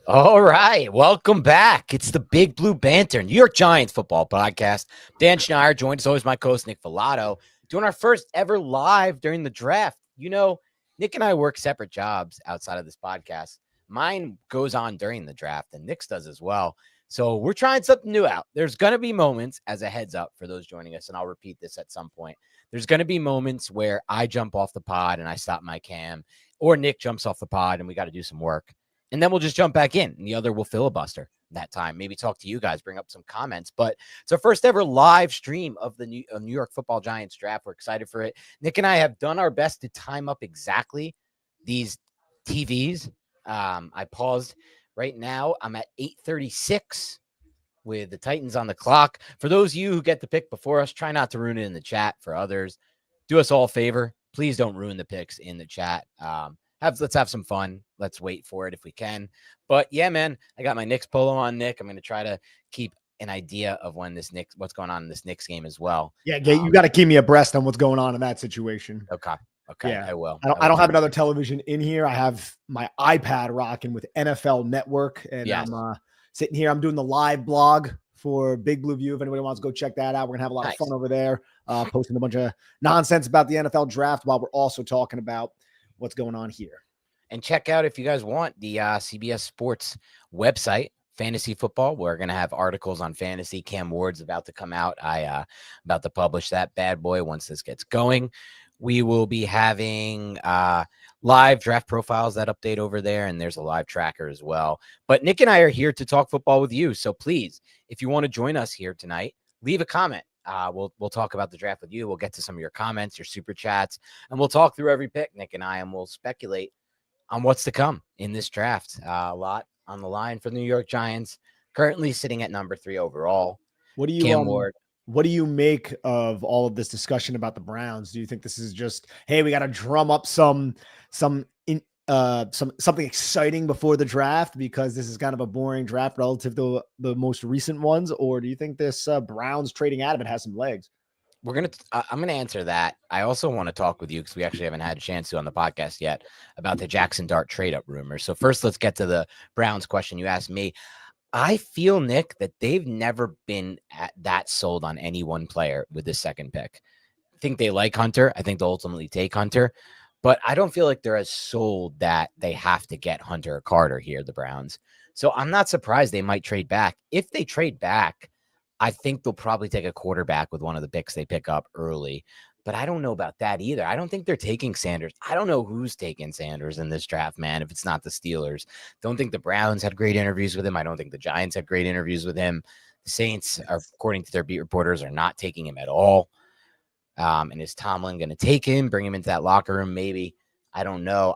All right, welcome back. It's the Big Blue Banter, New York Giants football podcast. Dan Schneider joined as always my co-host Nick Filato, doing our first ever live during the draft. You know, Nick and I work separate jobs outside of this podcast. Mine goes on during the draft, and Nick's does as well. So we're trying something new out. There's going to be moments, as a heads up for those joining us, and I'll repeat this at some point. There's going to be moments where I jump off the pod and I stop my cam, or Nick jumps off the pod and we got to do some work. And then we'll just jump back in, and the other will filibuster that time. Maybe talk to you guys, bring up some comments. But it's our first ever live stream of the New York Football Giants draft. We're excited for it. Nick and I have done our best to time up exactly these TVs. I paused right now. I'm at 8:36 with the Titans on the clock. For those of you who get the pick before us, try not to ruin it in the chat. For others, do us all a favor. Please don't ruin the picks in the chat. Let's have some fun. Let's wait for it if we can. But yeah, man, I got my Knicks polo on, Nick. I'm going to try to keep an idea of what's going on in this Knicks game as well. Yeah, you got to keep me abreast on what's going on in that situation. Okay, yeah, I will. I don't have another television in here. I have my iPad rocking with NFL Network, and yes. I'm sitting here. I'm doing the live blog for Big Blue View. If anybody wants to go check that out, we're gonna have a lot of fun over there, posting a bunch of nonsense about the NFL draft while we're also talking about what's going on here. And check out, if you guys want, the CBS Sports website, Fantasy Football. We're going to have articles on fantasy. Cam Ward's about to come out. About to publish that bad boy once this gets going. We will be having live draft profiles that update over there, and there's a live tracker as well. But Nick and I are here to talk football with you. So please, if you want to join us here tonight, leave a comment. We'll talk about the draft with you. We'll get to some of your comments, your super chats, and we'll talk through every pick, Nick and I, and we'll speculate on what's to come in this draft. A lot on the line for the New York Giants, currently sitting at number 3 overall. What do you make of all of this discussion about the Browns? Do you think this is just, hey, we got to drum up something exciting before the draft because this is kind of a boring draft relative to the most recent ones? Or do you think this Browns trading out of it has some legs? I'm going to answer that. I also want to talk with you, because we actually haven't had a chance to on the podcast yet, about the Jackson Dart trade up rumor. So first, let's get to the Browns question you asked me. I feel, Nick, that they've never been that sold on any one player with this second pick. I think they like Hunter. I think they'll ultimately take Hunter. But I don't feel like they're as sold that they have to get Hunter or Carter here, the Browns. So I'm not surprised they might trade back. If they trade back, I think they'll probably take a quarterback with one of the picks they pick up early. But I don't know about that either. I don't think they're taking Sanders. I don't know who's taking Sanders in this draft, man, if it's not the Steelers. Don't think the Browns had great interviews with him. I don't think the Giants had great interviews with him. The Saints, according to their beat reporters, are not taking him at all. And is Tomlin going to take him, bring him into that locker room? Maybe. I don't know.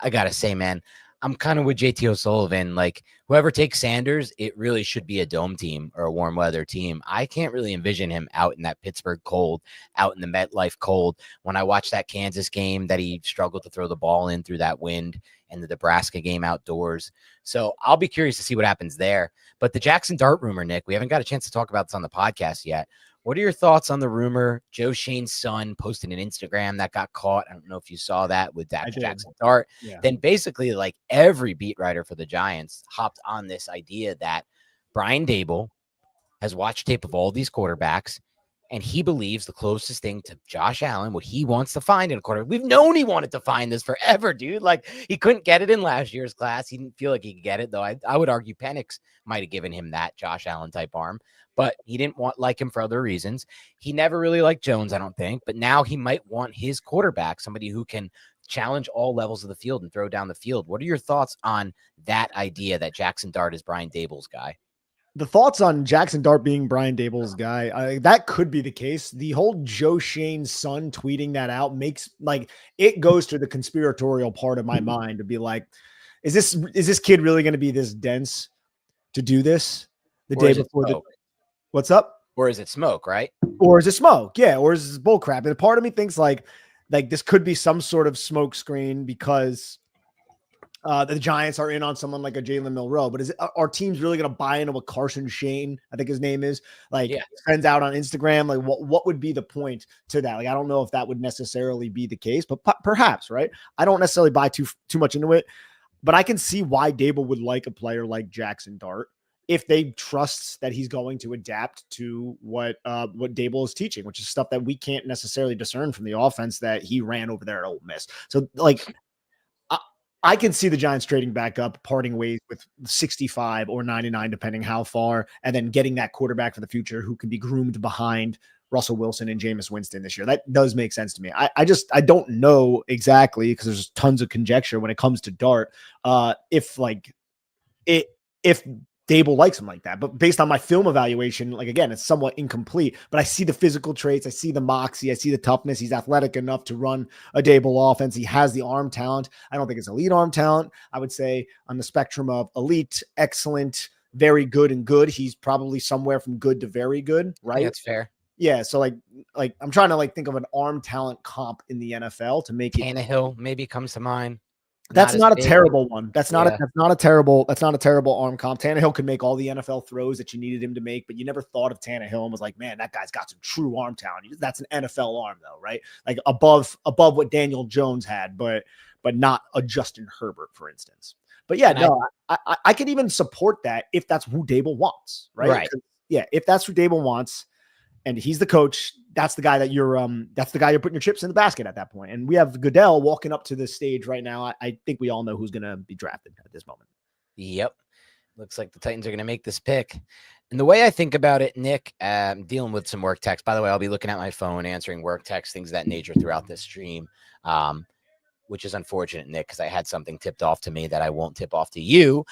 I got to say, man, I'm kind of with JT O'Sullivan. Like, whoever takes Sanders, it really should be a dome team or a warm weather team. I can't really envision him out in that Pittsburgh cold, out in the MetLife cold. When I watched that Kansas game that he struggled to throw the ball in through that wind, and the Nebraska game outdoors. So I'll be curious to see what happens there. But the Jackson Dart rumor, Nick, we haven't got a chance to talk about this on the podcast yet. What are your thoughts on the rumor? Joe Schoen's son posted an Instagram that got caught. I don't know if you saw that with that Jackson Dart. Yeah. Then basically, like, every beat writer for the Giants hopped on this idea that Brian Daboll has watched tape of all these quarterbacks, and he believes the closest thing to Josh Allen, what he wants to find in a quarterback. We've known he wanted to find this forever, dude. Like, he couldn't get it in last year's class. He didn't feel like he could get it, though. I would argue Penix might have given him that Josh Allen type arm, but he didn't like him for other reasons. He never really liked Jones, I don't think, but now he might want his quarterback, somebody who can challenge all levels of the field and throw down the field. What are your thoughts on that idea that Jackson Dart is Brian Daboll's guy? The thoughts on Jackson Dart being Brian Daboll's guy, that could be the case. The whole Joe Schoen's son tweeting that out makes, like, it goes to the conspiratorial part of my mind to be like, is this kid really going to be this dense to do this the day before? What's up? Or is it smoke, right? Or is it smoke? Yeah. Or is it bull crap? And part of me thinks like this could be some sort of smoke screen because the Giants are in on someone like a Jalen Milroe, but are teams really going to buy into what Carson Shane, I think his name is, sends out on Instagram? Like, what would be the point to that? Like, I don't know if that would necessarily be the case, but perhaps, right? I don't necessarily buy too much into it. But I can see why Dable would like a player like Jackson Dart if they trust that he's going to adapt to what Dable is teaching, which is stuff that we can't necessarily discern from the offense that he ran over there at Ole Miss. So like I can see the Giants trading back up, parting ways with 65 or 99, depending how far, and then getting that quarterback for the future who can be groomed behind Russell Wilson and Jameis Winston this year. That does make sense to me. I don't know exactly because there's tons of conjecture when it comes to Dart. If Dable likes him like that, but based on my film evaluation, like again, it's somewhat incomplete, but I see the physical traits. I see the moxie. I see the toughness. He's athletic enough to run a Dable offense. He has the arm talent. I don't think it's elite arm talent. I would say on the spectrum of elite, excellent, very good, and good, he's probably somewhere from good to very good, right? That's fair. Yeah. So like I'm trying to think of an arm talent comp in the NFL to make it. Tannehill maybe comes to mind. That's not a terrible one. That's not a terrible arm comp. Tannehill could make all the NFL throws that you needed him to make, but you never thought of Tannehill and was like, man, that guy's got some true arm talent. That's an NFL arm though, right? Like above what Daniel Jones had, but not a Justin Herbert, for instance. But yeah, I could even support that if that's who Dable wants, right? Right. Yeah, if that's who Dable wants, and he's the coach, that's the guy that you're putting your chips in the basket at that point. And we have Goodell walking up to this stage right now. I think we all know who's going to be drafted at this moment. Yep. Looks like the Titans are going to make this pick. And the way I think about it, Nick, dealing with some work text. By the way, I'll be looking at my phone, answering work text, things of that nature throughout this stream, which is unfortunate, Nick, because I had something tipped off to me that I won't tip off to you.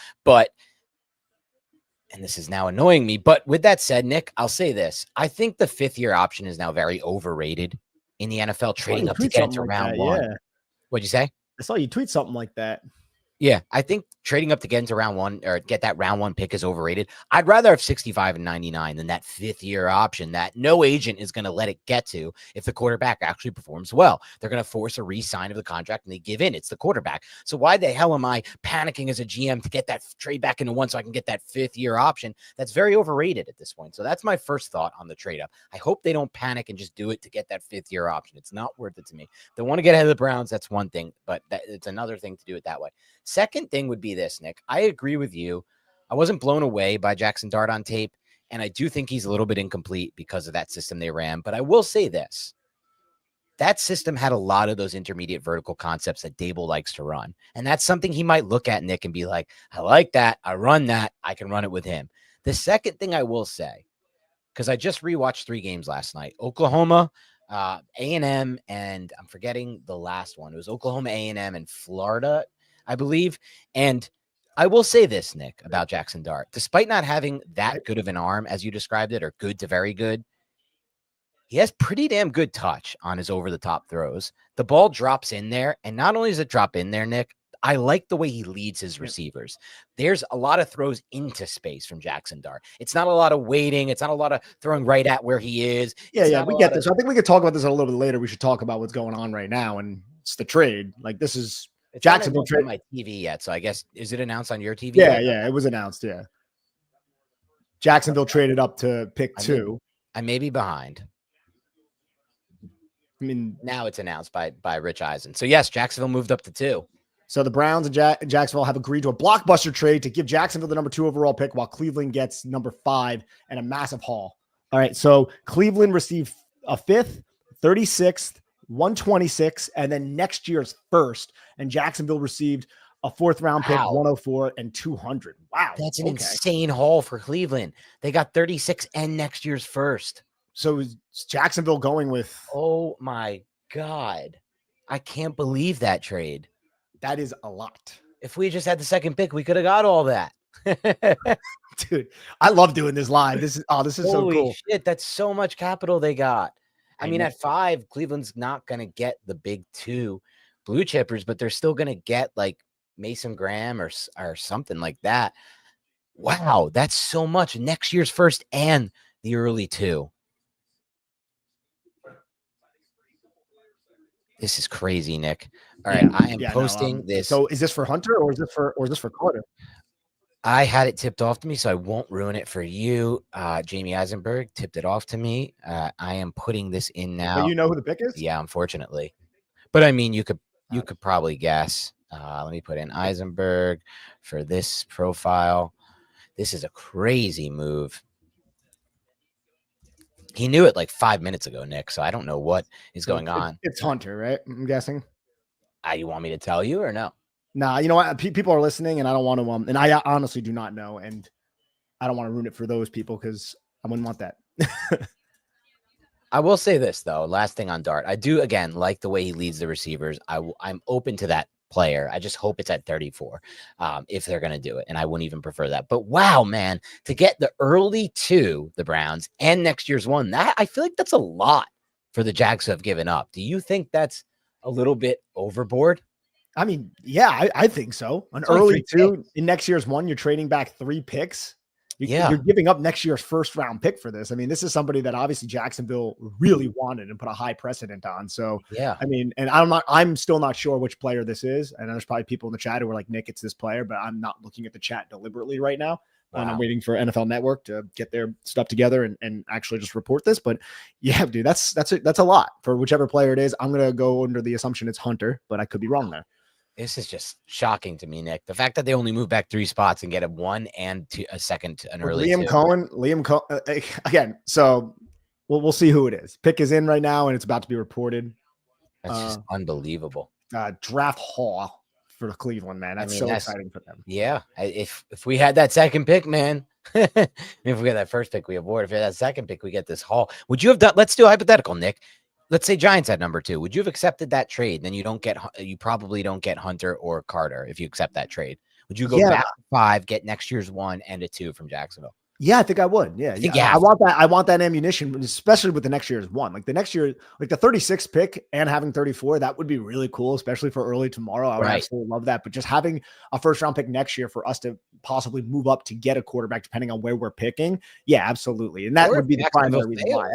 And this is now annoying me. But with that said, Nick, I'll say this. I think the 5th-year option is now very overrated in the NFL, trading up to get into round one. Yeah. What'd you say? I saw you tweet something like that. Yeah, I think trading up to get into round one or get that round one pick is overrated. I'd rather have 65 and 99 than that 5th-year option that no agent is going to let it get to if the quarterback actually performs well. They're going to force a re-sign of the contract and they give in. It's the quarterback. So why the hell am I panicking as a GM to get that trade back into one so I can get that 5th-year option? That's very overrated at this point. So that's my first thought on the trade up. I hope they don't panic and just do it to get that 5th-year option. It's not worth it to me. If they want to get ahead of the Browns, that's one thing, but it's another thing to do it that way. Second thing would be this, Nick. I agree with you. I wasn't blown away by Jackson Dart on tape, and I do think he's a little bit incomplete because of that system they ran. But I will say this. That system had a lot of those intermediate vertical concepts that Dable likes to run. And that's something he might look at, Nick, and be like, I like that. I run that. I can run it with him. The second thing I will say, because I just rewatched 3 games last night, Oklahoma, A&M, and I'm forgetting the last one. It was Oklahoma, A&M, and Florida, I believe. And I will say this, Nick, about Jackson Dart. Despite not having that good of an arm, as you described it, or good to very good, he has pretty damn good touch on his over-the-top throws. The ball drops in there, and not only does it drop in there, Nick, I like the way he leads his receivers. There's a lot of throws into space from Jackson Dart. It's not a lot of waiting. It's not a lot of throwing right at where he is. Yeah, we get this. I think we could talk about this a little bit later. We should talk about what's going on right now, and it's the trade. Like, this is... It's Jacksonville trade on my TV yet, so I guess is it announced on your TV? Yeah, it was announced. Yeah, Jacksonville traded up to pick 2. I may be behind. I mean, now it's announced by Rich Eisen. So yes, Jacksonville moved up to 2. So the Browns and Jacksonville have agreed to a blockbuster trade to give Jacksonville the number 2 overall pick, while Cleveland gets number 5 and a massive haul. All right, so Cleveland received a 5th, 36th. 126, and then next year's 1st, and Jacksonville received a 4th-round pick, 104 and 200. Wow, that's an insane haul for Cleveland. They got 36 and next year's 1st. So is Jacksonville going with? Oh my God, I can't believe that trade. That is a lot. If we just had the 2nd pick, we could have got all that. Dude, I love doing this live. This is Holy so cool. Shit, that's so much capital they got. I mean, at 5, Cleveland's not going to get the big 2 blue chippers, but they're still going to get like Mason Graham or something like that. Wow, that's so much. Next year's 1st and the early 2. This is crazy, Nick. All right, I am posting this. So is this for Hunter or is this for Carter? I had it tipped off to me, so I won't ruin it for you. Jamie Eisenberg tipped it off to me. I am putting this in now. But you know who the pick is? Yeah, unfortunately. But I mean, you could probably guess. Let me put in Eisenberg for this profile. This is a crazy move. He knew it like 5 minutes ago, Nick. So I don't know what is going on. It's Hunter, right? I'm guessing. You want me to tell you or no? Nah, you know what? People are listening, and I don't want to. And I honestly do not know, and I don't want to ruin it for those people because I wouldn't want that. I will say this though. Last thing on Dart, I do again like the way he leads the receivers. I'm open to that player. I just hope it's at 34 if they're going to do it. And I wouldn't even prefer that. But wow, man, to get the early 2, the Browns, and next year's 1, that I feel like that's a lot for the Jags to have given up. Do you think that's a little bit overboard? I mean, yeah, I think so. An early 2 in next year's 1, you're trading back 3 picks. You're giving up next year's first round pick for this. I mean, this is somebody that obviously Jacksonville really wanted and put a high precedent on. So, yeah, I mean, and I'm still not sure which player this is. And there's probably people in the chat who are like, Nick, it's this player, but I'm not looking at the chat deliberately right now. Wow. And I'm waiting for NFL Network to get their stuff together and actually just report this. But yeah, dude, that's a lot for whichever player it is. I'm going to go under the assumption it's Hunter, but I could be wrong there. This is just shocking to me, Nick. The fact that they only moved back 3 spots and get a 1 and a second, an early Liam 2. Cohen, again. So we'll see who it is. Pick is in right now, and it's about to be reported. That's just unbelievable. Draft haul for Cleveland, man. That's exciting for them. Yeah, if we had that second pick, man. If we had that first pick, we avoid. If we had that second pick, we get this haul. Would you have done? Let's do a hypothetical, Nick. Let's say Giants at number 2. Would you have accepted that trade? Then you probably don't get Hunter or Carter if you accept that trade. Would you go back to 5, get next year's 1 and a 2 from Jacksonville? Yeah, I think I would. Yeah. I want that. I want that ammunition, especially with the next year's 1. Like the next year, like the 36th pick and having 34, that would be really cool, especially for early tomorrow. I would absolutely love that. But just having a first round pick next year for us to possibly move up to get a quarterback, depending on where we're picking. Yeah, absolutely. And that would be the primary reason why.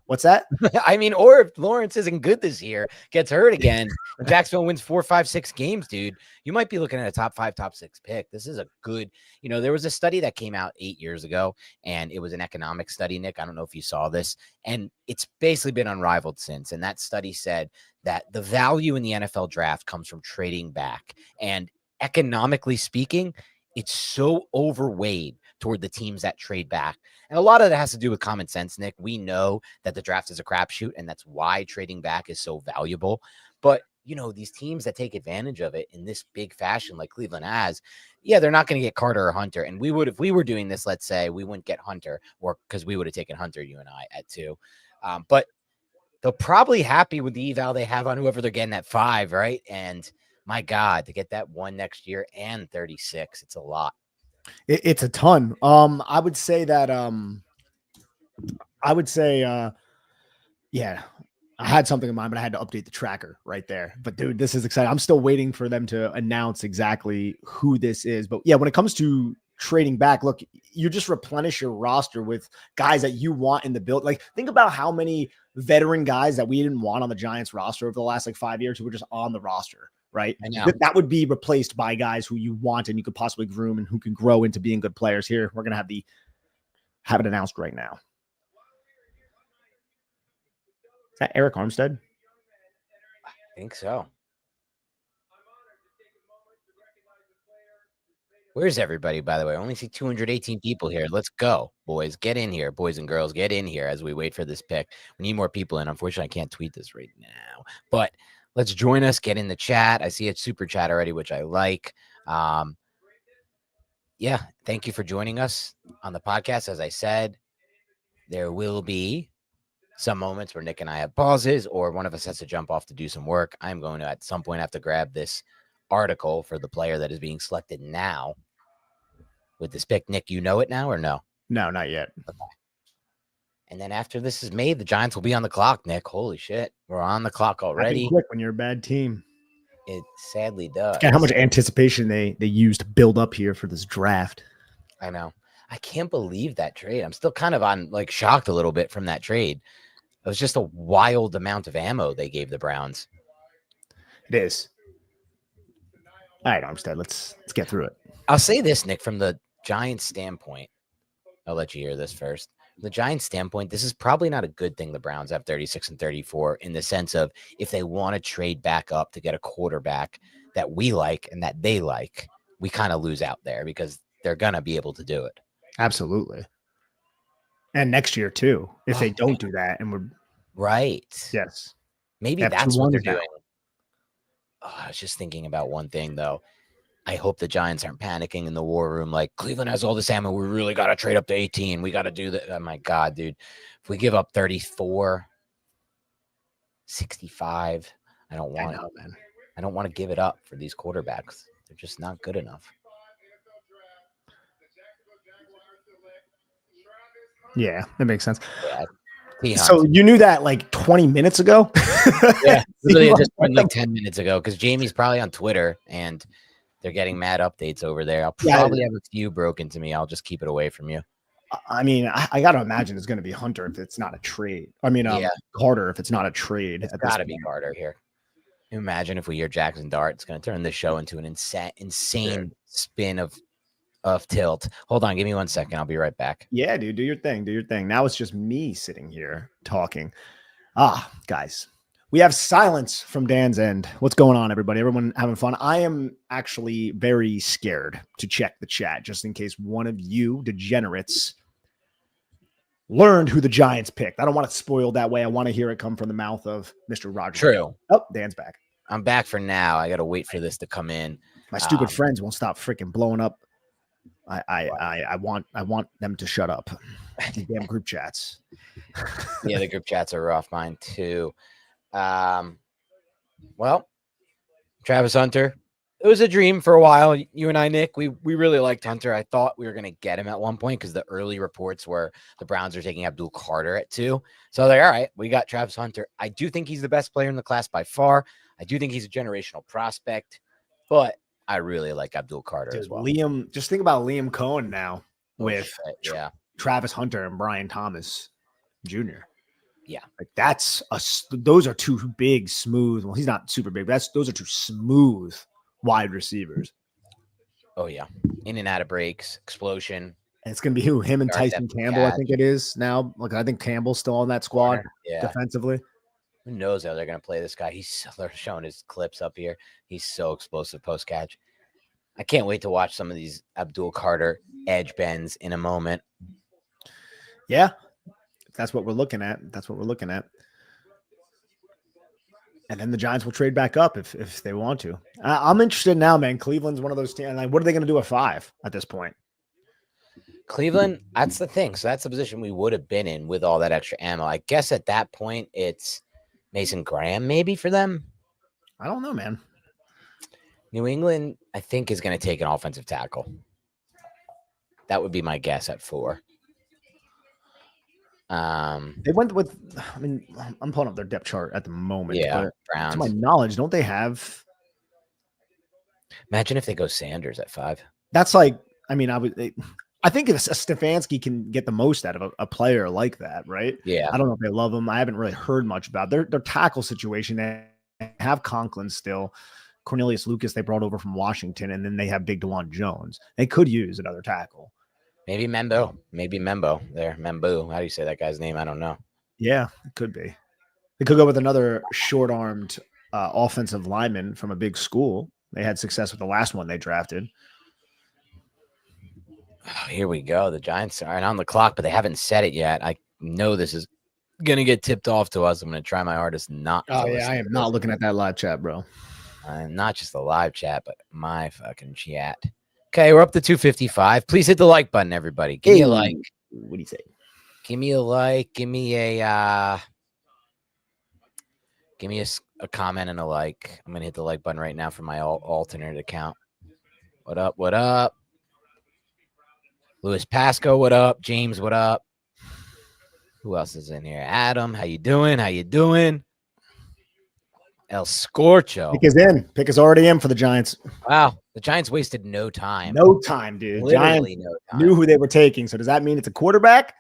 What's that? I mean, or if Lawrence isn't good this year, gets hurt again, Jacksonville wins 4, 5, 6 games, dude, you might be looking at a top 5, top 6 pick. This is a good, there was a study that came out 8 years ago, and it was an economic study, Nick. I don't know if you saw this, and it's basically been unrivaled since. And that study said that the value in the NFL draft comes from trading back. And economically speaking, it's so overweighed toward the teams that trade back. And a lot of that has to do with common sense, Nick. We know that the draft is a crapshoot, and that's why trading back is so valuable. But, these teams that take advantage of it in this big fashion like Cleveland has, they're not going to get Carter or Hunter. And we would, if we were doing this, let's say, we wouldn't get Hunter, or because we would have taken Hunter, you and I, at 2. But they're probably happy with the eval they have on whoever they're getting at 5, right? And my God, to get that 1 next year and 36, it's a lot. It's a ton. I would say that yeah, I had something in mind, but I had to update the tracker right there. But dude, this is exciting. I'm still waiting for them to announce exactly who this is. But yeah, when it comes to trading back, look, you just replenish your roster with guys that you want in the build. Like, think about how many veteran guys that we didn't want on the Giants roster over the last 5 years who were just on the roster. Right. That would be replaced by guys who you want and you could possibly groom and who can grow into being good players. Here, we're going to have it announced right now. Is that Eric Armstead? I think so. Where's everybody, by the way? I only see 218 people here. Let's go, boys. Get in here. Boys and girls, get in here as we wait for this pick. We need more people in. Unfortunately, I can't tweet this right now. But let's join us. Get in the chat. I see a super chat already, which I like. Yeah, thank you for joining us on the podcast. As I said, there will be some moments where Nick and I have pauses or one of us has to jump off to do some work. I'm going to, at some point, have to grab this article for the player that is being selected now with this pick. Nick, you know it now or no? No, not yet. Okay. And then after this is made, the Giants will be on the clock, Nick. Holy shit. We're on the clock already. Quick when you're a bad team. It sadly does. How much anticipation they used to build up here for this draft. I know. I can't believe that trade. I'm still kind of shocked a little bit from that trade. It was just a wild amount of ammo they gave the Browns. It is. All right, Armstead, let's get through it. I'll say this, Nick, from the Giants standpoint. I'll let you hear this first. From the Giants standpoint, this is probably not a good thing the Browns have 36 and 34 in the sense of if they want to trade back up to get a quarterback that we like and that they like, we kind of lose out there because they're going to be able to do it. Absolutely. And next year too, if they don't do that, and we're right. Yes. Maybe that's what they're doing. Oh, I was just thinking about one thing though. I hope the Giants aren't panicking in the war room. Like, Cleveland has all this ammo. We really got to trade up to 18. We got to do that. Oh my God, dude. If we give up 34, 65, I don't want it, man. I don't want to give it up for these quarterbacks. They're just not good enough. Yeah, that makes sense. Yeah. So you knew that like 20 minutes ago? Yeah, literally just like 10 minutes ago, because Jamie's probably on Twitter and they're getting mad updates over there. I'll probably have a few broken to me. I'll just keep it away from you. I mean, I got to imagine it's going to be Hunter if it's not a trade. I mean, Carter if it's not a trade. It's got to be Carter here. Imagine if we hear Jackson Dart. It's going to turn this show into an insane spin of tilt. Hold on. Give me 1 second. I'll be right back. Yeah, dude. Do your thing. Do your thing. Now it's just me sitting here talking. Guys, we have silence from Dan's end. What's going on, everybody? Everyone having fun? I am actually very scared to check the chat just in case one of you degenerates learned who the Giants picked. I don't want it spoiled that way. I want to hear it come from the mouth of Mr. Rogers. True. Oh, Dan's back. I'm back for now. I got to wait for this to come in. My stupid friends won't stop freaking blowing up. I want them to shut up. The damn group chats. Yeah, the group chats are rough. Mine too. Well, Travis Hunter. It was a dream for a while. You and I, Nick, we really liked Hunter. I thought we were going to get him at one point because the early reports were the Browns are taking Abdul Carter at 2. So I was like, all right, we got Travis Hunter. I do think he's the best player in the class by far. I do think he's a generational prospect, but I really like Abdul Carter as well. Liam, just think about Liam Cohen now with Travis Hunter and Brian Thomas Jr. Yeah, like those are two big, smooth. Well, he's not super big. Those are two smooth wide receivers. Oh yeah, in and out of breaks, explosion. And it's gonna be him and Tyson Campbell. I think it is now. Like I think Campbell's still on that squad defensively. Who knows how they're gonna play this guy? They're showing his clips up here. He's so explosive post catch. I can't wait to watch some of these Abdul Carter edge bends in a moment. Yeah, that's what we're looking at. That's what we're looking at. And then the Giants will trade back up if they want to. I'm interested now, man. Cleveland's one of those teams. Like, what are they going to do at 5 at this point? Cleveland, that's the thing. So that's the position we would have been in with all that extra ammo. I guess at that point, it's Mason Graham maybe for them. I don't know, man. New England, I think, is going to take an offensive tackle. That would be my guess at 4. They went with, I mean, I'm pulling up their depth chart at the moment. Yeah, but Browns. To my knowledge, don't they have? Imagine if they go Sanders at 5. That's like, I mean, I think if Stefanski can get the most out of a player like that, right? Yeah. I don't know if they love him. I haven't really heard much about their tackle situation. They have Conklin still. Cornelius Lucas they brought over from Washington, and then they have Big DeJuan Jones. They could use another tackle. Maybe Membo. There. Membo. How do you say that guy's name? I don't know. Yeah, it could be. They could go with another short-armed offensive lineman from a big school. They had success with the last one they drafted. Oh, here we go. The Giants are on the clock, but they haven't said it yet. I know this is going to get tipped off to us. I'm going to try my hardest not to. Oh, yeah, I am not looking at that live chat, bro. Not just the live chat, but my fucking chat. Okay, we're up to 255. Please hit the like button, everybody. Give me a like. What do you say? Give me a like. Give me a comment and a like. I'm gonna hit the like button right now for my alternate account. What up? What up? Louis Pasco, what up? James, what up? Who else is in here? Adam, how you doing? How you doing? El Scorcho. Pick is in. Pick is already in for the Giants. Wow. The Giants wasted no time. No time, dude. Literally Giants no time. Knew who they were taking. So does that mean it's a quarterback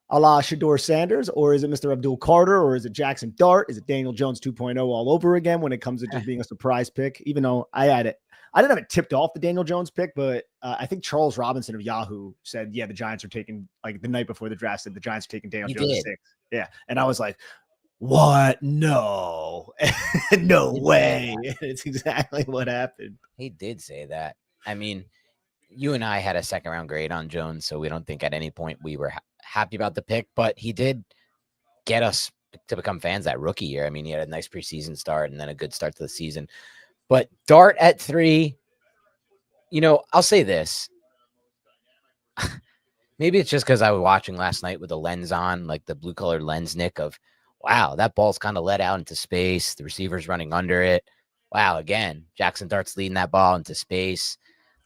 a la Shador Sanders, or is it Mr. Abdul Carter, or is it Jackson Dart? Is it Daniel Jones 2.0 all over again when it comes to just being a surprise pick? Even though I didn't have it tipped off the Daniel Jones pick, but I think Charles Robinson of Yahoo said, yeah, the Giants are taking, like the night before the draft, said the Giants are taking Daniel Jones at 6. Yeah. And I was like, What? No, no He did say way. that. It's exactly what happened. He did say that. I mean, you and I had a second round grade on Jones, so we don't think at any point we were happy about the pick, but he did get us to become fans that rookie year. I mean, he had a nice preseason start and then a good start to the season. But Dart at 3, I'll say this. Maybe it's just because I was watching last night with the lens on, like the blue colored lens, Nick, of wow, that ball's kind of let out into space. The receiver's running under it. Wow, again, Jackson Dart's leading that ball into space.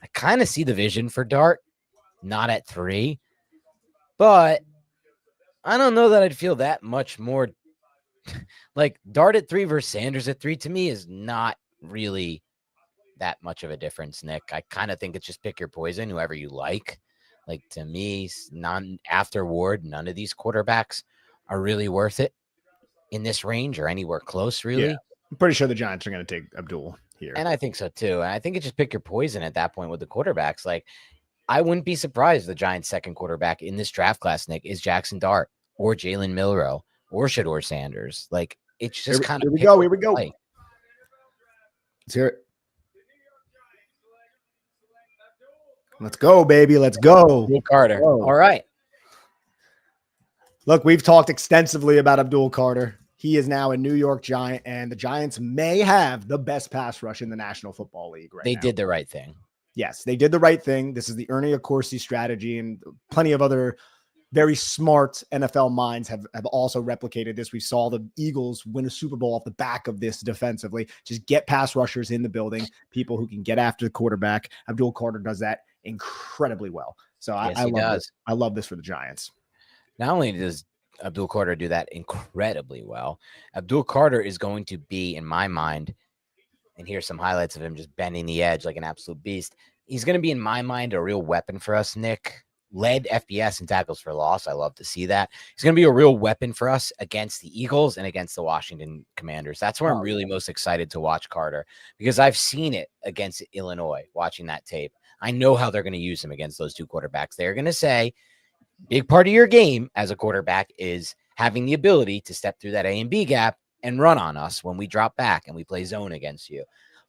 I kind of see the vision for Dart, not at 3, but I don't know that I'd feel that much more. Like Dart at 3 versus Sanders at 3 to me is not really that much of a difference, Nick. I kind of think it's just pick your poison, whoever you like. Like to me, after Ward, none of these quarterbacks are really worth it in this range or anywhere close, Yeah, really. I'm pretty sure the Giants are going to take Abdul here. And I think so too. And I think it's just pick your poison at that point with the quarterbacks. Like I wouldn't be surprised the Giants' second quarterback in this draft class, Nick, is Jackson Dart or Jalen Milroe or Shador Sanders. Like it's just kind of here we go. Here we go. Let's hear it. Let's go, baby. Let's go. Abdul Carter. Whoa. All right. Look, we've talked extensively about Abdul Carter. He is now a New York Giant, and the Giants may have the best pass rush in the National Football League right now. They did the right thing. Yes, they did the right thing. This is the Ernie Accorsi strategy, and plenty of other very smart NFL minds have also replicated this. We saw the Eagles win a Super Bowl off the back of this defensively. Just get pass rushers in the building, people who can get after the quarterback. Abdul Carter does that incredibly well. So Yes, I he love does. this. I love this for the Giants. Not only does Abdul Carter do that incredibly well, Abdul Carter is going to be, in my mind, and here's some highlights of him just bending the edge like an absolute beast. He's going to be, in my mind, a real weapon for us, Nick. Led FBS in tackles for loss. I love to see that. He's going to be a real weapon for us against the Eagles and against the Washington Commanders. That's where I'm really most excited to watch Carter, because I've seen it against Illinois, watching that tape. I know how they're going to use him against those two quarterbacks. They're going to say, big part of your game as a quarterback is having the ability to step through that A and B gap and run on us when we drop back and we play zone against you.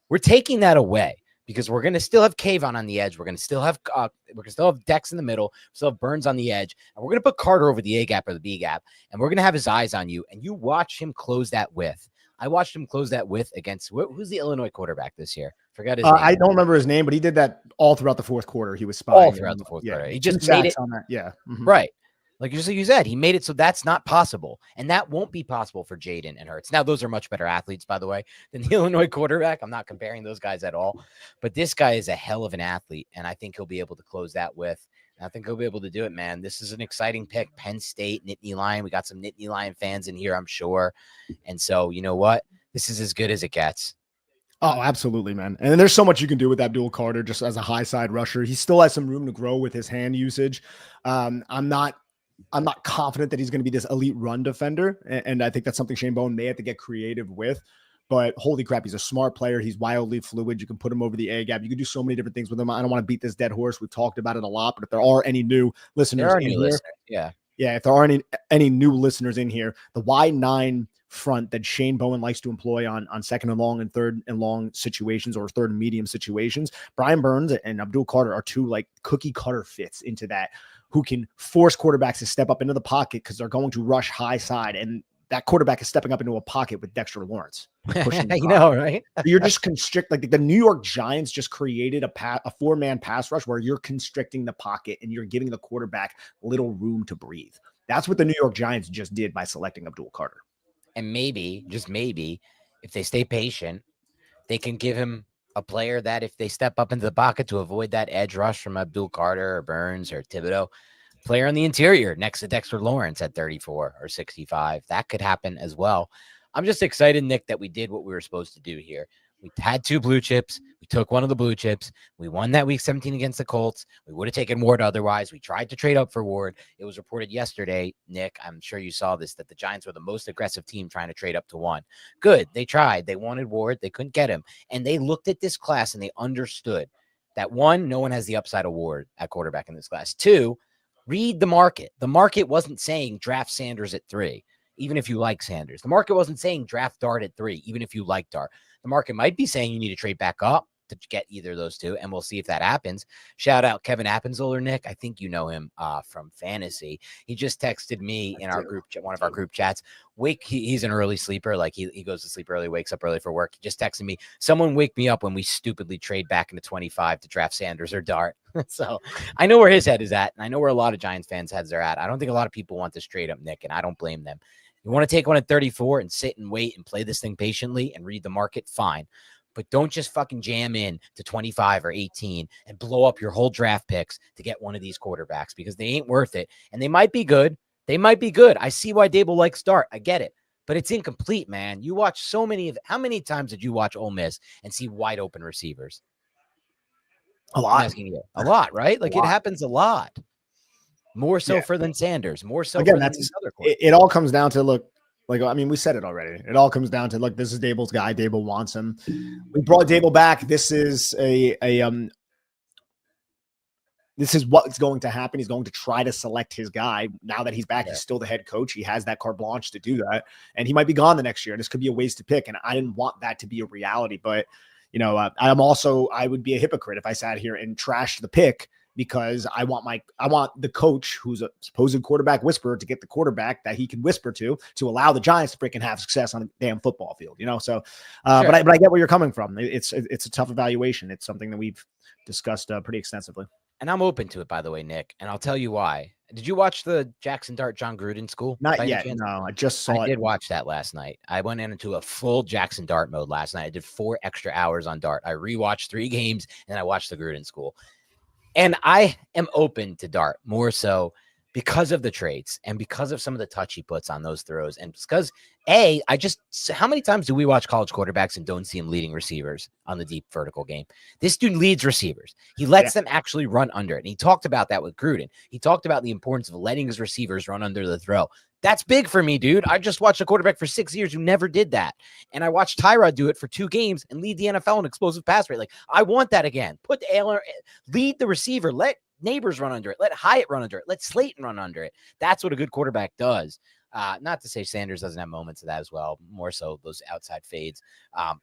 We're taking that away because we're going to still have Kayvon on the edge. We're going to still have Dex in the middle. We still have Burns on the edge. And we're going to put Carter over the A gap or the B gap. And we're going to have his eyes on you. And you watch him close that width. I watched him close that width against who's the Illinois quarterback this year? Forgot his name. I don't remember his name, but he did that all throughout the fourth quarter. He was spying all throughout the fourth quarter. He just made it on that. Yeah. Mm-hmm. Right. Like just like you said, he made it so that's not possible. And that won't be possible for Jaden and Hurts. Now, those are much better athletes, by the way, than the Illinois quarterback. I'm not comparing those guys at all. But this guy is a hell of an athlete, and I think he'll be able to close that with. I think he'll be able to do it, man. This is an exciting pick. Penn State, Nittany Lion. We got some Nittany Lion fans in here, I'm sure. And so, you know what? This is as good as it gets. Oh, absolutely, man. And there's so much you can do with Abdul Carter just as a high side rusher. He still has some room to grow with his hand usage. I'm not confident that he's going to be this elite run defender. And I think that's something Shane Bowen may have to get creative with. But holy crap, he's a smart player. He's wildly fluid. You can put him over the A gap. You can do so many different things with him. I don't want to beat this dead horse. We've talked about it a lot. But if there are any new listeners in here, yeah, if there are any new listeners in here, the Y9 front that Shane Bowen likes to employ on second and long and third and long situations or third and medium situations, Brian Burns and Abdul Carter are two like cookie cutter fits into that, who can force quarterbacks to step up into the pocket because they're going to rush high side. And that quarterback is stepping up into a pocket with Dexter Lawrence. You know, right? You're just like the New York Giants just created a four-man pass rush where you're constricting the pocket and you're giving the quarterback little room to breathe. That's what the New York Giants just did by selecting Abdul Carter. And maybe, just maybe, if they stay patient, they can give him a player that if they step up into the pocket to avoid that edge rush from Abdul Carter or Burns or Thibodeau, player on the interior next to Dexter Lawrence at 34 or 65. That could happen as well. I'm just excited, Nick, that we did what we were supposed to do here. We had two blue chips. We took one of the blue chips. We won that week 17 against the Colts. We would have taken Ward otherwise. We tried to trade up for Ward. It was reported yesterday, Nick, I'm sure you saw this, that the Giants were the most aggressive team trying to trade up to one. Good. They tried. They wanted Ward. They couldn't get him. And they looked at this class and they understood that, one, no one has the upside of Ward at quarterback in this class. Two, read the market. The market wasn't saying draft Sanders at 3. even if you like Sanders. The market wasn't saying draft Dart at 3, even if you like Dart. The market might be saying you need to trade back up to get either of those two, and we'll see if that happens. Shout out Kevin Appenzeller, Nick. I think you know him from fantasy. He just texted me in our group, one of our group chats. He's an early sleeper. Like he goes to sleep early, wakes up early for work. He just texted me, someone wake me up when we stupidly trade back into 25 to draft Sanders or Dart. So I know where his head is at, and I know where a lot of Giants fans' heads are at. I don't think a lot of people want this trade up, Nick, and I don't blame them. You want to take one at 34 and sit and wait and play this thing patiently and read the market, fine. But don't just fucking jam in to 25 or 18 and blow up your whole draft picks to get one of these quarterbacks, because they ain't worth it. And they might be good. They might be good. I see why Dable likes Dart. I get it. But it's incomplete, man. You watch so many of – how many times did you watch Ole Miss and see wide open receivers? A lot. I'm asking you. A lot, right? Like it happens a lot. More so for than Sanders. More so again, for that's than other it all comes down to, look, like, I mean, we said it already. It all comes down to, look, this is Dable's guy. Dable wants him. We brought Dable back. This is this is what's going to happen. He's going to try to select his guy. Now that he's back, he's still the head coach. He has that carte blanche to do that. And he might be gone the next year. This could be a wasted pick. And I didn't want that to be a reality. But, you know, I would be a hypocrite if I sat here and trashed the pick, because I want the coach, who's a supposed quarterback whisperer, to get the quarterback that he can whisper to allow the Giants to freaking have success on the damn football field, you know? So, sure. but I get where you're coming from. It's a tough evaluation. It's something that we've discussed pretty extensively. And I'm open to it, by the way, Nick. And I'll tell you why. Did you watch the Jackson Dart John Gruden school? Not yet. No, I just saw it. I did watch that last night. I went into a full Jackson Dart mode last night. I did 4 extra hours on Dart. I rewatched 3 games and I watched the Gruden school. And I am open to Dart more so because of the traits and because of some of the touch he puts on those throws. And because how many times do we watch college quarterbacks and don't see him leading receivers on the deep vertical game? This dude leads receivers. He lets them actually run under it. And he talked about that with Gruden. He talked about the importance of letting his receivers run under the throw. That's big for me, dude. I just watched a quarterback for 6 years who never did that. And I watched Tyrod do it for 2 games and lead the NFL in explosive pass rate. Like, I want that again. Lead the receiver. Let Neighbors run under it. Let Hyatt run under it. Let Slayton run under it. That's what a good quarterback does. Not to say Sanders doesn't have moments of that as well, more so those outside fades.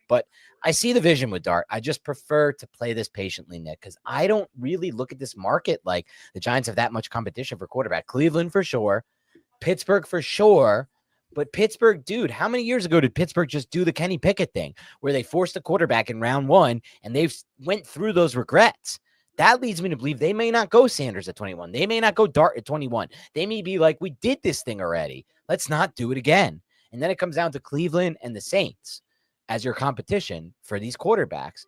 But I see the vision with Dart. I just prefer to play this patiently, Nick, because I don't really look at this market like the Giants have that much competition for quarterback. Cleveland for sure. Pittsburgh for sure. But Pittsburgh, dude, how many years ago did Pittsburgh just do the Kenny Pickett thing where they forced the quarterback in round 1 and they've went through those regrets? That leads me to believe they may not go Sanders at 21. They may not go Dart at 21. They may be like, we did this thing already. Let's not do it again. And then it comes down to Cleveland and the Saints as your competition for these quarterbacks.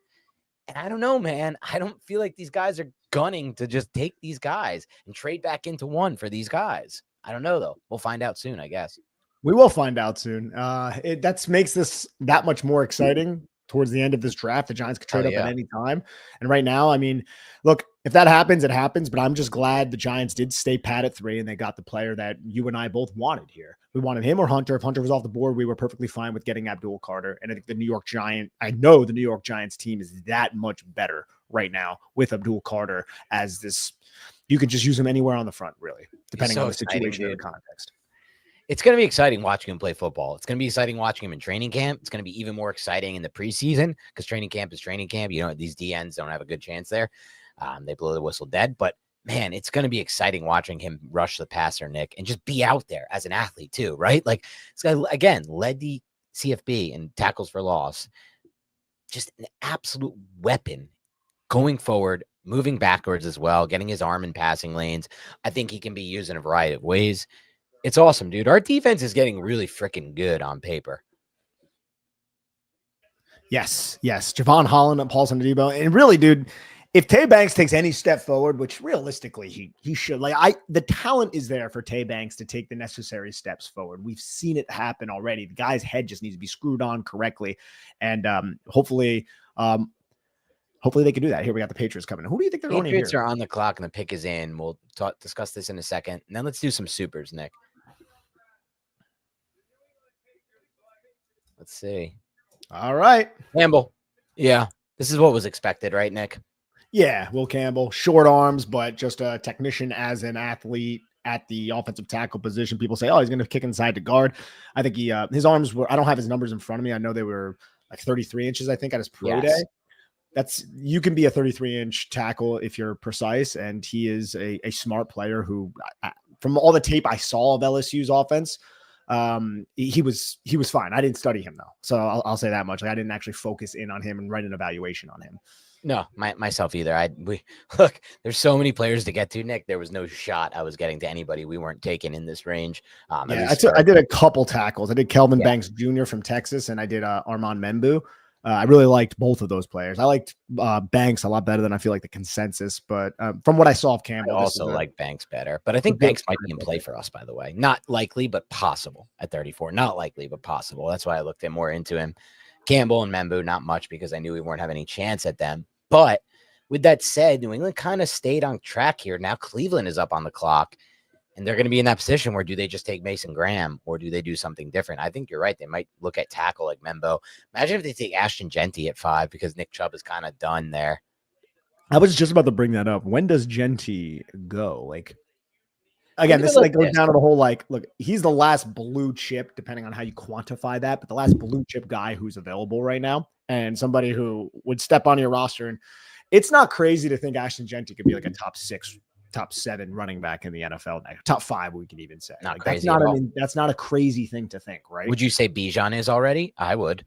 And I don't know, man. I don't feel like these guys are gunning to just take these guys and trade back into one for these guys. I don't know, though. We'll find out soon, I guess. We will find out soon. That makes this that much more exciting towards the end of this draft. The Giants could trade up at any time. And right now, I mean, look, if that happens, it happens. But I'm just glad the Giants did stay pat at 3 and they got the player that you and I both wanted here. We wanted him or Hunter. If Hunter was off the board, we were perfectly fine with getting Abdul Carter. And I think the New York Giants team is that much better right now with Abdul Carter as this. You could just use him anywhere on the front, really, depending on the situation and the context. It's going to be exciting watching him play football. It's going to be exciting watching him in training camp. It's going to be even more exciting in the preseason because training camp is training camp. You know, these DNs don't have a good chance there. They blow the whistle dead. But, man, it's going to be exciting watching him rush the passer, Nick, and just be out there as an athlete too, right? Like, this guy, again, led the CFB in tackles for loss. Just an absolute weapon going forward, moving backwards as well, getting his arm in passing lanes. I think he can be used in a variety of ways. It's awesome, dude. Our defense is getting really freaking good on paper. Yes. Javon Holland and Paulson Adebo. And really, dude, if Tay Banks takes any step forward, which realistically he should, the talent is there for Tay Banks to take the necessary steps forward. We've seen it happen already. The guy's head just needs to be screwed on correctly. And hopefully they can do that. Here we got the Patriots coming. Who do you think they're going to? Patriots are on the clock and the pick is in. We'll discuss this in a second. And then let's do some supers, Nick. Let's see. All right. Campbell. Yeah. This is what was expected, right, Nick? Yeah. Will Campbell, short arms, but just a technician as an athlete. at the offensive tackle position. People say, oh, he's going to kick inside to guard. I think his arms were, I don't have his numbers in front of me. I know they were like 33 inches, I think, at his pro day. You can be a 33-inch tackle if you're precise. And he is a smart player who, from all the tape I saw of LSU's offense, he was fine. I didn't study him though. So I'll say that much. Like, I didn't actually focus in on him and write an evaluation on him. No, myself either. Look, there's so many players to get to, Nick. There was no shot I was getting to anybody we weren't taking in this range. I did a couple tackles. I did Kelvin Banks Jr. from Texas, and I did Armand Membu. I really liked both of those players. I liked Banks a lot better than I feel like the consensus, but from what I saw of Campbell, I also like Banks better. But I think Banks might be in play for us, by the way. Not likely, but possible at 34. Not likely, but possible. That's why I looked more into him. Campbell and Membu, not much, because I knew we weren't having any chance at them. But with that said, New England kind of stayed on track here. Now Cleveland is up on the clock, and they're going to be in that position where do they just take Mason Graham or do they do something different? I think you're right. They might look at tackle like Membo. Imagine if they take Ashton Genty at 5 because Nick Chubb is kind of done there. I was just about to bring that up. When does Genty go? Like, again, this like goes down to the whole, like, look, he's the last blue chip, depending on how you quantify that, but the last blue chip guy who's available right now, and somebody who would step on your roster. And it's not crazy to think Ashton Genty could be like a top 6, top 7 running back in the NFL, top 5, we could even say. Not like, crazy. That's not a crazy thing to think, right? Would you say Bijan is already? I would.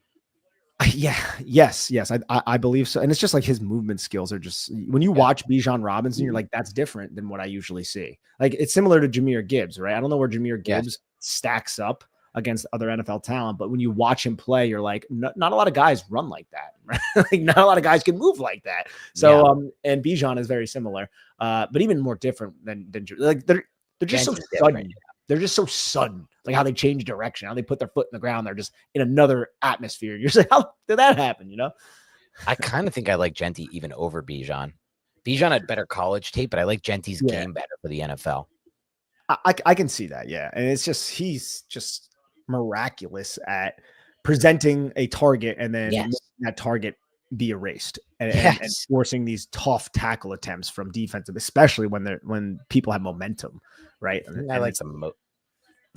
Yeah. Yes. I believe so. And it's just like his movement skills are just, when you watch Bijan Robinson, you're like, that's different than what I usually see. Like, it's similar to Jahmyr Gibbs, right? I don't know where Jahmyr Gibbs stacks up against other NFL talent, but when you watch him play, you're like, not a lot of guys run like that. Right? Like, not a lot of guys can move like that. So, and Bijan is very similar, but even more different than like they're just so sudden. They're just so sudden, like how they change direction, how they put their foot in the ground. They're just in another atmosphere. You're just like, how did that happen? You know, I kind of think I like Genty even over Bijan. Bijan had better college tape, but I like Genty's game better for the NFL. I can see that. Yeah. And it's just, he's just miraculous at presenting a target and then that target be erased and forcing these tough tackle attempts from defensive, especially when people have momentum, right? I like some.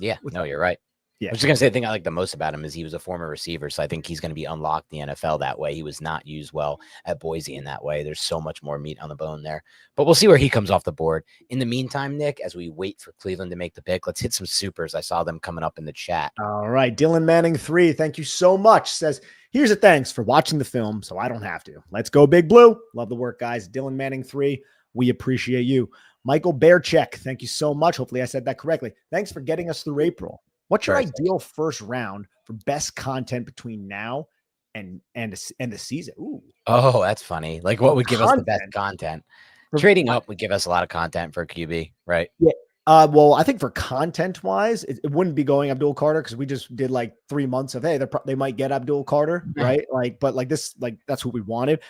No, you're right. Yeah, I was just gonna say the thing I like the most about him is he was a former receiver, so I think he's going to be unlocked in the NFL that way. He was not used well at Boise in that way. There's so much more meat on the bone there, but we'll see where he comes off the board. In the meantime, Nick, as we wait for Cleveland to make the pick, let's hit some supers. I saw them coming up in the chat. All right, Dylan Manning 3, thank you so much. Says, here's a thanks for watching the film, so I don't have to. Let's go Big Blue. Love the work, guys. Dylan Manning 3, we appreciate you. Michael Bearcheck, thank you so much. Hopefully I said that correctly. Thanks for getting us through April. What's your ideal first round for best content between now and the season? Ooh. Oh, that's funny. Like, what would give us the best content? Trading up would give us a lot of content for QB, right? Yeah. Well, I think for content wise, it wouldn't be going Abdul Carter because we just did like 3 months of, hey, they might get Abdul Carter, right? Like, but like this, like that's what we wanted.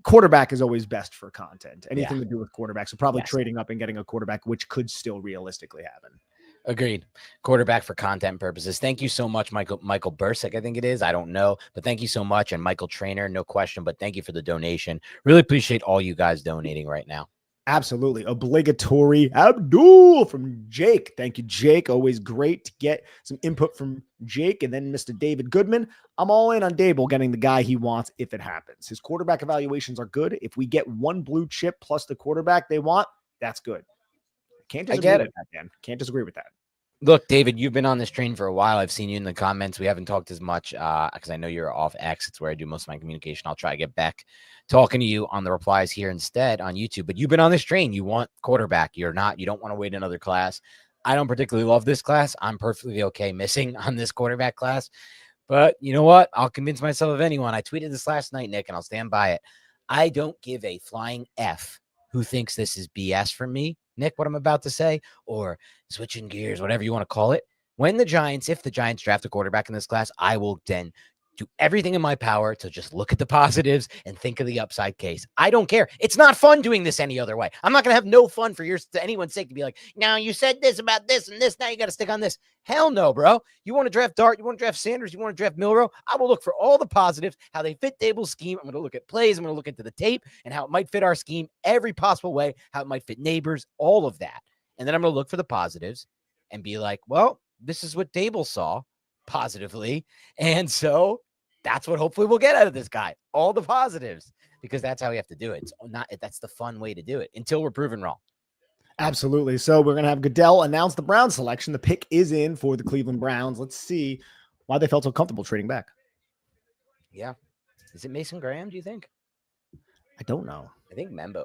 Quarterback is always best for content. Anything to do with quarterback. So probably trading up and getting a quarterback, which could still realistically happen. Agreed. Quarterback for content purposes. Thank you so much, Michael Bursick, I think it is. I don't know, but thank you so much. And Michael Trainer, no question, but thank you for the donation. Really appreciate all you guys donating right now. Absolutely. Obligatory Abdul from Jake. Thank you, Jake. Always great to get some input from Jake. And then Mr. David Goodman. I'm all in on Dable getting the guy he wants if it happens. His quarterback evaluations are good. If we get one blue chip plus the quarterback they want, that's good. Can't disagree with that, man. Can't disagree with that. Look, David, you've been on this train for a while. I've seen you in the comments. We haven't talked as much because I know you're off X. It's where I do most of my communication. I'll try to get back talking to you on the replies here instead on YouTube. But you've been on this train. You want quarterback. You don't want to wait another class. I don't particularly love this class. I'm perfectly okay missing on this quarterback class. But you know what? I'll convince myself of anyone. I tweeted this last night, Nick, and I'll stand by it. I don't give a flying F who thinks this is BS from me, Nick, what I'm about to say, or switching gears, whatever you want to call it. If the Giants draft a quarterback in this class, I will then do everything in my power to just look at the positives and think of the upside case. I don't care. It's not fun doing this any other way. I'm not going to have no fun for anyone's sake to be like, now you said this about this and this. Now you got to stick on this. Hell no, bro. You want to draft Dart. You want to draft Sanders. You want to draft Milrow. I will look for all the positives, how they fit Dable's scheme. I'm going to look at plays. I'm going to look into the tape and how it might fit our scheme every possible way, how it might fit neighbors, all of that. And then I'm going to look for the positives and be like, well, this is what Dable saw positively. And so that's what hopefully we'll get out of this guy. All the positives, because that's how we have to do it. It's not, that's the fun way to do it until we're proven wrong. Absolutely. So we're going to have Goodell announce the Browns selection. The pick is in for the Cleveland Browns. Let's see why they felt so comfortable trading back. Yeah. Is it Mason Graham, do you think? I don't know. I think Membo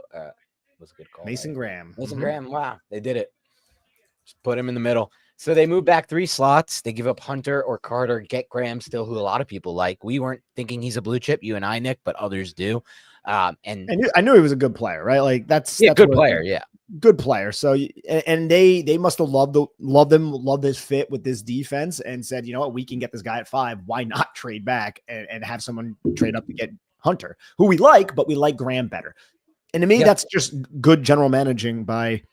was a good call. Mason Graham. Mason Graham. Wow. They did it. Just put him in the middle. So they move back 3 slots. They give up Hunter or Carter, get Graham still, who a lot of people like. We weren't thinking he's a blue chip, you and I, Nick, but others do. And I knew he was a good player, right? Like that's good player. Yeah. Good player. So, and they must have loved his fit with this defense and said, you know what, we can get this guy at 5. Why not trade back and have someone trade up to get Hunter, who we like, but we like Graham better. And to me, that's just good general managing by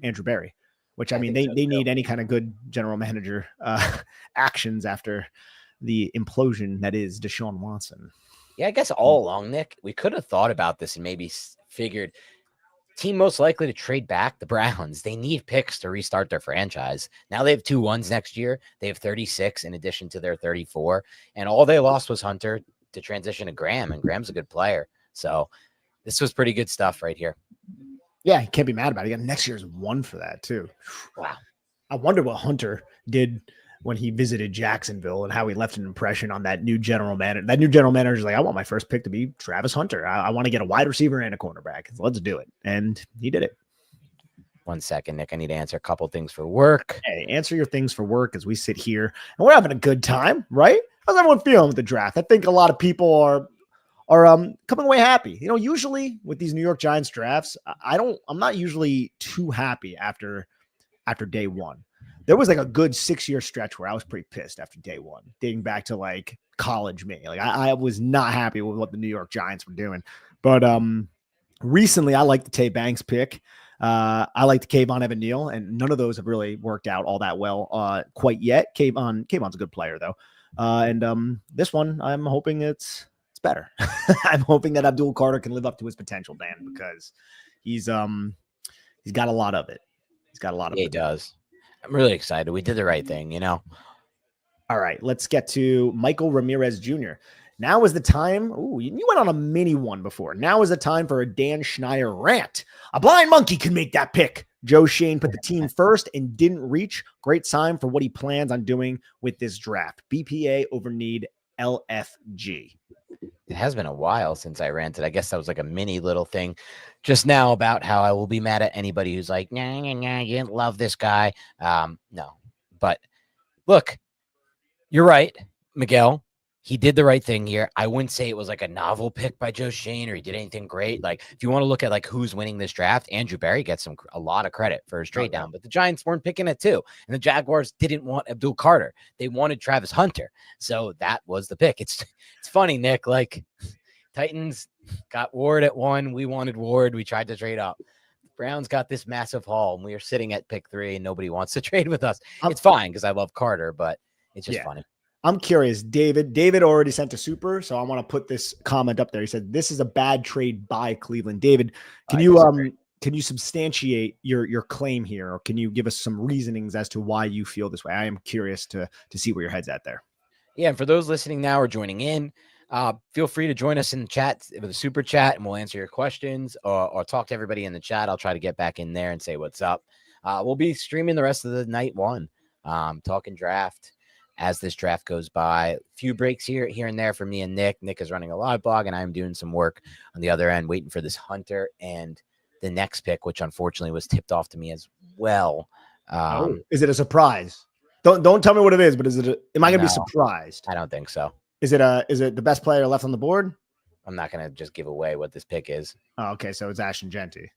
Andrew Berry, which I mean, they need any kind of good general manager actions after the implosion that is Deshaun Watson. Yeah, I guess all along, Nick, we could have thought about this and maybe figured team most likely to trade back, the Browns. They need picks to restart their franchise. Now they have 2 1s next year. They have 36 in addition to their 34. And all they lost was Hunter to transition to Graham, and Graham's a good player. So this was pretty good stuff right here. Yeah, you can't be mad about it. You got next year's 1 for that too. Wow. I wonder what Hunter did when he visited Jacksonville and how he left an impression on that new general manager. That new general manager is like, I want my first pick to be Travis Hunter. I want to get a wide receiver and a cornerback. So let's do it. And he did it. 1 second, Nick. I need to answer a couple things for work. Hey, answer your things for work as we sit here. And we're having a good time, right? How's everyone feeling with the draft? I think a lot of people are coming away happy. You know, usually with these New York Giants drafts, I'm not usually too happy after day 1. There was like a good 6-year stretch where I was pretty pissed after day 1, dating back to like college me. Like I was not happy with what the New York Giants were doing. But recently I like the Tay Banks pick. I like the Kayvon Evan Neal, and none of those have really worked out all that well quite yet. Kayvon's a good player though. And this one, I'm hoping it's better. I'm hoping that Abdul Carter can live up to his potential, Dan, because he's got a lot of it. He's got a lot of it. He does. I'm really excited. We did the right thing, you know. All right, let's get to Michael Ramirez Jr. Now is the time. Ooh, you went on a mini one before. Now is the time for a Dan Schneider rant. A blind monkey can make that pick. Joe Schoen put the team first and didn't reach. Great sign for what he plans on doing with this draft. BPA over need LFG. It has been a while since I ranted. I guess that was like a mini little thing just now about how I will be mad at anybody who's like, nah, you didn't love this guy. No, but look, you're right, Miguel. He did the right thing here. I wouldn't say it was like a novel pick by Joe Schoen or he did anything great. Like if you want to look at like who's winning this draft, Andrew Berry gets a lot of credit for his trade down, but the Giants weren't picking it too. And the Jaguars didn't want Abdul Carter. They wanted Travis Hunter. So that was the pick. It's funny, Nick, like Titans got Ward at 1. We wanted Ward. We tried to trade up. Browns got this massive haul and we are sitting at pick 3 and nobody wants to trade with us. It's fine because I love Carter, but it's just funny. I'm curious, David already sent a super, so I want to put this comment up there. He said, this is a bad trade by Cleveland. David, can you substantiate your claim here, or can you give us some reasonings as to why you feel this way? I am curious to see where your head's at there. Yeah, and for those listening now or joining in, feel free to join us in the chat with a super chat, and we'll answer your questions or talk to everybody in the chat. I'll try to get back in there and say what's up. We'll be streaming the rest of the night one, talking draft as this draft goes by. A few breaks here and there for me and Nick. Nick is running a live blog, and I'm doing some work on the other end, waiting for this Hunter and the next pick, which unfortunately was tipped off to me as well. Is it a surprise? Don't tell me what it is, but am I going to be surprised? I don't think so. Is it the best player left on the board? I'm not going to just give away what this pick is. Oh, okay, so it's Ashton Genty.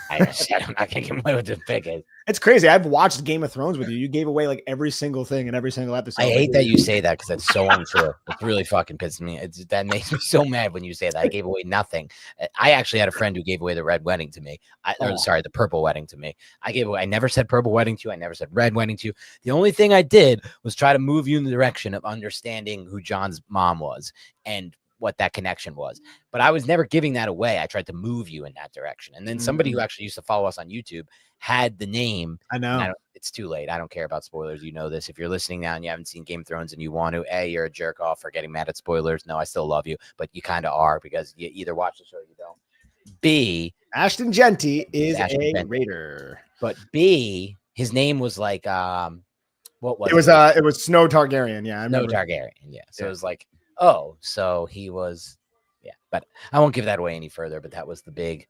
I said I'm not going to give away what this pick is. It's crazy. I've watched Game of Thrones with you. You gave away like every single thing in every single episode. I hate that you say that because that's so untrue. It's really fucking pisses me. That makes me so mad when you say that. I gave away nothing. I actually had a friend who gave away the red wedding to me. The purple wedding to me. I never said purple wedding to you. I never said red wedding to you. The only thing I did was try to move you in the direction of understanding who John's mom was. And what that connection was. But I was never giving that away. I tried to move you in that direction. And then somebody who actually used to follow us on YouTube had the name. I know. It's too late. I don't care about spoilers. You know this. If you're listening now and you haven't seen Game of Thrones and you want to, A, you're a jerk off for getting mad at spoilers. No, I still love you, but you kind of are because you either watch the show or you don't. B, Ashton Genty is Ashton a Genty. Raider. But B, his name was like what was it? It was Snow Targaryen. Yeah, I Snow remember. Targaryen. Yeah. So it was like, oh, so he was, yeah. But I won't give that away any further. But that was the big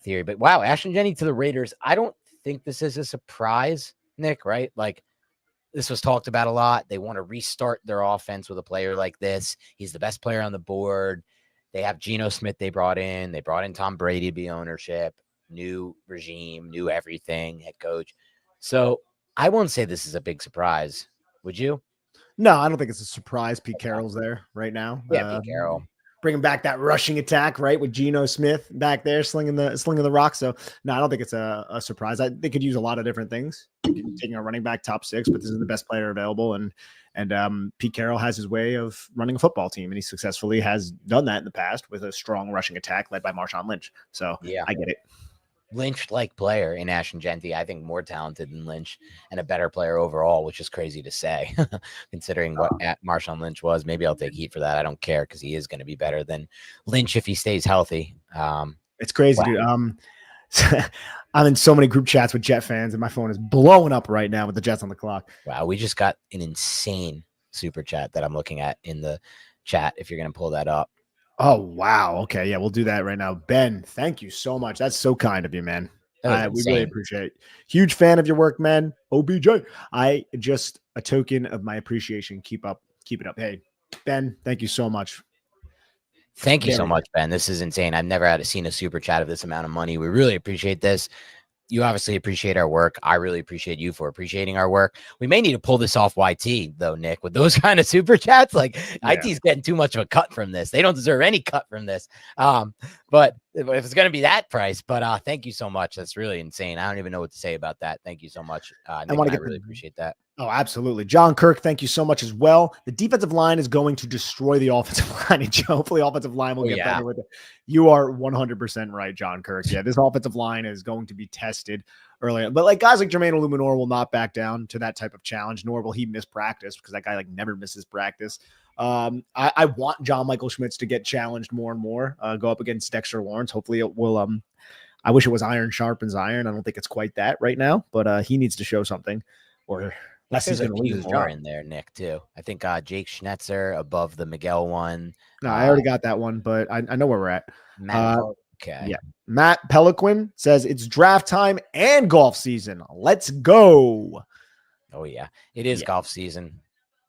theory. But wow, Ashton Genty to the Raiders. I don't think this is a surprise, Nick. Right? Like this was talked about a lot. They want to restart their offense with a player like this. He's the best player on the board. They have Geno Smith. They brought in Tom Brady to be ownership. New regime, new everything, head coach. So I won't say this is a big surprise. Would you? No, I don't think it's a surprise. Pete Carroll's there right now. Yeah, Pete Carroll. Bringing back that rushing attack, right, with Geno Smith back there slinging the rock. So no, I don't think it's a surprise. They could use a lot of different things. Taking a running back top 6, but this is the best player available, and Pete Carroll has his way of running a football team, and he successfully has done that in the past with a strong rushing attack led by Marshawn Lynch. So yeah, I get it. Lynch-like player in Ashton Genty. I think more talented than Lynch and a better player overall, which is crazy to say, considering what Marshawn Lynch was. Maybe I'll take heat for that. I don't care because he is going to be better than Lynch if he stays healthy. It's crazy, dude. I'm in so many group chats with Jet fans, and my phone is blowing up right now with the Jets on the clock. Wow, we just got an insane super chat that I'm looking at in the chat. If you're going to pull that up. Oh, wow. Okay. Yeah, we'll do that right now. Ben, thank you so much. That's so kind of you, man. We really appreciate it. Huge fan of your work, man. OBJ. A token of my appreciation. Keep it up. Hey, Ben, thank you so much. Thank you so much, Ben. This is insane. I've never seen a super chat of this amount of money. We really appreciate this. You obviously appreciate our work. I really appreciate you for appreciating our work. We may need to pull this off YT, though, Nick, with those kind of super chats. Like, IT's getting too much of a cut from this. They don't deserve any cut from this. But if it's going to be that price, but thank you so much. That's really insane. I don't even know what to say about that. Thank you so much. Nick, I really appreciate that. Oh, absolutely. John Kirk, thank you so much as well. The defensive line is going to destroy the offensive line, and hopefully offensive line will get better with it. You are 100% right, John Kirk. Yeah, this offensive line is going to be tested earlier. But like guys like Jermaine Illuminor will not back down to that type of challenge, nor will he miss practice because that guy like never misses practice. I want John Michael Schmitz to get challenged more and more, go up against Dexter Lawrence. Hopefully it will. I wish it was iron sharpens iron. I don't think it's quite that right now, but he needs to show something or there's a few more in there, Nick, too. I think Jake Schnetzer above the Miguel one. No, I already got that one, but I know where we're at. Okay. Yeah. Matt Peliquin says it's draft time and golf season. Let's go. Oh, yeah. It is golf season.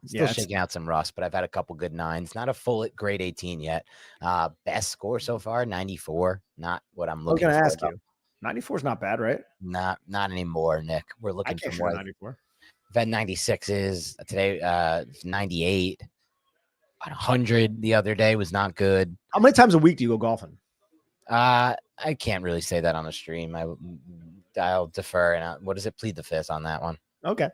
Still shaking out some rust, but I've had a couple good 9s. Not a full grade 18 yet. Best score so far, 94. Not what I'm looking for. I was going to ask you. 94 is not bad, right? Not anymore, Nick. We're looking for more. 94. I've had 96s today, 98, 100 the other day was not good. How many times a week do you go golfing? I can't really say that on a stream. I'll defer. And what does it? Plead the fifth on that one. Okay.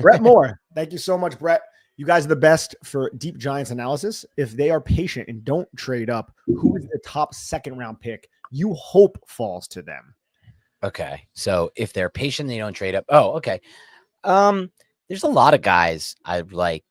Brett Moore. Thank you so much, Brett. You guys are the best for deep Giants analysis. If they are patient and don't trade up, who is the top second round pick you hope falls to them? Okay. So if they're patient, they don't trade up. Oh, okay. There's a lot of guys I like.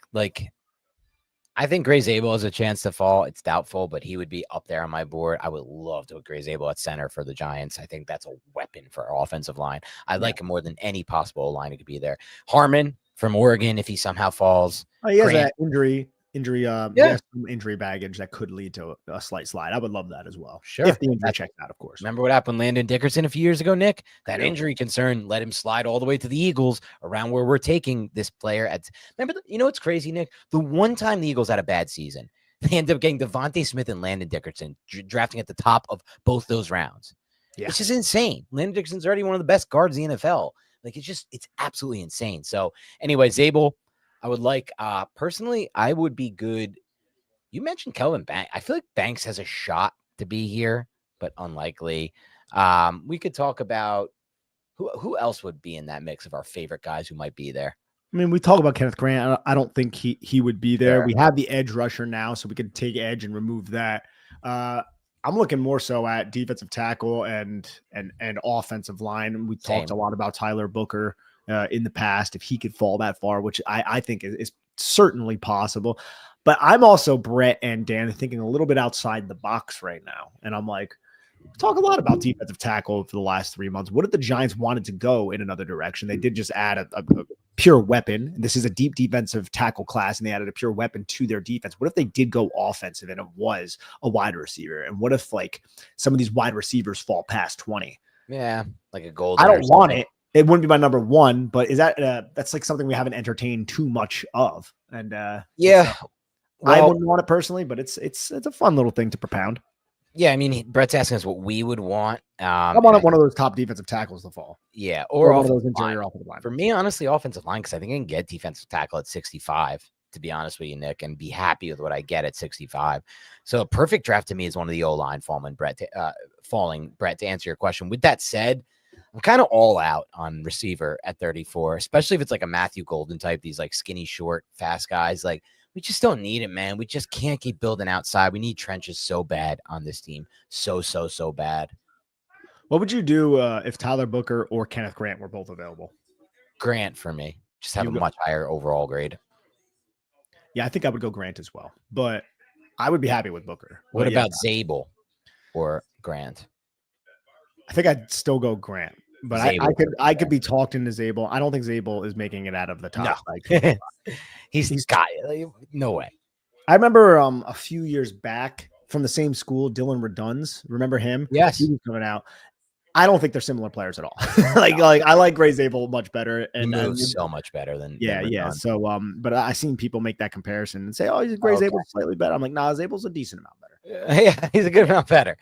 I think Gray Zabel has a chance to fall. It's doubtful, but he would be up there on my board. I would love to have Gray Zabel at center for the Giants. I think that's a weapon for our offensive line. I like him more than any possible line who could be there. Harmon from Oregon, if he somehow falls. Oh, he has that injury, some injury baggage that could lead to a slight slide. I would love that as well. Sure. If the injury checks out, of course. Remember what happened with Landon Dickerson a few years ago, Nick? That injury concern let him slide all the way to the Eagles around where we're taking this player at. Remember, what's crazy, Nick? The one time the Eagles had a bad season, they ended up getting Devontae Smith and Landon Dickerson, drafting at the top of both those rounds. Yeah. It's just insane. Landon Dickerson's already one of the best guards in the NFL. It's absolutely insane. So anyway, Zabel, I would like, personally, I would be good. You mentioned Kelvin Banks. I feel like Banks has a shot to be here, but unlikely. We could talk about who else would be in that mix of our favorite guys who might be there. I mean, we talk about Kenneth Grant. I don't think he would be there. Sure. We have the edge rusher now, so we could take edge and remove that. I'm looking more so at defensive tackle and offensive line. We talked a lot about Tyler Booker in the past, if he could fall that far, which I think is certainly possible. But I'm also, Brett and Dan, thinking a little bit outside the box right now. And I'm like, talk a lot about defensive tackle for the last 3 months. What if the Giants wanted to go in another direction? They did just add a pure weapon. This is a deep defensive tackle class, and they added a pure weapon to their defense. What if they did go offensive and it was a wide receiver? And what if like some of these wide receivers fall past 20? Yeah, like a gold. I don't want it. It wouldn't be my number one, but is that that's like something we haven't entertained too much of? And yeah, I wouldn't want it personally, but it's a fun little thing to propound. Yeah, I mean, Brett's asking us what we would want. I want one of those top defensive tackles to fall. Yeah, or one of those interior offensive line. For me, honestly, offensive line, because I think I can get defensive tackle at 65, to be honest with you, Nick, and be happy with what I get at 65. So a perfect draft to me is one of the O-line falling, Brett, to answer your question. With that said, I'm kind of all out on receiver at 34, especially if it's like a Matthew Golden type, these like skinny, short, fast guys. Like, we just don't need it, man. We just can't keep building outside. We need trenches so bad on this team. So bad. What would you do if Tyler Booker or Kenneth Grant were both available? Grant for me. Just have a much higher overall grade. Yeah, I think I would go Grant as well. But I would be happy with Booker. What about Zabel or Grant? I think I'd still go Grant. But I could be talked into Zabel. I don't think Zabel is making it out of the top. No. he's got it. No way. I remember a few years back from the same school, Dylan Reduns. Remember him? Yes. He was coming out. I don't think they're similar players at all. like I like Gray Zabel much better. And he moves so much better than yeah. So but I seen people make that comparison and say, oh, he's Gray Zabel slightly better. I'm like, nah, Zabel's a decent amount better. Yeah, he's a good amount better.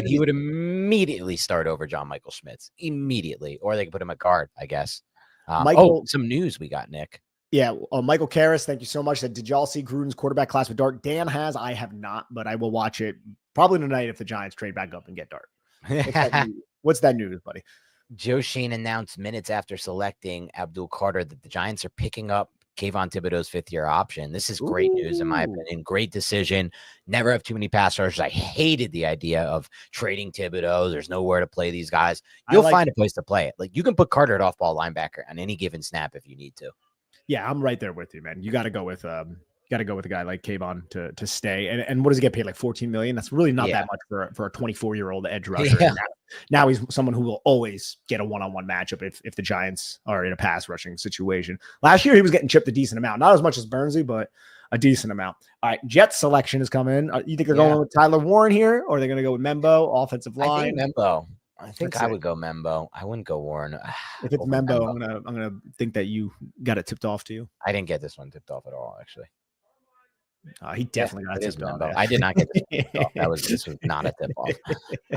He would immediately start over John Michael Schmitz. Immediately. Or they could put him at guard, I guess. Some news we got, Nick. Yeah, Michael Karras, thank you so much. Did y'all see Gruden's quarterback class with Dart? Dan has. I have not, but I will watch it probably tonight if the Giants trade back up and get Dart. What's that news, buddy? Joe Schoen announced minutes after selecting Abdul Carter that the Giants are picking up Kayvon Thibodeau's fifth-year option. This is great news, in my opinion. Great decision. Never have too many pass rushers. I hated the idea of trading Thibodeau. There's nowhere to play these guys. You'll find a place to play it. Like, you can put Carter at off-ball linebacker on any given snap if you need to. Yeah, I'm right there with you, man. You got to go with a guy like Kayvon to stay. And what does he get paid? Like $14 million? That's really not that much for a 24-year-old edge rusher. Yeah. Now he's someone who will always get a one-on-one matchup if the Giants are in a pass rushing situation. Last year he was getting chipped a decent amount, not as much as Burnsley, but a decent amount. All right, Jets selection is coming in. You think they're going with Tyler Warren here, or are they going to go with Membo, offensive line? I think Membo. I think I would go Membo. I wouldn't go Warren. If it's Membo, I'm gonna think that you got it tipped off to you. I didn't get this one tipped off at all, actually. He definitely got tipped off. I did not get this tipped off. This was not a tip off.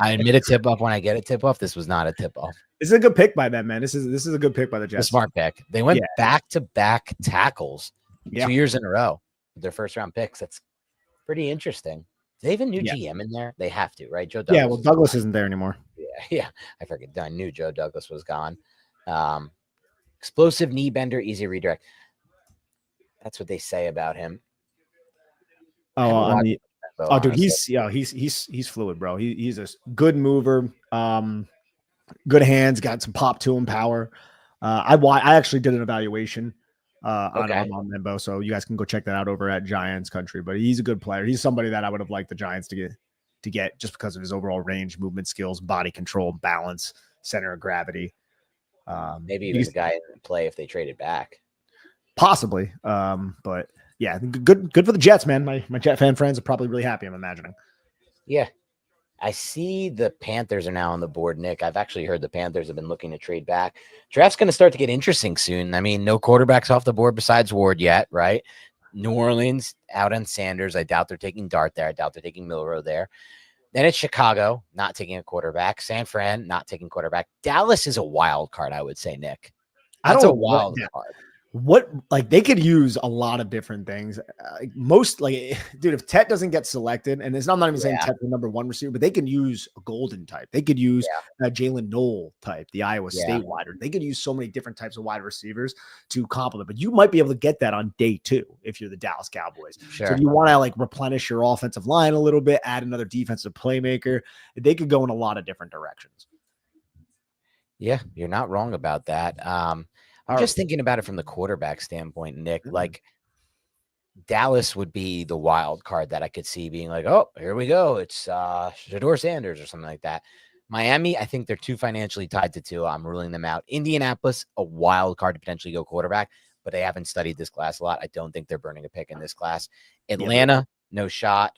I admit a tip off when I get a tip off. This was not a tip off. This is a good pick by them, man. This is a good pick by the Jets. A smart pick. They went back-to-back tackles 2 years in a row with their first-round picks. That's pretty interesting. Do they have a new GM in there? They have to, right? Joe Douglas. Yeah, well, Douglas isn't there anymore. Yeah. I forget. I knew Joe Douglas was gone. Explosive knee bender, easy redirect. That's what they say about him. Dude, he's fluid, bro. He's a good mover, good hands, got some pop to him, power. I actually did an evaluation on Membo, so you guys can go check that out over at Giants Country. But he's a good player. He's somebody that I would have liked the Giants to get just because of his overall range, movement skills, body control, balance, center of gravity. Maybe he was a guy in play if they traded back. Possibly, but. Yeah, good for the Jets, man. My Jet fan friends are probably really happy, I'm imagining. Yeah. I see the Panthers are now on the board, Nick. I've actually heard the Panthers have been looking to trade back. Draft's going to start to get interesting soon. I mean, no quarterbacks off the board besides Ward yet, right? New Orleans out on Sanders. I doubt they're taking Dart there. I doubt they're taking Milrow there. Then it's Chicago, not taking a quarterback. San Fran, not taking quarterback. Dallas is a wild card, I would say, Nick. That's a wild card. They could use a lot of different things. Dude, if Tet doesn't get selected, and I'm not even saying Tet's the number one receiver, but they can use a Golden type. They could use a Jalen Knoll type, the Iowa State wider. They could use so many different types of wide receivers to complement, but you might be able to get that on day 2 if you're the Dallas Cowboys. Sure. So if you want to like replenish your offensive line a little bit, add another defensive playmaker, they could go in a lot of different directions. Yeah, you're not wrong about that. I'm just thinking about it from the quarterback standpoint, Nick. Like Dallas would be the wild card that I could see being like, oh, here we go. It's Shador Sanders or something like that. Miami, I think they're too financially tied to Tua. I'm ruling them out. Indianapolis, a wild card to potentially go quarterback, but they haven't studied this class a lot. I don't think they're burning a pick in this class. Atlanta, no shot.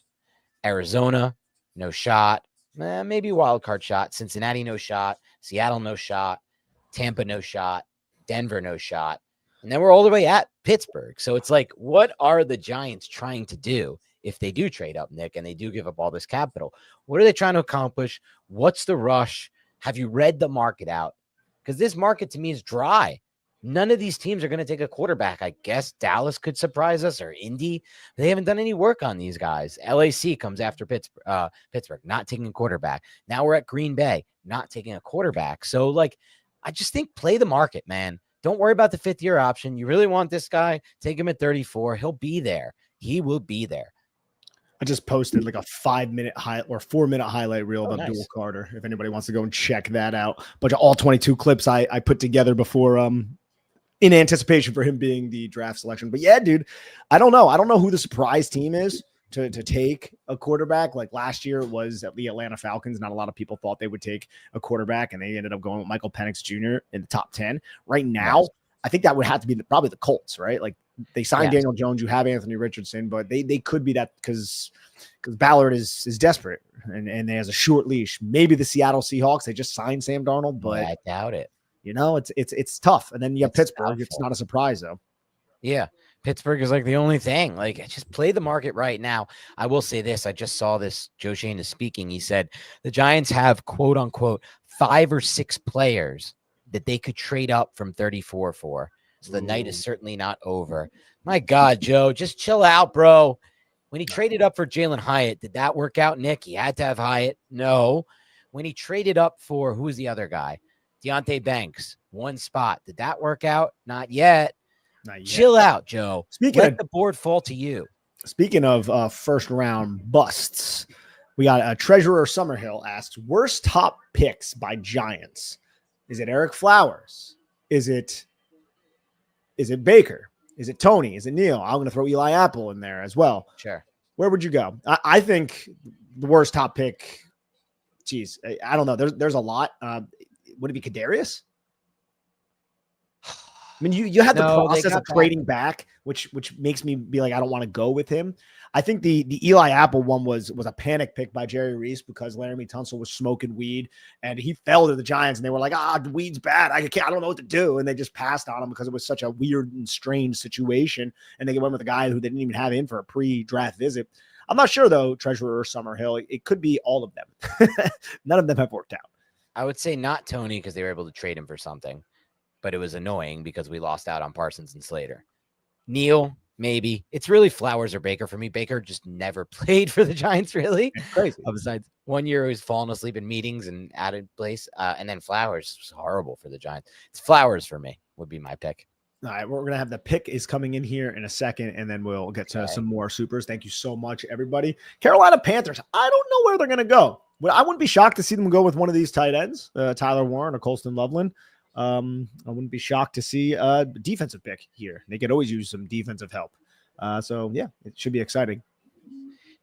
Arizona, no shot. Maybe wild card shot. Cincinnati, no shot. Seattle, no shot. Tampa, no shot. Denver, no shot. And then we're all the way at Pittsburgh. So it's like, what are the Giants trying to do if they do trade up, Nick, and they do give up all this capital? What are they trying to accomplish? What's the rush? Have you read the market out? Because this market to me is dry. None of these teams are going to take a quarterback. I guess Dallas could surprise us, or Indy. They haven't done any work on these guys. LAC comes after Pittsburgh, not taking a quarterback. Now we're at Green Bay, not taking a quarterback. So, like, I just think play the market, man. Don't worry about the 5th-year option. You really want this guy? Take him at 34. He'll be there. He will be there. I just posted like a 5-minute 4-minute highlight reel of Abdul Carter. If anybody wants to go and check that out, bunch of all 22 clips I put together before in anticipation for him being the draft selection. But yeah, dude, I don't know. I don't know who the surprise team is to take a quarterback. Like last year, it was the Atlanta Falcons. Not a lot of people thought they would take a quarterback, and they ended up going with Michael Penix Jr. in the top 10. Right now, I think that would have to be probably the Colts, right? Like they signed Daniel Jones, you have Anthony Richardson, but they could be that because Ballard is desperate and they has a short leash. Maybe the Seattle Seahawks, they just signed Sam Darnold, but I doubt it. You know, it's tough. And then you have Pittsburgh. Doubtful. It's not a surprise though. Yeah. Pittsburgh is like the only thing. Like, just play the market right now. I will say this. I just saw this. Joe Schoen is speaking. He said the Giants have, quote unquote, 5 or 6 players that they could trade up from 34 for. So the night is certainly not over. My God, Joe, just chill out, bro. When he traded up for Jalen Hyatt, did that work out, Nick? He had to have Hyatt. No. When he traded up for, who was the other guy? Deontay Banks, 1 spot. Did that work out? Not yet. Chill out, Joe. Let the board fall to you. Speaking of first round busts, we got a Treasurer Summerhill asks, worst top picks by Giants. Is it Eric Flowers? Is it Baker? Is it Tony? Is it Neal? I'm going to throw Eli Apple in there as well. Sure. Where would you go? I think the worst top pick, geez, I don't know. There's a lot. Would it be Kadarius? I mean, you had the process of trading back, which makes me be like, I don't want to go with him. I think the Eli Apple one was a panic pick by Jerry Reese because Laramie Tunsil was smoking weed and he fell to the Giants and they were like, the weed's bad. I don't know what to do. And they just passed on him because it was such a weird and strange situation. And they went with a guy who they didn't even have in for a pre-draft visit. I'm not sure though, Treasurer or Summerhill. It could be all of them. None of them have worked out. I would say not Tony because they were able to trade him for something. But it was annoying because we lost out on Parsons and Slater. Neal, maybe. It's really Flowers or Baker for me. Baker just never played for the Giants, really. It's crazy. Besides 1 year, he was falling asleep in meetings and out of place. And then Flowers was horrible for the Giants. It's Flowers for me would be my pick. All right, we're going to have the pick is coming in here in a second, and then we'll get to some more supers. Thank you so much, everybody. Carolina Panthers, I don't know where they're going to go. I wouldn't be shocked to see them go with one of these tight ends, Tyler Warren or Colston Loveland. I wouldn't be shocked to see a defensive pick here. They could always use some defensive help. So yeah, it should be exciting.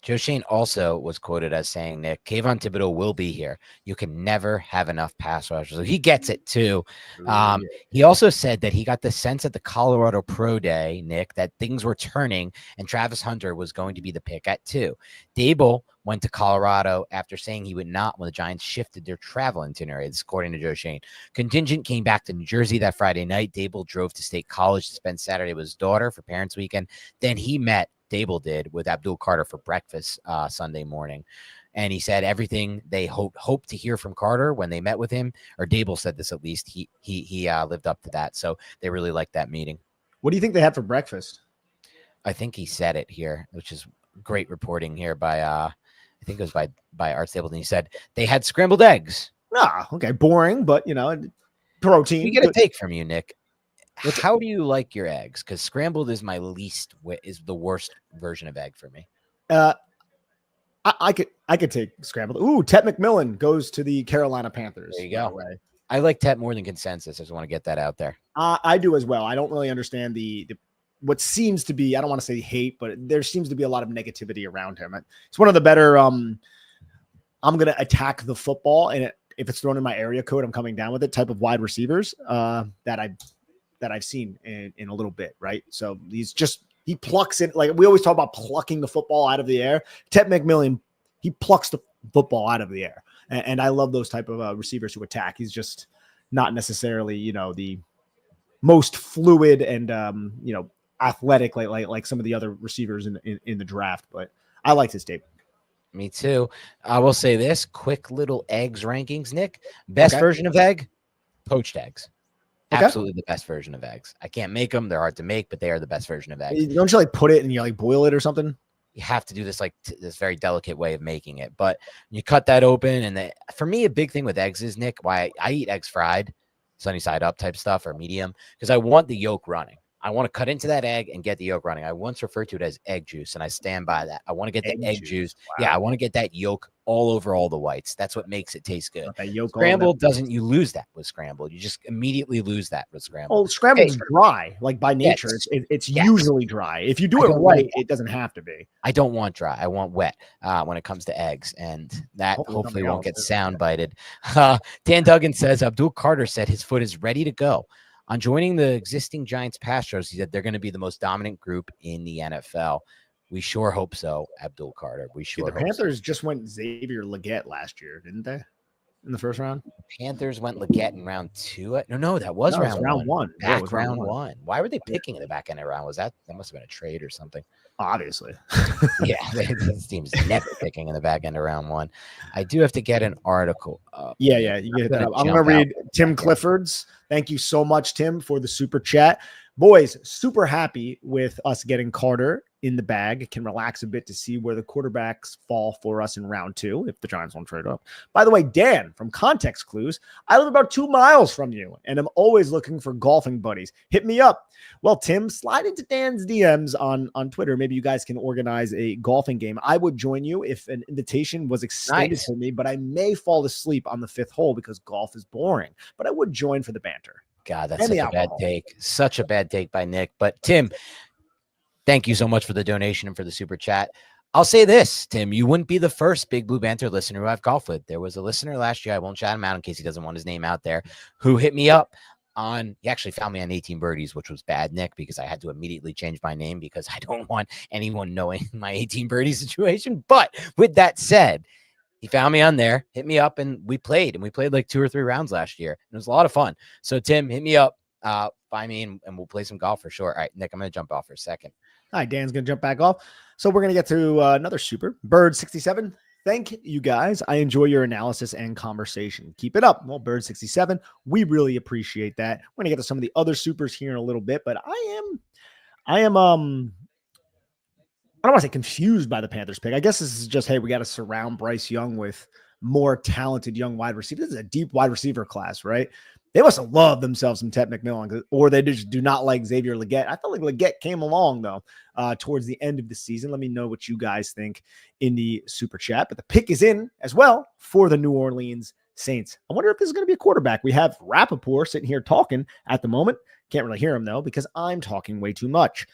Joe Schoen also was quoted as saying, Nick, Kayvon Thibodeau will be here. You can never have enough pass rushers. So he gets it too. He also said that he got the sense at the Colorado Pro Day, Nick, that things were turning and Travis Hunter was going to be the pick at 2. Dable went to Colorado after saying he would not when the Giants shifted their travel itinerary. This is according to Joe Schoen. Contingent came back to New Jersey that Friday night. Dable drove to State College to spend Saturday with his daughter for Parents Weekend. Then he met Dable did with Abdul Carter for breakfast Sunday morning. And he said everything they hoped to hear from Carter when they met with him, or Dable said this at least, he lived up to that. So they really liked that meeting. What do you think they had for breakfast? I think he said it here, which is great reporting here by I think it was by Art Stapleton. He said they had scrambled eggs. Ah, okay, boring, but protein. We get good. a take from you, Nick. How do you like your eggs? Because scrambled is my is the worst version of egg for me. I could take scrambled. Ooh, Tet McMillan goes to the Carolina Panthers. There you go. I like Tet more than consensus. I just want to get that out there. I do as well. I don't really understand the what seems to be, I don't want to say hate, but there seems to be a lot of negativity around him. It's one of the better, I'm going to attack the football, and if it's thrown in my area code, I'm coming down with it type of wide receivers that I've seen in a little bit, right? So he plucks it. Like we always talk about plucking the football out of the air. Tet McMillan, he plucks the football out of the air. And I love those type of receivers who attack. He's just not necessarily, the most fluid and, athletic like some of the other receivers in the draft. But I liked his tape. Me too. I will say this quick little eggs rankings, Nick. Best version of egg, poached eggs. Okay. Absolutely the best version of eggs. I can't make them. They're hard to make, but they are the best version of eggs. Don't you like put it and you like boil it or something? You have to do this this very delicate way of making it. But you cut that open. And for me, a big thing with eggs is, Nick, why I eat eggs fried, sunny side up type stuff or medium, because I want the yolk running. I want to cut into that egg and get the yolk running. I once referred to it as egg juice, and I stand by that. I want to get the egg juice. Wow. Yeah, I want to get that yolk all over all the whites. That's what makes it taste good. Scrambled doesn't, you lose that with scrambled. You just immediately lose that with scrambled. Oh, scrambled's dry. Like by nature, it's usually dry. If you do it right, it doesn't have to be. I don't want dry. I want wet when it comes to eggs, and that hopefully won't get sound bited. Dan Duggan says, Abdul Carter said his foot is ready to go. On joining the existing Giants pass rush, he said they're going to be the most dominant group in the NFL. We sure hope so, Abdul Carter. We sure hope so. The Panthers just went Xavier Legette last year, didn't they? In the first round? Panthers went Legette in round 2. No, that was round one. Back round one. Why were they picking in the back end of round? That must have been a trade or something. Obviously. Yeah, this team's never picking in the back end of round 1. I do have to get an article up. Yeah, you get that up. I'm going to read Tim Clifford's. Thank you so much, Tim, for the super chat. Boys, super happy with us getting Carter in the bag. Can relax a bit to see where the quarterbacks fall for us in round 2 if the Giants won't trade up. By the way, Dan from Context Clues, I live about 2 miles from you, and I'm always looking for golfing buddies. Hit me up. Well, Tim, slide into Dan's DMs on Twitter. Maybe you guys can organize a golfing game. I would join you if an invitation was extended to me, but I may fall asleep on the 5th hole because golf is boring. But I would join for the banter. God, that's such a bad take. Such a bad take by Nick. But Tim, thank you so much for the donation and for the super chat. I'll say this, Tim, you wouldn't be the first Big Blue Banter listener who I've golfed with. There was a listener last year, I won't shout him out in case he doesn't want his name out there, who hit me up he actually found me on 18 birdies, which was bad, Nick, because I had to immediately change my name because I don't want anyone knowing my 18 birdie situation. But with that said, he found me on there, hit me up, and we played like 2 or 3 rounds last year. It was a lot of fun. So Tim, hit me up, find me, and we'll play some golf for sure. All right, Nick, I'm going to jump off for a second. All right, Dan's going to jump back off. So we're going to get to another super. Bird 67. Thank you guys. I enjoy your analysis and conversation. Keep it up. Well, Bird 67, we really appreciate that. We're going to get to some of the other supers here in a little bit, but I am I don't want to say confused by the Panthers pick. I guess this is just, hey, we got to surround Bryce Young with more talented young wide receivers. This is a deep wide receiver class, right? They must have loved themselves some Tet McMillan, or they just do not like Xavier Legette. I felt like Legette came along, though, towards the end of the season. Let me know what you guys think in the super chat. But the pick is in as well for the New Orleans Saints. I wonder if this is going to be a quarterback. We have Rappaport sitting here talking at the moment. Can't really hear him, though, because I'm talking way too much.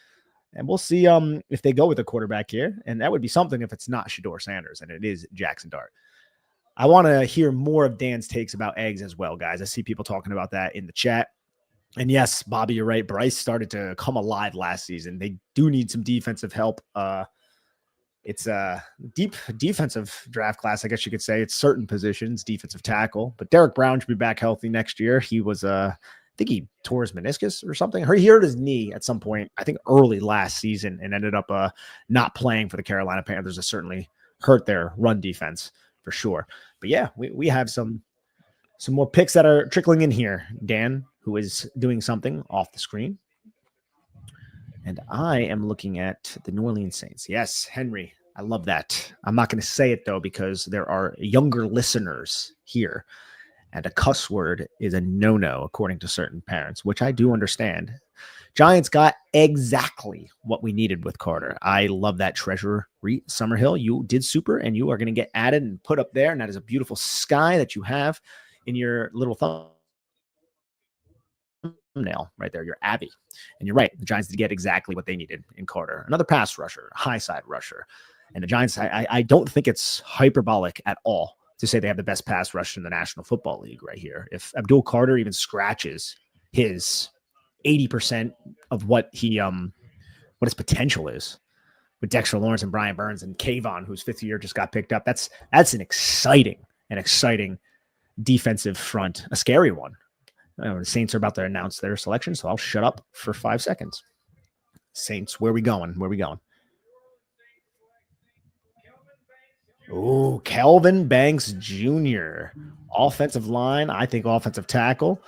And we'll see if they go with a quarterback here. And that would be something if it's not Shedeur Sanders and it is Jackson Dart. I want to hear more of Dan's takes about eggs as well, guys. I see people talking about that in the chat. And yes, Bobby, you're right. Bryce started to come alive last season. They do need some defensive help. It's a deep defensive draft class, I guess you could say. It's certain positions, defensive tackle. But Derek Brown should be back healthy next year. He was, I think he tore his meniscus or something. He hurt his knee at some point, I think early last season, and ended up not playing for the Carolina Panthers. It certainly hurt their run defense for sure. But yeah, we have some more picks that are trickling in here. Dan, who is doing something off the screen. And I am looking at the New Orleans Saints. Yes, Henry. I love that. I'm not going to say it, though, because there are younger listeners here. And a cuss word is a no-no, according to certain parents, which I do understand. Giants got exactly what we needed with Carter. I love that treasure. Summerhill, you did super, and you are going to get added and put up there. And that is a beautiful sky that you have in your little thumbnail right there. You're Abby. And you're right. The Giants did get exactly what they needed in Carter. Another pass rusher, high side rusher. And the Giants, I don't think it's hyperbolic at all to say they have the best pass rush in the National Football League right here. If Abdul Carter even scratches his 80% of what his potential is with Dexter Lawrence and Brian Burns and Kayvon, whose fifth year just got picked up, that's an exciting defensive front, a scary one. The Saints are about to announce their selection, so I'll shut up for 5 seconds. Saints, where we going? Oh, Kelvin Banks Jr. Offensive line. I think offensive tackle.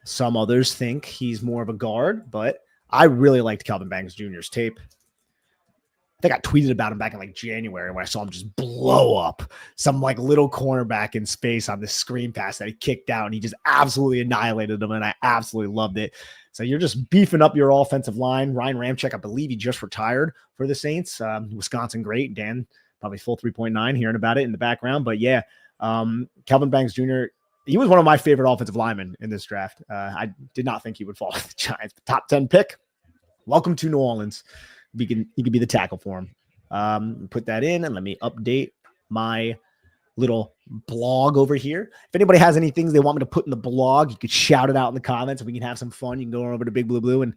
Some others think he's more of a guard, but I really liked Kelvin Banks Jr.'s tape. I think I tweeted about him back in like January when I saw him just blow up some like little cornerback in space on this screen pass that he kicked out, and he just absolutely annihilated him, and I absolutely loved it. So you're just beefing up your offensive line. Ryan Ramczyk, I believe he just retired for the Saints. Wisconsin great. Dan, probably full 3.9 hearing about it in the background. But yeah, Kelvin Banks Jr., he was one of my favorite offensive linemen in this draft. I did not think he would fall to the Giants. Top 10 pick. Welcome to New Orleans. He could be the tackle for him. Put that in and let me update my little blog over here. If anybody has any things they want me to put in the blog, you could shout it out in the comments and we can have some fun. You can go over to Big Blue Blue and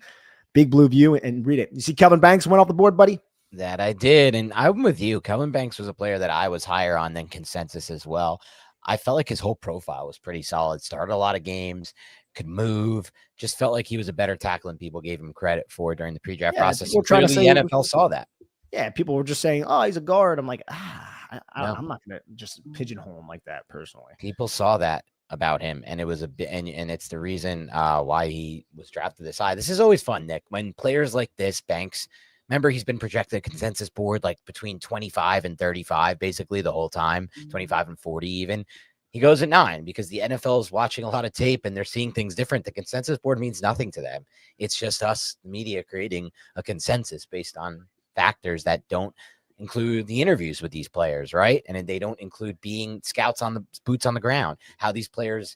Big Blue View and read it. You see Kelvin Banks went off the board, buddy? That I did. And I'm with you. Kelvin Banks was a player that I was higher on than consensus as well. I felt like his whole profile was pretty solid. Started a lot of games, could move, just felt like he was a better tackle than people gave him credit for during the pre-draft process. Trying to say the NFL saw that. Yeah, people were just saying, oh, he's a guard. I'm like, I'm not going to just pigeonhole him like that personally. People saw that about him, and it was and it's the reason why he was drafted this high. This is always fun, Nick, when players like this, Banks, remember, he's been projected consensus board like between 25 and 35, basically the whole time, 25 and 40 even. He goes at 9 because the NFL is watching a lot of tape and they're seeing things different. The consensus board means nothing to them. It's just us, the media, creating a consensus based on factors that don't include the interviews with these players, right? And they don't include being scouts on the boots on the ground, how these players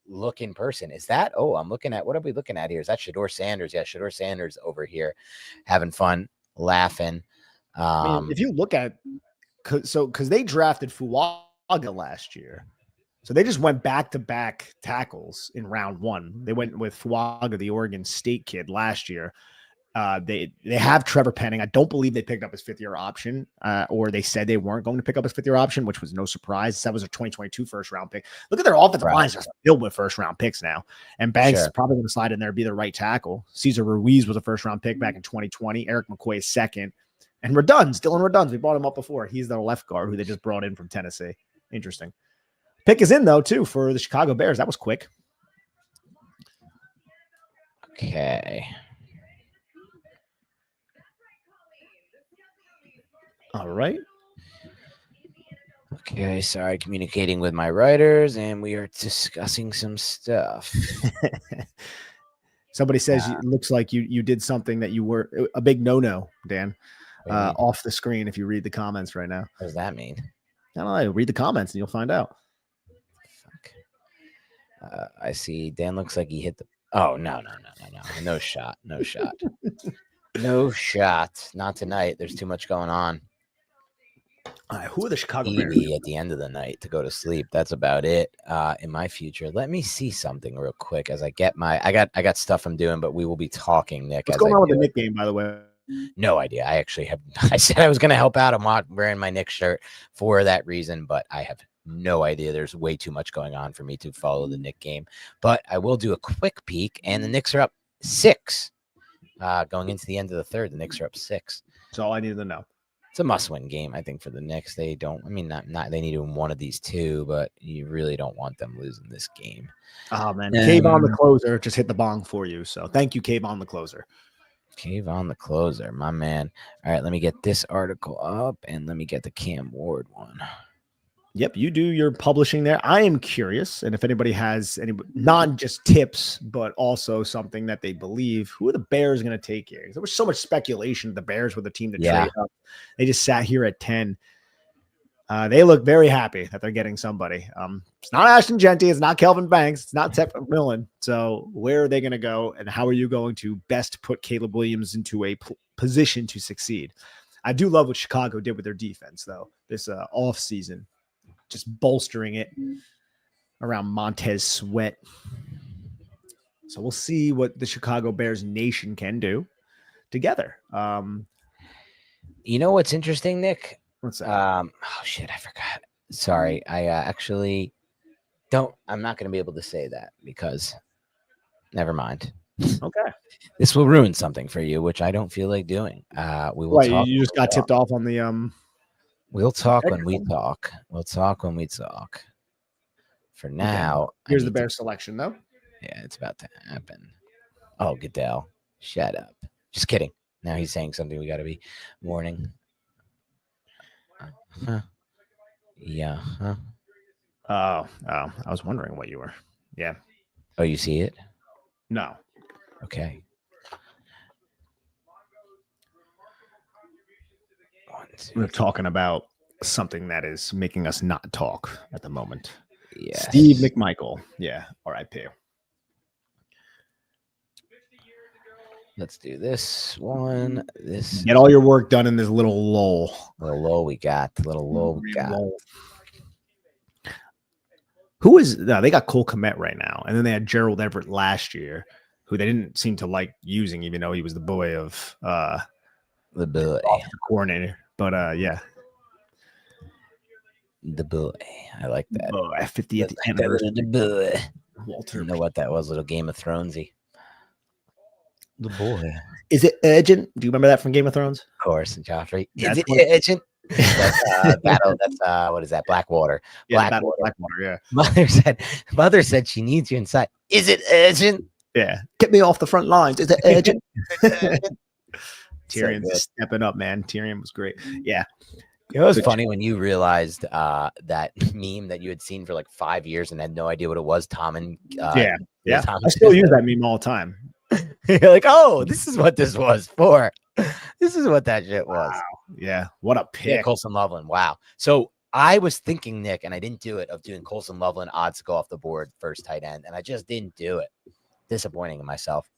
look in person. Is that, I'm looking at, what are we looking at here? Is that Shador Sanders? Yeah, Shador Sanders over here having fun, laughing. I mean, if you look at, because they drafted Fuaga last year. So they just went back-to-back tackles in round 1. They went with Fuaga, the Oregon State kid, last year. They have Trevor Penning. I don't believe they picked up his 5th-year option, or they said they weren't going to pick up his 5th-year option, which was no surprise. That was a 2022 first-round pick. Look at their offensive lines just filled with first-round picks now. And Banks is probably going to slide in there and be the right tackle. Cesar Ruiz was a first-round pick back in 2020. Eric McCoy is 2nd. And Dylan Redunz, we brought him up before. He's their left guard who they just brought in from Tennessee. Interesting. Pick is in, though, too, for the Chicago Bears. That was quick. Okay. All right. Okay, sorry, communicating with my writers, and we are discussing some stuff. Somebody says it looks like you did something that you were a big no-no, Dan, off the screen if you read the comments right now. What does that mean? I don't know. Read the comments and you'll find out. I see Dan looks like he hit the no shot no shot, not tonight. There's too much going on. All right, who are the Chicago TV Bears? At the end of the night to go to sleep. That's about it in my future. Let me see something real quick as I get I got stuff I'm doing, but we will be talking, Nick. What's going on with the Nick game, by the way? No idea. I actually have. I said I was going to help out. I'm wearing my Nick shirt for that reason, but I have no idea. There's way too much going on for me to follow the Nick game, but I will do a quick peek. And the Knicks are up 6 going into the end of the 3rd. The Knicks are up 6. That's all I needed to know. It's a must-win game, I think, for the Knicks. They don't. I mean, not they need to win one of these 2, but you really don't want them losing this game. Oh man, Kayvon the closer just hit the bong for you. So thank you, Kayvon the closer. Kayvon the closer, my man. All right, let me get this article up and let me get the Cam Ward one. Yep, you do your publishing there. I am curious, and if anybody has any, not just tips, but also something that they believe, who are the Bears going to take here? There was so much speculation the Bears were the team to trade up. They just sat here at 10. They look very happy that they're getting somebody. It's not Ashton Genty. It's not Kelvin Banks. It's not Tech McMillan. So where are they going to go, and how are you going to best put Caleb Williams into a position to succeed? I do love what Chicago did with their defense, though, this offseason. Just bolstering it around Montez Sweat. So we'll see what the Chicago Bears nation can do together. You know what's interesting, Nick? What's that? Oh shit, I forgot. Sorry, I actually don't. I'm not going to be able to say that because. Never mind. Okay. This will ruin something for you, which I don't feel like doing. We will. Wait, talk you just got tipped off on the We'll talk when we talk. We'll talk when we talk. For now, okay. Here's the Bears selection, though. Yeah, it's about to happen. Oh, Goodell, shut up. Just kidding. Now he's saying something we got to be warning. Yeah. Oh, I was wondering what you were. Yeah. Oh, you see it? No. Okay. We're talking about something that is making us not talk at the moment. Yeah. Steve McMichael. Yeah. R.I.P. Let's do this one. This. Get all your work done in this little lull. Little low we got. Little low we got. Who is no, they got Cole Kmet right now, and then they had Gerald Everett last year, who they didn't seem to like using, even though he was the boy of the boy coordinator. But yeah, the boy. I like that. 50th anniversary. The boy. Walter, you know what that was? Little Game of Thronesy. The boy. Is it urgent? Do you remember that from Game of Thrones? Of course, Joffrey. Is it urgent? That's battle. That's what is that? Blackwater. Yeah, Blackwater. Yeah. Mother said she needs you inside. Is it urgent? Yeah. Get me off the front lines. Is it urgent? Tyrion's stepping up, man. Tyrion was great. Yeah. It was funny when you realized that meme that you had seen for like 5 years and had no idea what it was. Tom and yeah. I still use that meme all the time. You're like, oh, this is what this was for. This is what that shit was. Wow. Yeah. What a pick. Yeah, Colson Loveland. Wow. So I was thinking, Nick, and I didn't do it, of doing Colson Loveland odds to go off the board first tight end, and I just didn't do it. Disappointing in myself.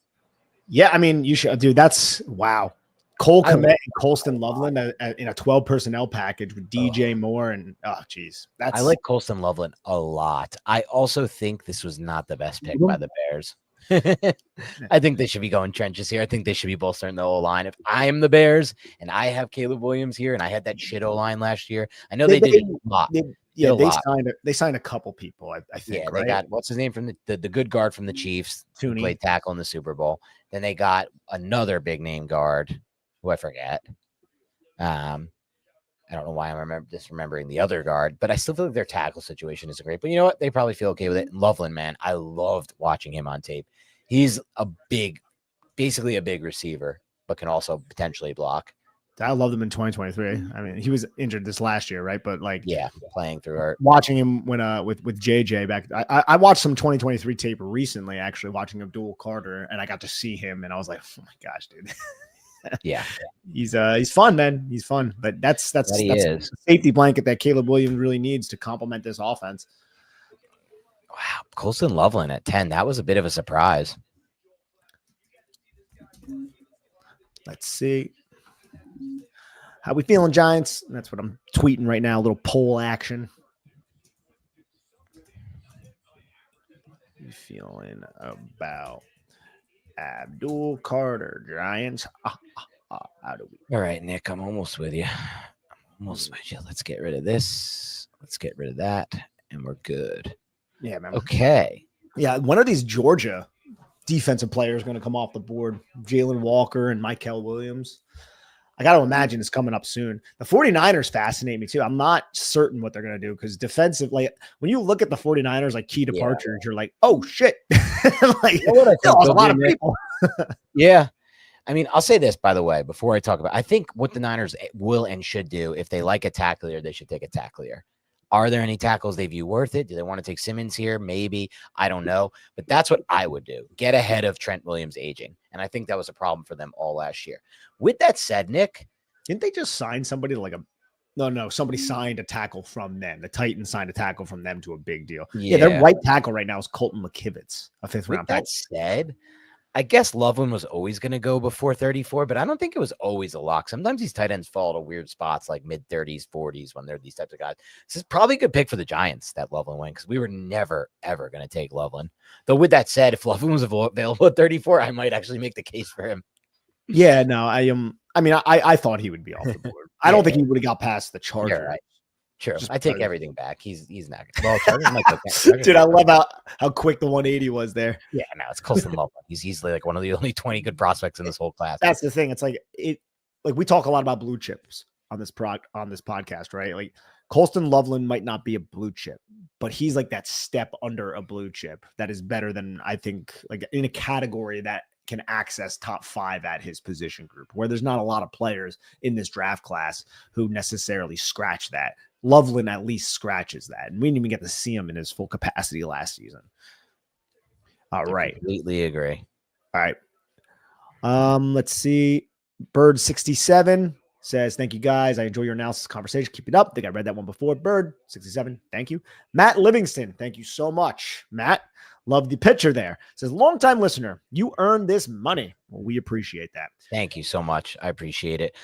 Yeah, I mean, you should, dude. That's wow. Cole Kmet and Colston Loveland in a 12 personnel package with DJ Moore and geez. I like Colston Loveland a lot. I also think this was not the best pick by the Bears. I think they should be going trenches here. I think they should be bolstering the O-line. If I am the Bears and I have Caleb Williams here and I had that shit O-line last year, I know they did a lot. They signed a couple people, I think. Yeah, they got what's his name from the good guard from the Chiefs, who played tackle in the Super Bowl. Then they got another big name guard, who I forget. I don't know why I'm disremembering the other guard, but I still feel like their tackle situation isn't great. But you know what? They probably feel okay with it. And Loveland, man, I loved watching him on tape. He's basically a big receiver, but can also potentially block. I loved him in 2023. I mean, he was injured this last year, right? But like, yeah, playing through hurt. Watching him when with JJ back, I watched some 2023 tape recently, actually watching Abdul Carter, and I got to see him, and I was like, oh my gosh, dude. Yeah, he's fun, man. He's fun, but that's a safety blanket that Caleb Williams really needs to complement this offense. Wow, Colston Loveland at 10. That was a bit of a surprise. Let's see. How we feeling, Giants? That's what I'm tweeting right now. A little poll action. How you feeling about Abdul Carter, Giants? How do we? All right, Nick, I'm almost with you. Let's get rid of this. Let's get rid of that, and we're good. Yeah, man. Okay. Yeah, one of these Georgia defensive players going to come off the board. Jalen Walker and Michael Williams. I got to imagine it's coming up soon. The 49ers fascinate me too. I'm not certain what they're going to do because defensive, like when you look at the 49ers, like key departures, you're like, oh shit. Like, you know what I think a lot of people. Yeah. I mean, I'll say this, by the way, before I talk about, I think what the Niners will and should do, if they like a tackler, they should take a tackler. Are there any tackles they view worth it? Do they want to take Simmons here? Maybe. I don't know. But that's what I would do. Get ahead of Trent Williams aging. And I think that was a problem for them all last year. With that said, Nick. Didn't they just sign somebody like a no, somebody signed a tackle from them. The Titans signed a tackle from them to a big deal. Yeah, their right tackle right now is Colton McKivitz, a 5th round pick. That said, I guess Loveland was always going to go before 34, but I don't think it was always a lock. Sometimes these tight ends fall to weird spots like mid 30s, 40s when they're these types of guys. This is probably a good pick for the Giants that Loveland went because we were never, ever going to take Loveland. Though with that said, if Loveland was available at 34, I might actually make the case for him. Yeah, no, I thought he would be off the board. I don't think he would have got past the Chargers. Right. True. I take everything back. He's not. Well, dude, I love how quick the 180 was there. Yeah, no, it's close to Loveland. He's easily like one of the only 20 good prospects in this whole class. That's the thing. It's like we talk a lot about blue chips on this podcast, right? Like Colston Loveland might not be a blue chip, but he's like that step under a blue chip that is better than, I think, like in a category that can access top 5 at his position group, where there's not a lot of players in this draft class who necessarily scratch that. Loveland at least scratches that, and we didn't even get to see him in his full capacity last season. All right. Completely agree. All right. Let's see. Bird 67 says, thank you guys. I enjoy your analysis conversation. Keep it up. I think I read that one before. Bird 67. Thank you. Matt Livingston. Thank you so much, Matt. Love the picture there. Says, longtime listener, you earned this money. Well, we appreciate that. Thank you so much. I appreciate it.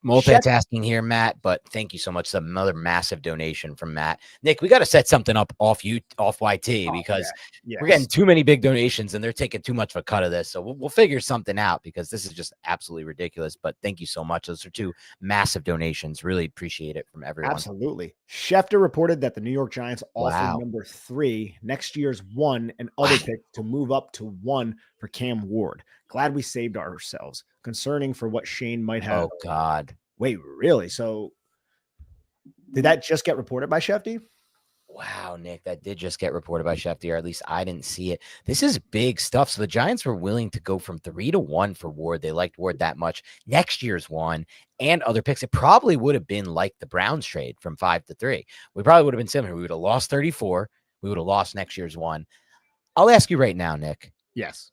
Multitasking here, Matt, but thank you so much. Another massive donation from Matt. Nick, we got to set something up off YT because we're getting too many big donations and they're taking too much of a cut of this. So we'll figure something out because this is just absolutely ridiculous. But thank you so much. Those are 2 massive donations. Really appreciate it from everyone. Absolutely. Schefter reported that the New York Giants offered number 3, next year's 1, and other pick to move up to 1 for Cam Ward. Glad we saved ourselves. Concerning for what Schoen might have. Oh, God. Wait, really? So did that just get reported by Shefty? Wow, Nick, that did just get reported by Shefty, or at least I didn't see it. This is big stuff. So the Giants were willing to go from 3 to 1 for Ward. They liked Ward that much. Next year's 1 and other picks. It probably would have been like the Browns trade from 5 to 3. We probably would have been similar. We would have lost 34. We would have lost next year's 1. I'll ask you right now, Nick. Yes.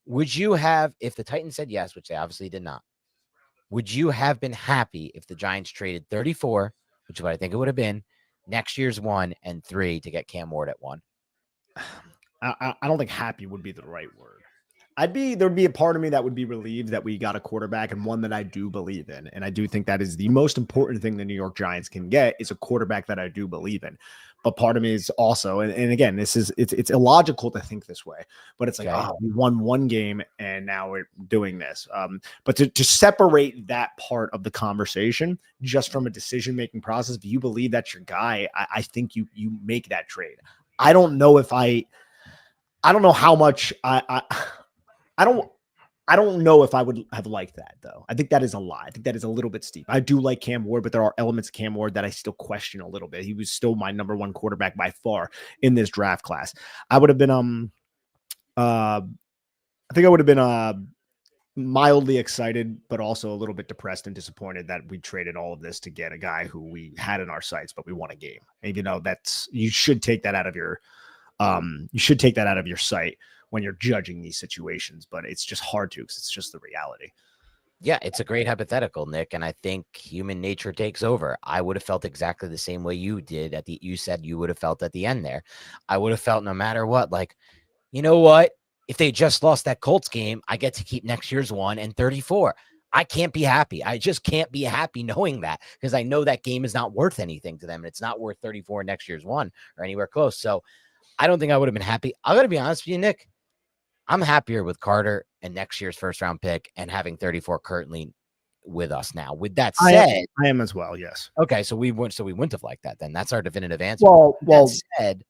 Would you have, if the Titans said yes, which they obviously did not, would you have been happy if the Giants traded 34, which is what I think it would have been, next year's 1 and 3 to get Cam Ward at 1? I don't think happy would be the right word. There'd be a part of me that would be relieved that we got a quarterback, and one that I do believe in. And I do think that is the most important thing the New York Giants can get is a quarterback that I do believe in. But part of me is also, and again, it's illogical to think this way, but it's like, we won 1 game and now we're doing this. But to separate that part of the conversation just from a decision-making process, if you believe that's your guy, I think you make that trade. I don't know how much I don't know if I would have liked that, though. I think that is a lie. I think that is a little bit steep. I do like Cam Ward, but there are elements of Cam Ward that I still question a little bit. He was still my number 1 quarterback by far in this draft class. I would have been, I think I would have been mildly excited, but also a little bit depressed and disappointed that we traded all of this to get a guy who we had in our sights, but we won a game. And, you should take that out of your, sight when you're judging these situations, but it's just hard to, because it's just the reality. Yeah, it's a great hypothetical, Nick, and I think human nature takes over. I would have felt exactly the same way you did you said you would have felt at the end there. I would have felt no matter what, like, you know what? If they just lost that Colts game, I get to keep next year's 1 and 34. I can't be happy. I just can't be happy knowing that, because I know that game is not worth anything to them. And it's not worth 34 next year's 1 or anywhere close. So I don't think I would have been happy. I got to be honest with you, Nick. I'm happier with Carter and next year's 1st round pick and having 34 currently with us now. With that said, I am as well. Yes. Okay. So we wouldn't have liked that then. That's our definitive answer. Well said,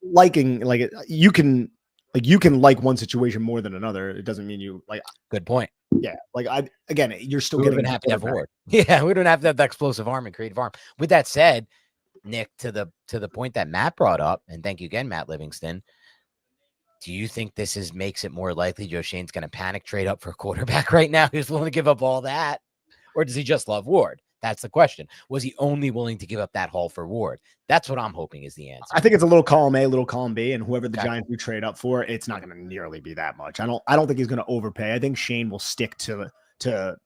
you can like one situation more than another. It doesn't mean you like. Good point. Yeah. You're still we getting have to have Ward. Yeah. We don't have to have that explosive arm and creative arm. With that said, Nick, to the point that Matt brought up, and thank you again, Matt Livingston. Do you think makes it more likely Joe Shane's going to panic trade up for a quarterback right now? He's willing to give up all that, or does he just love Ward? That's the question. Was he only willing to give up that haul for Ward? That's what I'm hoping is the answer. I think it's a little column A, little column B, and whoever the Giants do trade up for, it's not going to nearly be that much. I don't think he's going to overpay. I think Shane will stick to the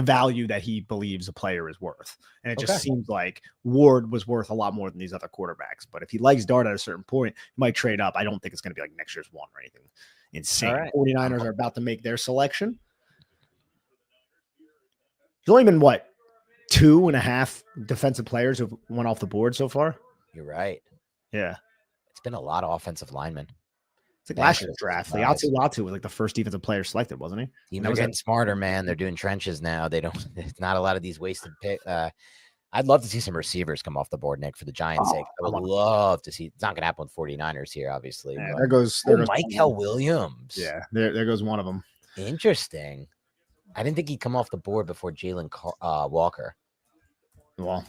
value that he believes a player is worth. And it just seems like Ward was worth a lot more than these other quarterbacks. But if he likes Dart at a certain point, he might trade up. I don't think it's going to be like next year's one or anything insane. Right. 49ers are about to make their selection. There's only been 2.5 defensive players who went off the board so far. You're right. Yeah. It's been a lot of offensive linemen. It's like last year's draft. Latu was like the first defensive player selected, wasn't he? Teams are getting smarter, man. They're doing trenches now. It's not a lot of these wasted pick. I'd love to see some receivers come off the board, Nick, for the Giants' sake. I would love to see. It's not going to happen with 49ers here, obviously. Yeah, there goes Michael Williams. Yeah, there goes one of them. Interesting. I didn't think he'd come off the board before Jalen Walker. Well,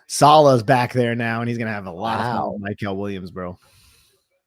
Salah's back there now, and he's going to have a lot of fun with Michael Williams, bro.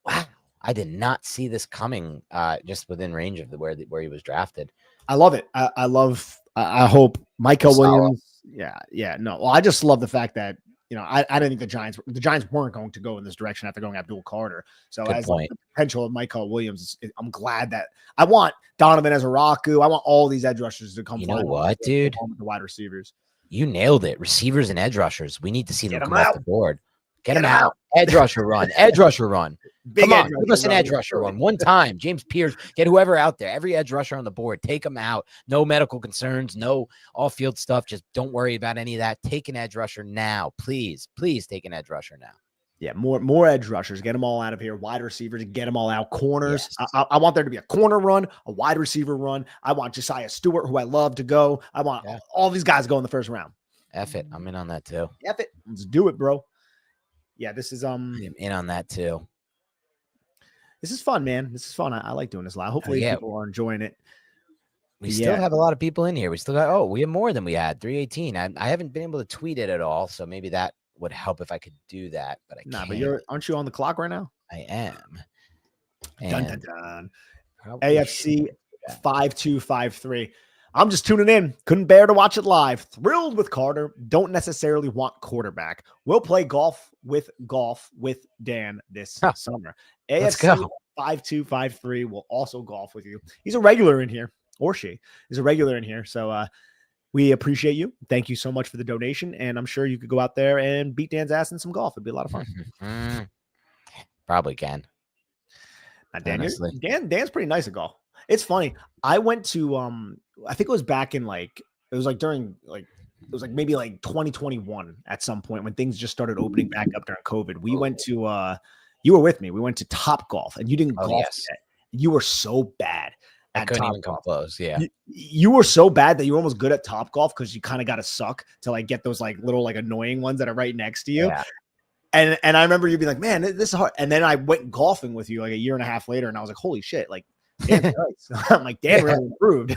Wow. I did not see this coming just within range of where he was drafted. I love it. I hope Michael Williams. Yeah. No. Well, I just love the fact that, I didn't think the Giants weren't going to go in this direction after going Abdul Carter. So as the potential of Michael Williams, I'm glad that I want Donovan Ezeraku. I want all these edge rushers to come. You know what, dude? The wide receivers. You nailed it. Receivers and edge rushers. We need to see them come off the board. Get them out. Edge rusher run. Edge rusher run. Come on, give us an edge rusher run one time. James Pierce, get whoever out there. Every edge rusher on the board. Take them out. No medical concerns. No off-field stuff. Just don't worry about any of that. Take an edge rusher now, please. Please take an edge rusher now. Yeah, more edge rushers. Get them all out of here. Wide receivers, get them all out. Corners. Yes. I want there to be a corner run, a wide receiver run. I want Josiah Stewart, who I love, to go. I want all these guys to go in the first round. F it. I'm in on that too. F it. Let's do it, bro. Yeah, this is I'm in on that too. This is fun, man. This is fun. I like doing this live. Hopefully people are enjoying it. We still have a lot of people in here. We still got we have more than we had. 318. I haven't been able to tweet it at all, so maybe that would help if I could do that, but I can't. But aren't you on the clock right now? I am. Dun, dun, dun. AFC 5253. I'm just tuning in. Couldn't bear to watch it live. Thrilled with Carter. Don't necessarily want quarterback. We'll play golf with Dan this summer. Let's go. 5253 will also golf with you. He's a regular in here, or she is a regular in here. So we appreciate you. Thank you so much for the donation. And I'm sure you could go out there and beat Dan's ass in some golf. It'd be a lot of fun. Probably can. Dan's pretty nice at golf. It's funny. I went to I think it was back in during maybe 2021 at some point when things just started opening back up during COVID. We went to you were with me. We went to Top Golf and you didn't golf yet. You were so bad at Top Golf. Come close. Yeah. You were so bad that you were almost good at Top Golf because you kind of got to suck to get those little annoying ones that are right next to you. Yeah. And I remember you being like, man, this is hard. And then I went golfing with you a year and a half later and I was like, holy shit, Dan's nice. I'm like, Dan really improved.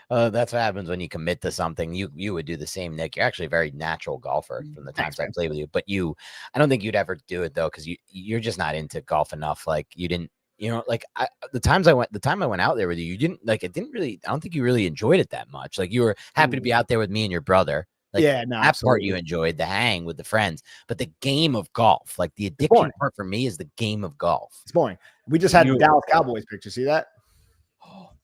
That's what happens when you commit to something. You would do the same, Nick. You're actually a very natural golfer from the times I played with you. But I don't think you'd ever do it though, because you're just not into golf enough. You didn't, the time I went out there with you, I don't think you really enjoyed it that much. You were happy to be out there with me and your brother. That part you enjoyed, the hang with the friends, but the game of golf, the addiction part for me is the game of golf. It's boring. We just had the Dallas Cowboys picture. See that?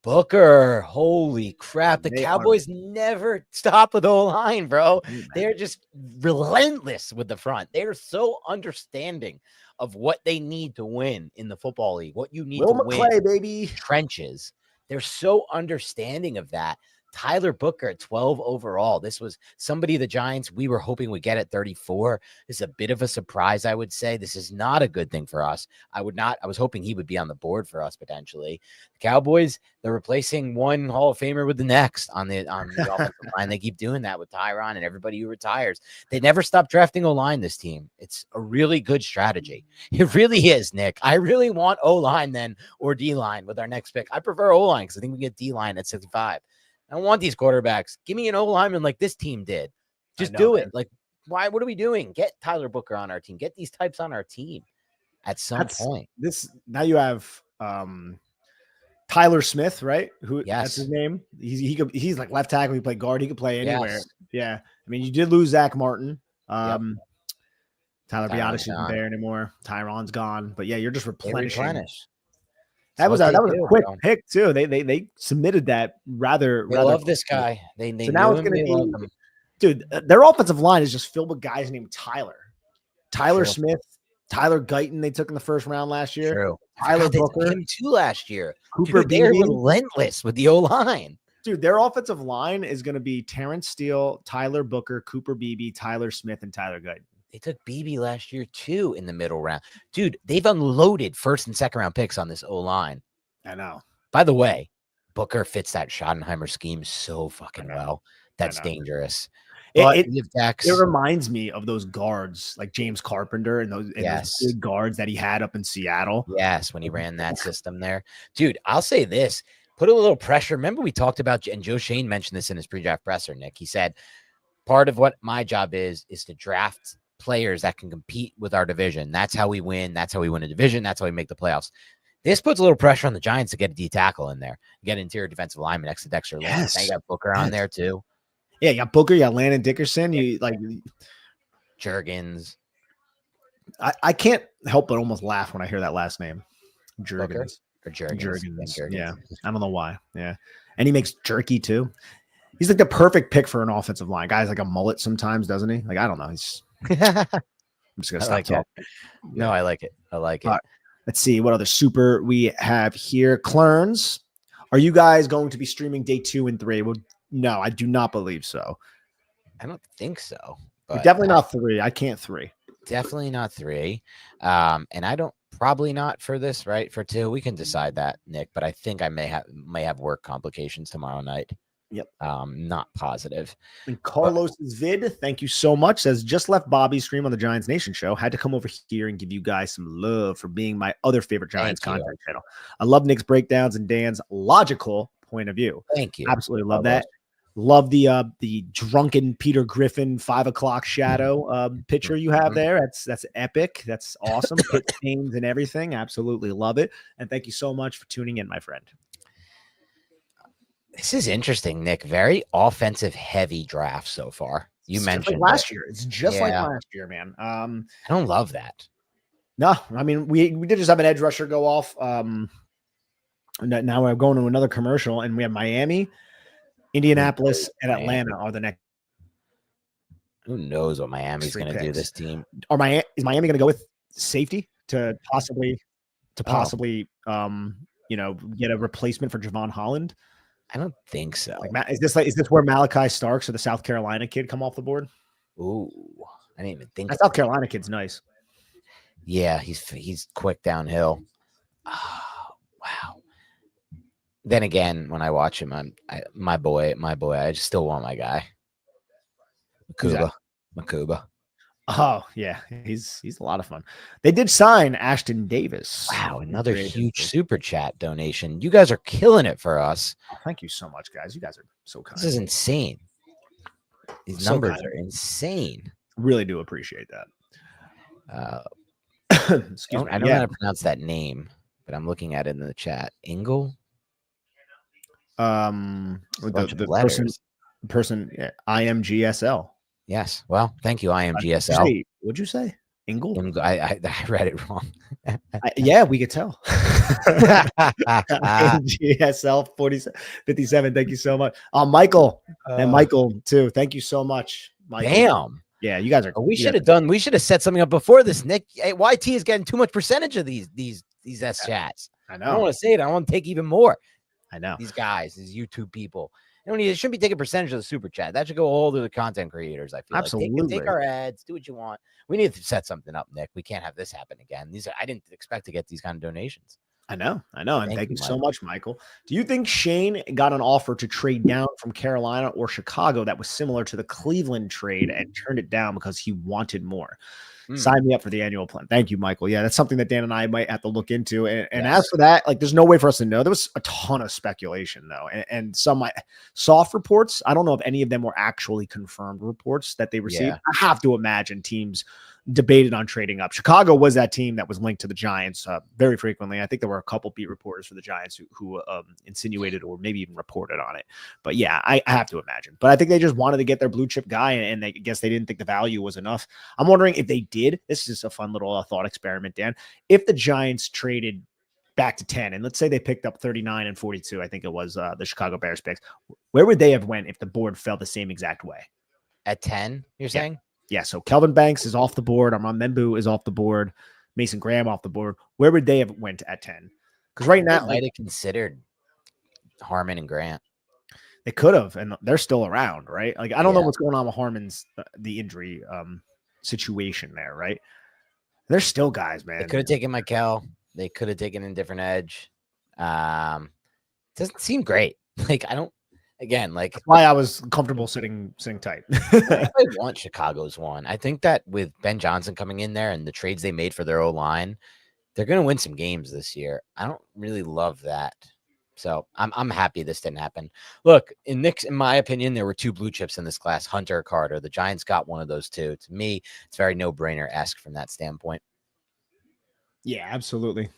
Booker, holy crap. The Cowboys never stop with O-line, bro. They're just relentless with the front. They're so understanding of what they need to win in the football league, what you need to win. Baby. Trenches. They're so understanding of that. Tyler Booker at 12 overall. This was somebody the Giants we were hoping would get at 34. This is a bit of a surprise, I would say. This is not a good thing for us. I was hoping he would be on the board for us potentially. The Cowboys, they're replacing one Hall of Famer with the next on the offensive line. They keep doing that with Tyron and everybody who retires. They never stop drafting O-line, this team. It's a really good strategy. It really is, Nick. I really want O-line then or D-line with our next pick. I prefer O-line because I think we get D-line at 65. I don't want these quarterbacks. Give me an O-lineman like this team did. Just do it. Why? What are we doing? Get Tyler Booker on our team. Get these types on our team. at some point. Now you have Tyler Smith, right? That's his Yes. name. He's like left tackle. He play guard. He could play anywhere. Yes. Yeah. I mean, you did lose Zach Martin. Yep. Tyler Tyron's Biotis isn't gone. there anymore. Tyron's gone. But yeah, you're just They replenishing. replenish. That was That's a what they do, quick bro. pick too. They submitted that rather. They love this guy. They So knew now it's him. gonna They be, love him. dude. Their offensive line is just filled with guys named Tyler True. Smith, Tyler Guyton. They took in the first round last year. True. Tyler They took Booker, him too last year. Cooper Dude, they're Beebe. relentless with the O line. Dude, their offensive line is going to be Terrence Steele, Tyler Booker, Cooper Beebe, Tyler Smith, and Tyler Guyton. They took BB last year too in the middle round. Dude, they've unloaded first and second round picks on this O line. I know. By the way, Booker fits that Schottenheimer scheme so fucking well. That's dangerous. But it reminds me of those guards like James Carpenter and those big guards that he had up in Seattle. Yes, when he ran that system there. Dude, I'll say this. Put a little pressure. Remember we talked about, and Joe Schoen mentioned this in his pre-draft presser, Nick. He said, part of what my job is to draft players that can compete with our division. That's how we win. That's how we win a division. That's how we make the playoffs. This puts a little pressure on the Giants to get a D tackle in there. You get interior defensive lineman next to Dexter Lawrence. Now you got Booker on there too. Yeah, you got Booker, you got Landon Dickerson, you like Jurgens. I can't help but almost laugh when I hear that last name. Jurgens. Or Jurgens. Yeah. I don't know why. Yeah. And he makes jerky too. He's like the perfect pick for an offensive line. Guy's like a mullet sometimes, doesn't he? Like, I don't know. I'm just gonna stop talking. No, I like it. I like it. Let's see what other super we have here. Clerns, are you guys going to be streaming day 2 and 3? Well, no, I do not believe so. I don't think so. But definitely not 3. I can't 3. Definitely not 3. And I don't probably not for this, right? For 2. We can decide that, Nick, but I think I may have work complications tomorrow night. Yep. Not positive. And Carlos's vid, thank you so much, says just left Bobby's stream on the Giants Nation show. Had to come over here and give you guys some love for being my other favorite Giants content channel. I love Nick's breakdowns and Dan's logical point of view. Thank you. Absolutely love that. Love the drunken Peter Griffin 5 o'clock shadow picture you have there. That's epic. That's awesome. Pit stains and everything. Absolutely love it. And thank you so much for tuning in, my friend. This is interesting, Nick. Very offensive heavy draft so far. You mentioned like last year. It's just like last year, man. I don't love that. No, I mean we did just have an edge rusher go off. Now we're going to another commercial, and we have Miami, Indianapolis, and Atlanta are the next. Who knows what Miami's going to do this team? Is Miami going to go with safety to possibly get a replacement for Javon Holland? I don't think so. Like, is this where Malachi Starks or the South Carolina kid come off the board? Ooh, I didn't even think that South Carolina kid's nice. Yeah, he's quick downhill. Oh, wow. Then again, when I watch him, my boy. I just still want my guy, Makuba. Oh yeah, he's a lot of fun. They did sign Ashton Davis. Wow, another huge super chat donation. You guys are killing it for us. Oh, thank you so much, guys. You guys are so kind. This is insane. These numbers are insane. Really do appreciate that. Excuse me. I don't know how to pronounce that name, but I'm looking at it in the chat. Ingle. The person, IMGSL. Yes. Well, thank you, IMGSL. What'd you say? Ingle? I read it wrong. Yeah, we could tell. IMGSL 57. Thank you so much. Michael and Michael too. Thank you so much, Michael. Damn. Yeah, you guys are. We should have set something up before this, Nick. YT is getting too much percentage of these S chats. I know. I don't want to say it. I want to take even more. I know. These guys, these YouTube people. It shouldn't be taking percentage of the super chat. That should go all to the content creators. I feel absolutely. Like take our ads, do what you want. We need to set something up, Nick. We can't have this happen again. I didn't expect to get these kind of donations. I know. And thank you so much, Michael. Do you think Shane got an offer to trade down from Carolina or Chicago that was similar to the Cleveland trade and turned it down because he wanted more? Sign me up for the annual plan. Thank you, Michael. Yeah, that's something that Dan and I might have to look into. And as for that, like, there's no way for us to know. There was a ton of speculation, though. And some soft reports, I don't know if any of them were actually confirmed reports that they received. Yeah. I have to imagine teams debated on trading up. Chicago was that team that was linked to the Giants very frequently. I think there were a couple beat reporters for the Giants who insinuated or maybe even reported on it. But yeah, I have to imagine. But I think they just wanted to get their blue chip guy, and I guess they didn't think the value was enough. I'm wondering if they did. This is a fun little thought experiment, Dan. If the Giants traded back to 10, and let's say they picked up 39 and 42, I think it was the Chicago Bears picks, where would they have went if the board fell the same exact way? At 10, you're saying? Yeah, so Kelvin Banks is off the board. Armand Membu is off the board. Mason Graham off the board. Where would they have went at 10? Because right now, might have considered Harmon and Grant. They could have, and they're still around, right? Like, I don't know what's going on with Harmon's the injury situation there, right? They're still guys, man. They could have taken Michael. They could have taken a different edge. Doesn't seem great. Like, I don't. Again, like that's why I was comfortable sitting tight. I want Chicago's one. I think that with Ben Johnson coming in there and the trades they made for their O-line, they're going to win some games this year. I don't really love that. So I'm happy this didn't happen. Look, in my opinion, there were two blue chips in this class, Hunter or Carter. The Giants got one of those two. To me, it's very no-brainer-esque from that standpoint. Yeah, absolutely.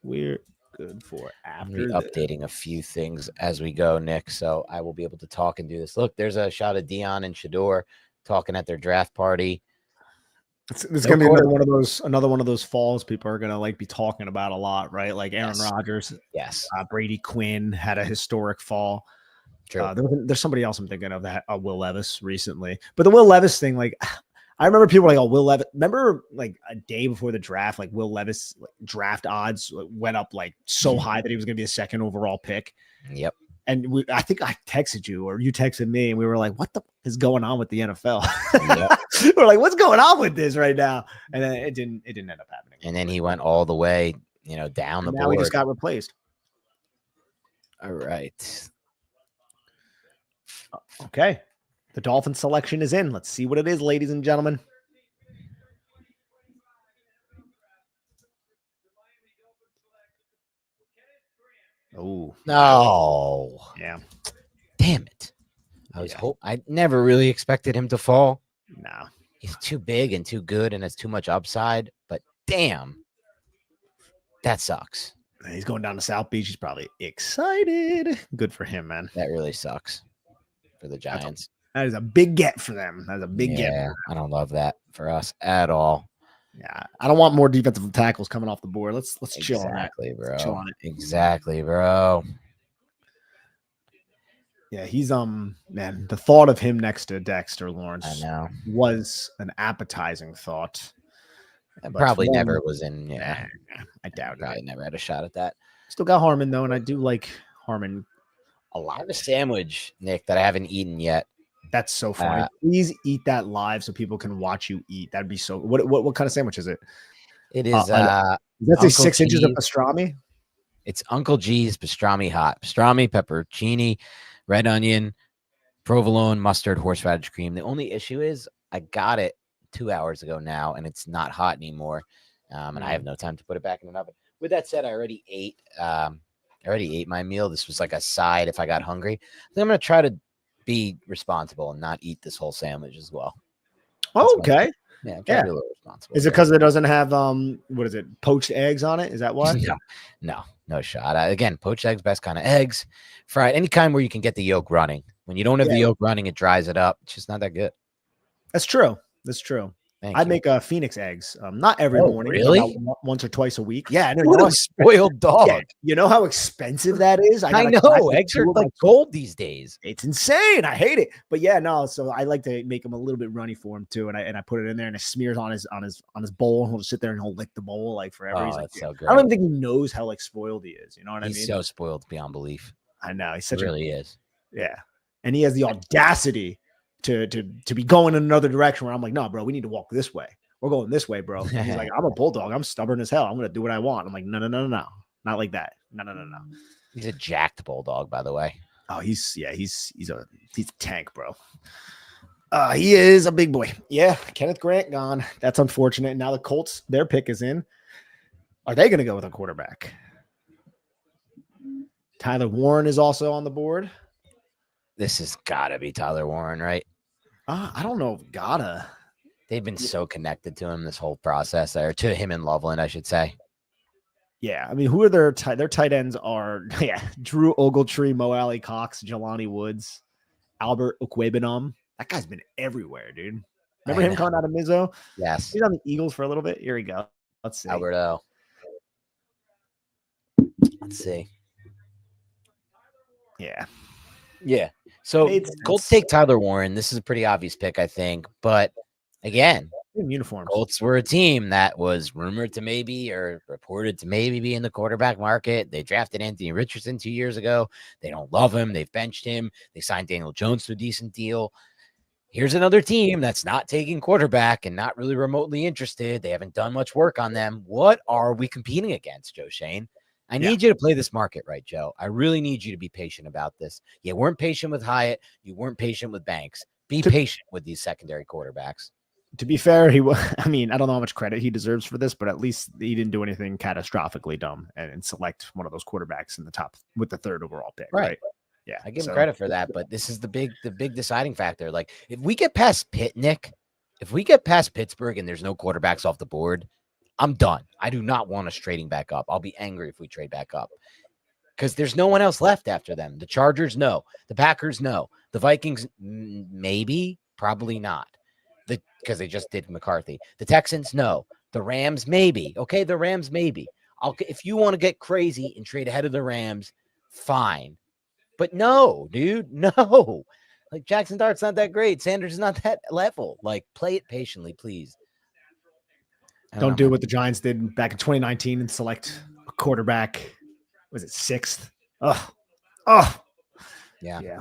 We're good for after updating a few things as we go, Nick, so I will be able to talk and do this. Look, there's a shot of Dion and Shador talking at their draft party. It's gonna be another one of those falls people are gonna like be talking about a lot, right? Like Aaron Rodgers, yes, Brady Quinn had a historic fall. There's somebody else I'm thinking of that Will Levis recently, but the Will Levis thing, like I remember people like, oh, Will Levis. Remember, like a day before the draft, like Will Levis draft odds went up like so high that he was going to be a second overall pick. Yep. And I think I texted you or you texted me, and we were like, "What the is going on with the NFL?" Yep. We're like, "What's going on with this right now?" And then it didn't end up happening. And then he went all the way, down the board. Now he just got replaced. All right. Okay. The Dolphin selection is in. Let's see what it is, ladies and gentlemen. Oh no! Yeah, damn it! I never really expected him to fall. No, he's too big and too good, and has too much upside. But damn, that sucks. He's going down to South Beach. He's probably excited. Good for him, man. That really sucks for the Giants. That is a big get for them. That's a big get. Yeah, I don't love that for us at all. Yeah, I don't want more defensive tackles coming off the board. Let's chill on that. Bro. Chill on it. Exactly, bro. Yeah, he's man, the thought of him next to Dexter Lawrence was an appetizing thought. Probably never was in. Yeah, I doubt it. I never had a shot at that. Still got Harmon though, and I do like Harmon a lot. I have a sandwich, Nick, that I haven't eaten yet. That's so funny. Please eat that live so people can watch you eat. That'd be so. What kind of sandwich is it? It is. That's a 6 inches of pastrami. It's Uncle G's pastrami hot. Pastrami, pepperoni, red onion, provolone, mustard, horseradish cream. The only issue is I got it 2 hours ago now, and it's not hot anymore. And I have no time to put it back in an oven. With that said, I already ate. My meal. This was like a side if I got hungry. I think I'm gonna try to be responsible and not eat this whole sandwich as well. Oh, okay. Yeah. Be a little responsible. Is it because it doesn't have what is it? Poached eggs on it? Is that why? No shot. Again, poached eggs, best kind of eggs. Fried, any kind where you can get the yolk running. When you don't have the yolk running, it dries it up. It's just not that good. That's true. I make Phoenix eggs. Not every morning. Really? Once or twice a week. Yeah. What a spoiled dog. Yeah, you know how expensive that is? I know. Eggs are like gold these days. It's insane. I hate it. But yeah, no. So I like to make them a little bit runny for him too. And I put it in there and it smears on his bowl. And he'll just sit there and he'll lick the bowl like forever. Oh, He's that's so great. I don't even think he knows how like spoiled he is. You know what I mean? He's so spoiled beyond belief. I know. He's such really is. Yeah. And he has the audacity to be going in another direction where I'm like, no, bro, we need to walk this way. We're going this way, bro. And he's like, I'm a bulldog. I'm stubborn as hell. I'm going to do what I want. I'm like, no. Not like that. No. He's a jacked bulldog, by the way. Oh, he's a tank, bro. He is a big boy. Yeah. Kenneth Grant gone. That's unfortunate. Now the Colts, their pick is in. Are they going to go with a quarterback? Tyler Warren is also on the board. This has got to be Tyler Warren, right? I don't know if gotta. They've been so connected to him this whole process, or to him and Loveland, I should say. Yeah, I mean, who are their tight ends are? Yeah, Drew Ogletree, Mo Alley Cox, Jelani Woods, Albert Ukwebenum. That guy's been everywhere, dude. Remember him coming out of Mizzo? Yes. He's on the Eagles for a little bit. Here we go. Let's see. Alberto. Let's see. Yeah. Yeah. So Colts take Tyler Warren. This is a pretty obvious pick, I think. But again, uniforms. Colts were a team that was rumored to maybe or reported to maybe be in the quarterback market. They drafted Anthony Richardson 2 years ago. They don't love him. They've benched him. They signed Daniel Jones to a decent deal. Here's another team that's not taking quarterback and not really remotely interested. They haven't done much work on them. What are we competing against, Joe Schoen? I need you to play this market right, Joe. I really need you to be patient about this. You weren't patient with Hyatt. You weren't patient with Banks. Be patient with these secondary quarterbacks. To be fair, I mean, I don't know how much credit he deserves for this, but at least he didn't do anything catastrophically dumb and select one of those quarterbacks in the top with the third overall pick. Right. Yeah. I give him credit for that, but this is the big deciding factor. Like, if we get past Pitt, Nick, if we get past Pittsburgh and there's no quarterbacks off the board, I'm done. I do not want us trading back up. I'll be angry if we trade back up because there's no one else left after them. The Chargers, no. The Packers, no. The Vikings, maybe, probably not. Because they just did McCarthy. The Texans, no. The Rams, maybe. Okay, the Rams, maybe. If you want to get crazy and trade ahead of the Rams, fine. But no, dude, no. Like, Jackson Dart's not that great. Sanders is not that level. Like, play it patiently, please. Don't do what the Giants did back in 2019 and select a quarterback. Was it 6th? Oh, yeah.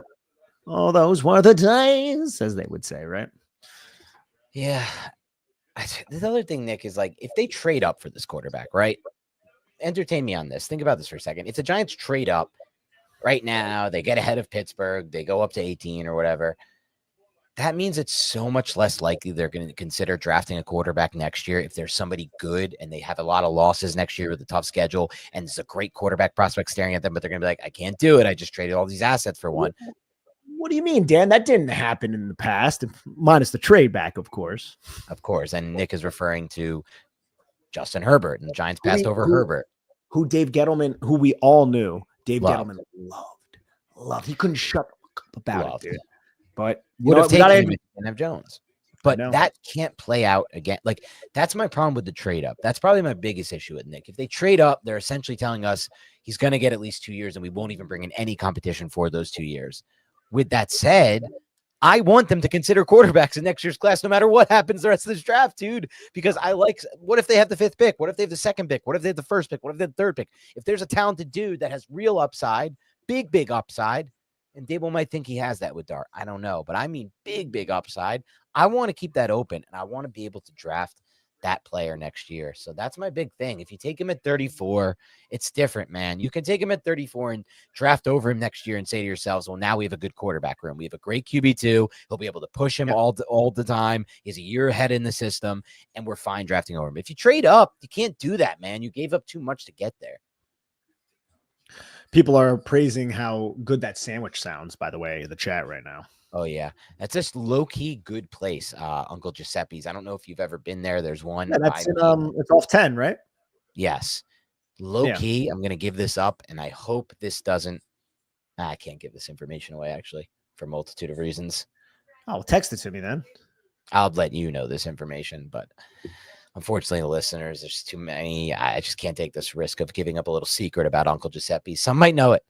Oh, those were the days, as they would say, right? Yeah. The other thing, Nick, is like, if they trade up for this quarterback, right? Entertain me on this. Think about this for a second. If the Giants trade up right now, they get ahead of Pittsburgh, they go up to 18 or whatever. That means it's so much less likely they're going to consider drafting a quarterback next year if there's somebody good and they have a lot of losses next year with a tough schedule and there's a great quarterback prospect staring at them, but they're going to be like, I can't do it. I just traded all these assets for one. What do you mean, Dan? That didn't happen in the past, minus the trade back, of course. Of course. And Nick is referring to Justin Herbert, and the Giants passed over Herbert. Who Dave Gettleman, who we all knew, Gettleman loved. He couldn't shut up about it, dude. But would have taken him and have Jones. But that can't play out again. Like, that's my problem with the trade up. That's probably my biggest issue with Nick. If they trade up, they're essentially telling us he's going to get at least 2 years and we won't even bring in any competition for those 2 years. With that said, I want them to consider quarterbacks in next year's class, no matter what happens the rest of this draft, dude, because what if they have the 5th pick? What if they have the 2nd pick? What if they have the 1st pick? What if they have the 3rd pick? If there's a talented dude that has real upside, big upside, and Dable might think he has that with Dart. I don't know, but I mean big upside. I want to keep that open, and I want to be able to draft that player next year. So that's my big thing. If you take him at 34, it's different, man. You can take him at 34 and draft over him next year and say to yourselves, well, now we have a good quarterback room. We have a great QB2. He'll be able to push him all the time. He's a year ahead in the system, and we're fine drafting over him. If you trade up, you can't do that, man. You gave up too much to get there. People are praising how good that sandwich sounds, by the way, in the chat right now. Oh, yeah. That's just low-key good place, Uncle Giuseppe's. I don't know if you've ever been there. There's one. Yeah, that's it's off 10, right? Yes. Low-key, I'm going to give this up, and I hope this doesn't – I can't give this information away, actually, for a multitude of reasons. Oh, text it to me then. I'll let you know this information, but unfortunately, the listeners, there's too many. I just can't take this risk of giving up a little secret about Uncle Giuseppe. Some might know it.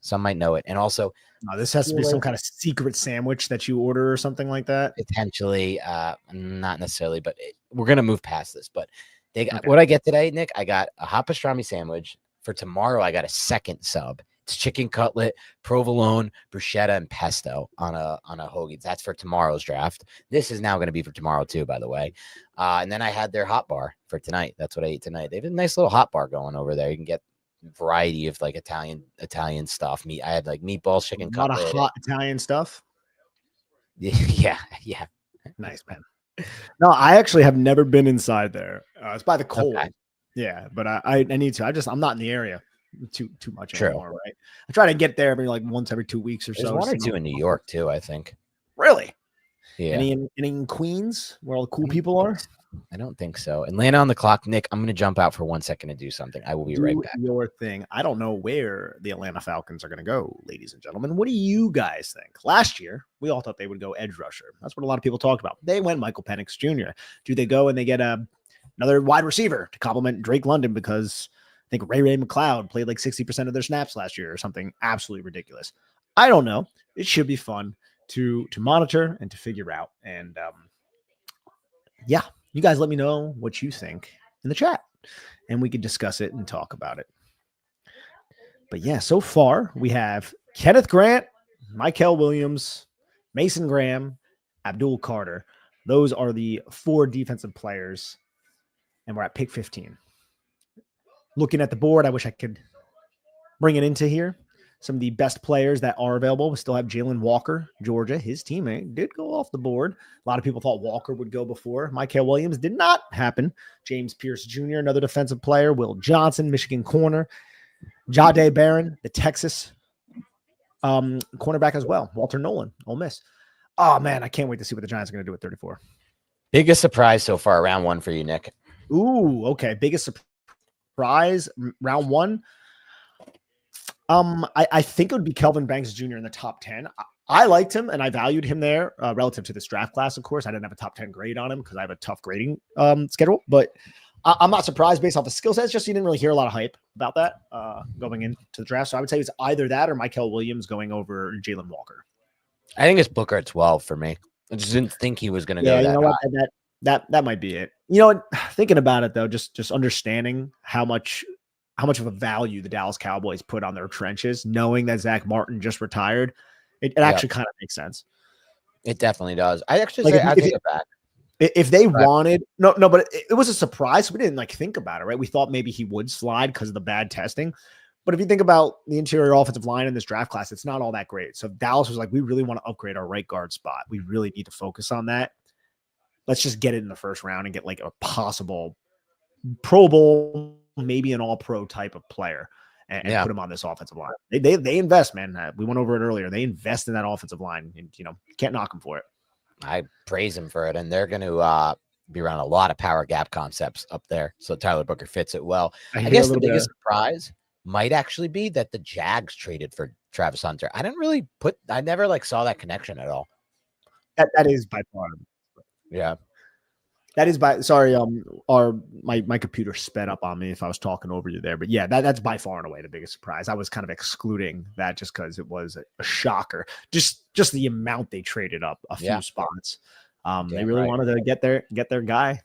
And also, this has to be some kind of secret sandwich that you order or something like that. Potentially, not necessarily, but we're going to move past this. But what I get today, Nick, I got a hot pastrami sandwich. For tomorrow, I got a second sub. It's chicken cutlet, provolone, bruschetta, and pesto on a hoagie. That's for tomorrow's draft. This is now going to be for tomorrow too, by the way. And then I had their hot bar for tonight. That's what I ate tonight. They have a nice little hot bar going over there. You can get a variety of like Italian stuff. I had like meatballs, chicken cutlet. A lot of hot Italian stuff. Yeah. Nice, man. No, I actually have never been inside there. It's by the cold. Okay. Yeah, but I need to. I'm not in the area too much anymore, right? I try to get there maybe like once every 2 weeks or so. There's one or two in New York too, I think. Really? Yeah. Any in Queens where all the cool people are? I don't think so. Atlanta on the clock. Nick, I'm going to jump out for 1 second to do something. I will be right back. Your thing. I don't know where the Atlanta Falcons are going to go, ladies and gentlemen. What do you guys think? Last year, we all thought they would go edge rusher. That's what a lot of people talked about. They went Michael Penix Jr. Do they go and they get another wide receiver to complement Drake London because I think Ray McLeod played like 60% of their snaps last year or something absolutely ridiculous? I don't know. It should be fun to monitor and to figure out. And yeah, you guys let me know what you think in the chat and we could discuss it and talk about it. But yeah, so far we have Kenneth Grant, Mykel Williams, Mason Graham, Abdul Carter. Those are the 4 defensive players, and we're at pick 15. Looking at the board, I wish I could bring it into here. Some of the best players that are available. We still have Jalen Walker, Georgia. His teammate did go off the board. A lot of people thought Walker would go before. Mykel Williams did not happen. James Pierce Jr., another defensive player. Will Johnson, Michigan corner. Jahdae Barron, the Texas cornerback as well. Walter Nolan, Ole Miss. Oh, man, I can't wait to see what the Giants are going to do at 34. Biggest surprise so far, round 1 for you, Nick. Ooh, okay. Biggest surprise, round 1. I think it would be Kelvin Banks Jr. in the top 10. I liked him and I valued him there relative to this draft class. Of course, I didn't have a top 10 grade on him because I have a tough grading schedule, but I'm not surprised based off the skill sets. Just you didn't really hear a lot of hype about that going into the draft. So I would say it's either that or Mykel Williams going over Jalen Walker. I think it's Booker at 12 for me. I just didn't think he was going to go you that know high. What? That might be it. You know what? Thinking about it though, just understanding how much of a value the Dallas Cowboys put on their trenches, knowing that Zach Martin just retired, it actually kind of makes sense. It definitely does. I actually say I take it back. If they wanted, but it was a surprise. We didn't think about it, right? We thought maybe he would slide because of the bad testing. But if you think about the interior offensive line in this draft class, it's not all that great. So Dallas was like, we really want to upgrade our right guard spot. We really need to focus on that. Let's just get it in the first round and get like a possible Pro Bowl, maybe an all-pro type of player and put him on this offensive line. They invest, man. We went over it earlier. They invest in that offensive line and, can't knock them for it. I praise him for it. And they're going to be around a lot of power gap concepts up there. So Tyler Booker fits it well. I guess the biggest surprise might actually be that the Jags traded for Travis Hunter. I never saw that connection at all. That is by far. Yeah. That is sorry, my computer sped up on me if I was talking over you there. But yeah, that's by far and away the biggest surprise. I was kind of excluding that just because it was a shocker. Just the amount they traded up a few spots. They really wanted to get their guy.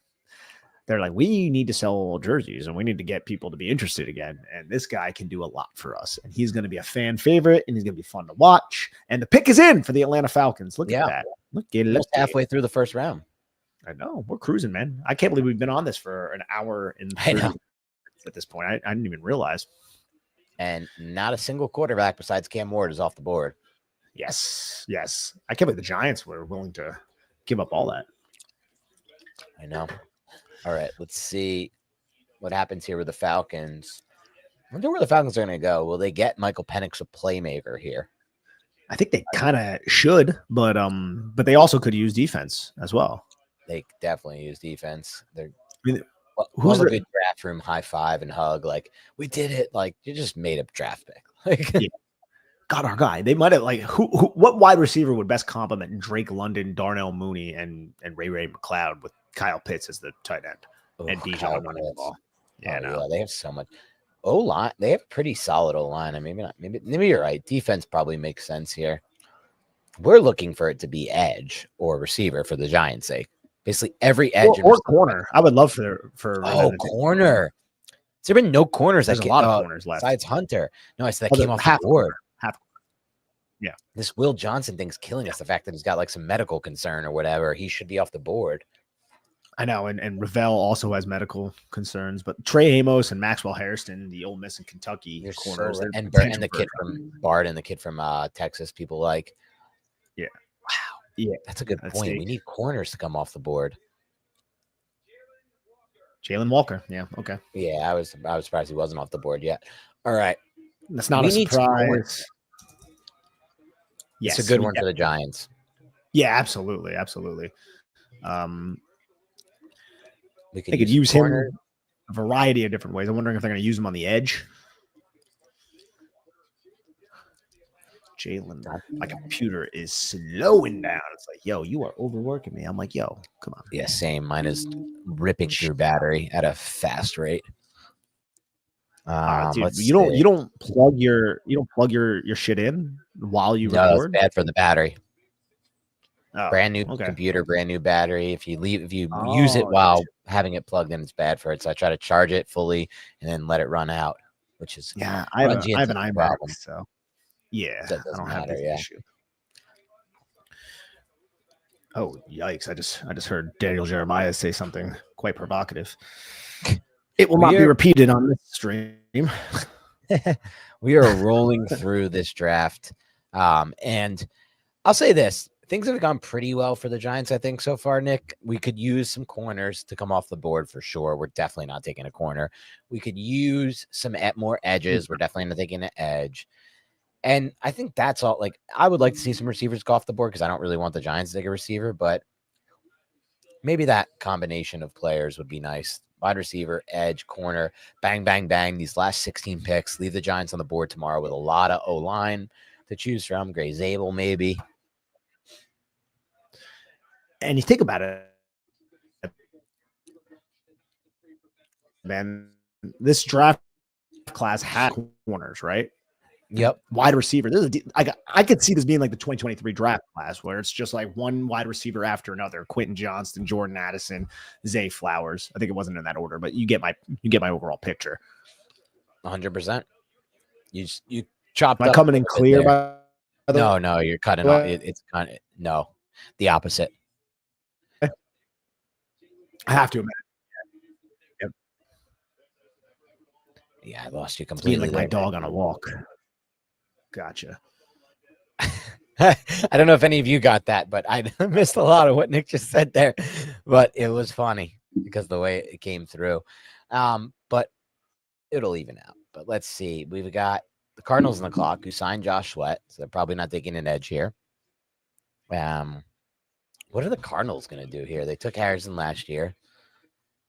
They're like, we need to sell jerseys and we need to get people to be interested again. And this guy can do a lot for us. And he's going to be a fan favorite and he's going to be fun to watch. And the pick is in for the Atlanta Falcons. Look at that. Look at it. Halfway through the first round. I know. We're cruising, man. I can't believe we've been on this for an hour and 30 minutes at this point. I didn't even realize. And not a single quarterback besides Cam Ward is off the board. Yes. I can't believe the Giants were willing to give up all that. I know. All right, let's see what happens here with the Falcons. I wonder where the Falcons are going to go. Will they get Michael Penix a playmaker here? I think they kind of should, but they also could use defense as well. They definitely use defense. Who's a good draft room high five and hug? Like, we did it. Like, you just made a draft pick. Got our guy. They might have what wide receiver would best complement Drake London, Darnell Mooney, and Ray McLeod with Kyle Pitts as the tight end and Bijan running the ball. Yeah, they have so much O-line. They have pretty solid O-line. I mean, maybe you're right. Defense probably makes sense here. We're looking for it to be edge or receiver for the Giants' sake. Basically, every edge or corner. I would love for corner. Has there been no corners? There's a lot of corners left besides Hunter. No, I said that came off the board. Yeah, this Will Johnson thing's killing us. The fact that he's got some medical concern or whatever, he should be off the board. I know, and Ravel also has medical concerns, but Trey Amos and Maxwell Hairston, the Ole Miss and Kentucky corners, and the kid from Bard and the kid from Texas, people like. Yeah. Wow. Yeah, that's a good point. We need corners to come off the board. Jalen Walker. Yeah. Okay. Yeah, I was surprised he wasn't off the board yet. All right. That's not a surprise. Yes, it's a good one for the Giants. Yeah, absolutely, absolutely. We They could use corner. him a variety of different ways. I'm wondering if they're going to use him on the edge. Jalen, my computer is slowing down. It's like, yo, you are overworking me. I'm like, yo, come on. Yeah, same. Mine is ripping through battery at a fast rate. Dude, you don't plug your shit in while you record. It's bad for the battery. Oh, brand new computer, brand new battery. If you use it while having it plugged in, it's bad for it. So I try to charge it fully and then let it run out, which is I have an iMac, problem. so yeah, So I don't have this issue. Oh yikes! I just heard Daniel Jeremiah say something quite provocative. It will not be repeated on this stream. We are rolling through this draft, and I'll say this. Things have gone pretty well for the Giants, I think, so far, Nick. We could use some corners to come off the board for sure. We're definitely not taking a corner. We could use some more edges. We're definitely not taking an edge. And I think that's all. Like, I would like to see some receivers go off the board because I don't really want the Giants to take a receiver, but maybe that combination of players would be nice. Wide receiver, edge, corner, bang, bang, bang. These last 16 picks, leave the Giants on the board tomorrow with a lot of O-line to choose from. Gray Zabel, maybe. And you think about it, man, this draft class had corners, right? Yep. Wide receiver. I could see this being like the 2023 draft class where it's just like one wide receiver after another. Quentin Johnston, Jordan Addison, Zay Flowers. I think it wasn't in that order, but you get my overall picture. 100%. You chopped. Am I coming in clear? No, you're cutting off. It's kind of no, the opposite. I have to imagine. Yep. Yeah, I lost you completely. Like my dog on a walk. Gotcha. I don't know if any of you got that, but I missed a lot of what Nick just said there. But it was funny because the way it came through. But it'll even out. But let's see. We've got the Cardinals on the clock who signed Josh Sweat, so they're probably not taking an edge here. What are the Cardinals going to do here? They took Harrison last year.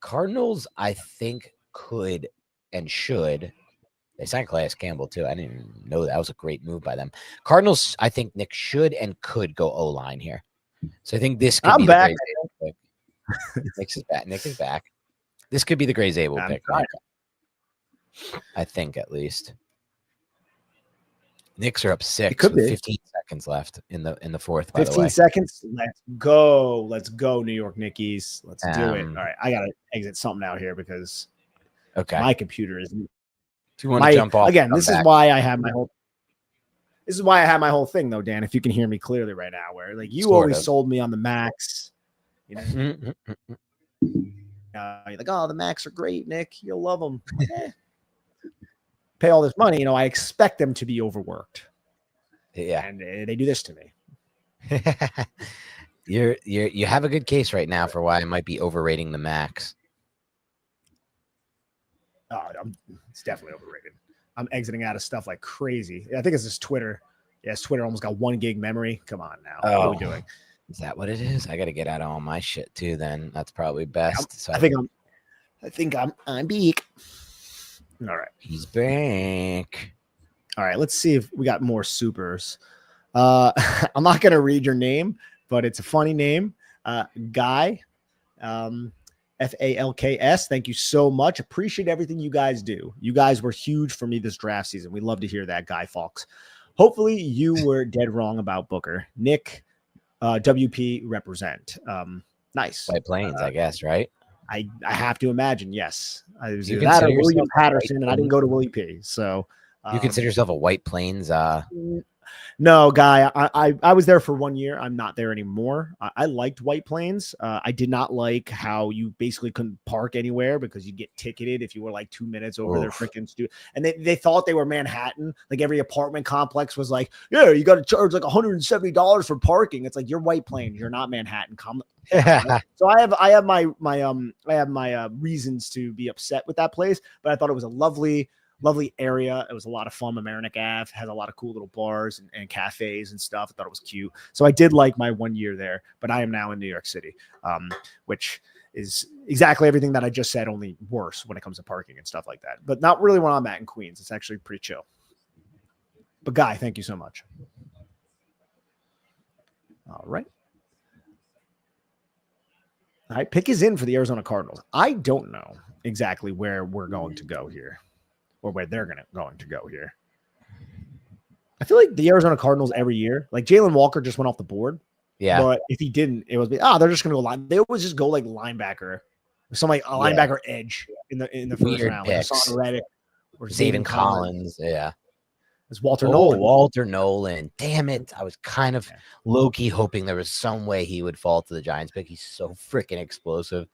Cardinals, I think, could and should. They signed Calais Campbell, too. I didn't even know that was a great move by them. Cardinals, I think, Nick, should and could go O-line here. So I think this could be back. The pick. Nick is back. Nick is back. This could be the Gray Zabel pick. Right? I think, at least. Knicks are up 6 with 15 seconds left in the fourth, by the way. 15 seconds. Let's go. Let's go, New York Knickies. Let's do it. All right. I got to exit something out here because my computer is. Do you want to jump off? Again, this is why I have my whole. This is why I have my whole thing, though, Dan. If you can hear me clearly right now, where like you always sold me on the Max. You know, you're like, oh, the Max are great, Nick. You'll love them. Pay all this money, I expect them to be overworked. Yeah, and they do this to me. You have a good case right now for why I might be overrating the Max. Oh, it's definitely overrated. I'm exiting out of stuff like crazy. I think it's just Twitter. Yes, Twitter almost got 1 gig memory. Come on now. What are we doing? Is that what it is? I got to get out of all my shit too. Then that's probably best. I think I'm big. All right. He's back. All right. Let's see if we got more supers. I'm not going to read your name, but it's a funny name. Guy, Falks. Thank you so much. Appreciate everything you guys do. You guys were huge for me this draft season. We love to hear that, Guy Falks. Hopefully you were dead wrong about Booker. Nick, WP represent. Nice. White Plains, I guess, right? I have to imagine, yes. I was either that or William Patterson, and I didn't go to Willie P. So you consider yourself a White Plains? No, Guy. I was there for 1 year. I'm not there anymore. I liked White Plains. I did not like how you basically couldn't park anywhere because you'd get ticketed if you were like 2 minutes over their freaking studio. And they thought they were Manhattan. Like every apartment complex was like, yeah, you got to charge like $170 for parking. It's like you're White Plains. You're not Manhattan. So I have my reasons to be upset with that place, but I thought it was a lovely lovely area. It was a lot of fun. Mamaroneck Ave has a lot of cool little bars and cafes and stuff. I thought it was cute. So I did like my 1 year there, but I am now in New York City, which is exactly everything that I just said, only worse when it comes to parking and stuff like that. But not really where I'm at in Queens. It's actually pretty chill. But Guy, thank you so much. All right. All right, pick is in for the Arizona Cardinals. I don't know exactly where we're going to go here, or where they're going to go here. I feel like the Arizona Cardinals every year, like Jalen Walker just went off the board. Yeah. But if he didn't, it was they're just going to go line. They always just go like linebacker, or some like a linebacker edge in the first Weird round, picks. like Hassan Reddick or Zaven Collins. Yeah. It's Walter Nolan. Walter Nolan. Damn it. I was kind of low-key hoping there was some way he would fall to the Giants pick. He's so freaking explosive.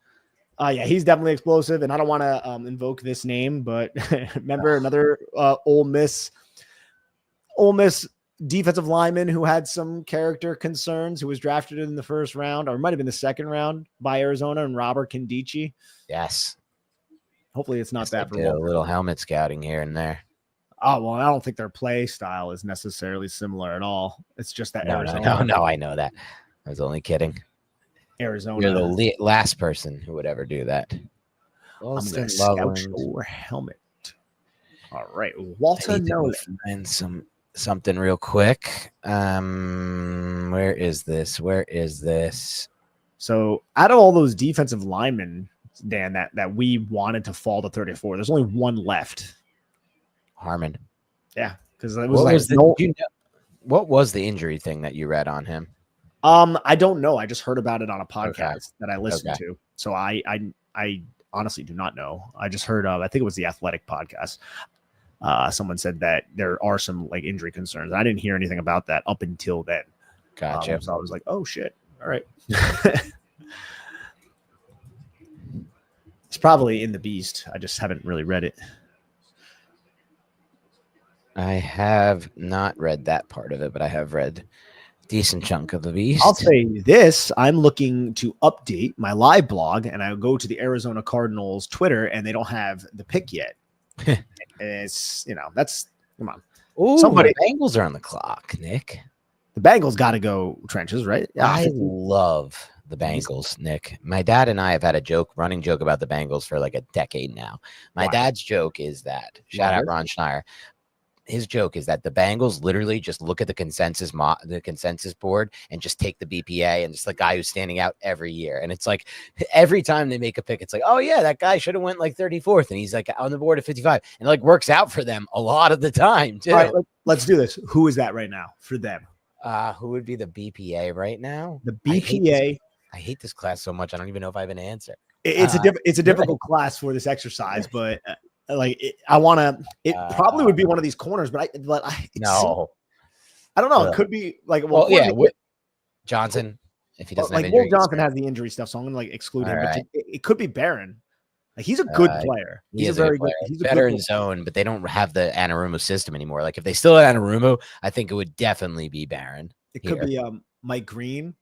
Yeah, he's definitely explosive. And I don't want to invoke this name, but remember another Ole Miss defensive lineman who had some character concerns, who was drafted in the first round, or it might have been the second round by Arizona, and Robert Condici. Yes. Hopefully it's not that. For a little helmet scouting here and there. Oh, well, I don't think their play style is necessarily similar at all. It's just that Arizona. No, I know that. I was only kidding. Arizona. You're the last person who would ever do that. I'm going to scout your helmet. All right. Walter Nolan. Find something real quick. Where is this? So out of all those defensive linemen, Dan, that we wanted to fall to 34, there's only one left. Harmon. Yeah, because it was what was the injury thing that you read on him? I don't know. I just heard about it on a podcast that I listened to. So I honestly do not know. I just heard I think it was the Athletic podcast. Someone said that there are some like injury concerns. I didn't hear anything about that up until then. Gotcha. So I was like, oh shit. All right. It's probably in the Beast. I just haven't really read it. I have not read that part of it, but I have read a decent chunk of the Beast. I'll say this. I'm looking to update my live blog, and I go to the Arizona Cardinals Twitter, and they don't have the pick yet. It's, that's, come on. Ooh, the Bengals are on the clock, Nick. The Bengals got to go trenches, right? Yeah, I love the Bengals, Nick. My dad and I have had a running joke about the Bengals for like a decade now. My dad's joke is that, shout out Ron Schneier, his joke is that the Bengals literally just look at the consensus board and just take the BPA and just the guy who's standing out every year. And it's like every time they make a pick, it's like, oh yeah, that guy should have went like 34th and he's like on the board at 55, and it like works out for them a lot of the time too. All right, let's do this. Who is that right now for them? Who would be the BPA right now? The BPA. I hate this class so much. I don't even know if I have an answer. It's a difficult class for this exercise, but I want to. It probably would be one of these corners, but I don't know. It could be like Johnson. If he doesn't have injury, Will Johnson has the injury stuff, so I'm gonna exclude him. Right. But it could be Barron. Like he's a good player. He's a very good. He's better in zone, but they don't have the Anarumo system anymore. Like if they still had Anarumo, I think it would definitely be Barron. It could be Mike Green.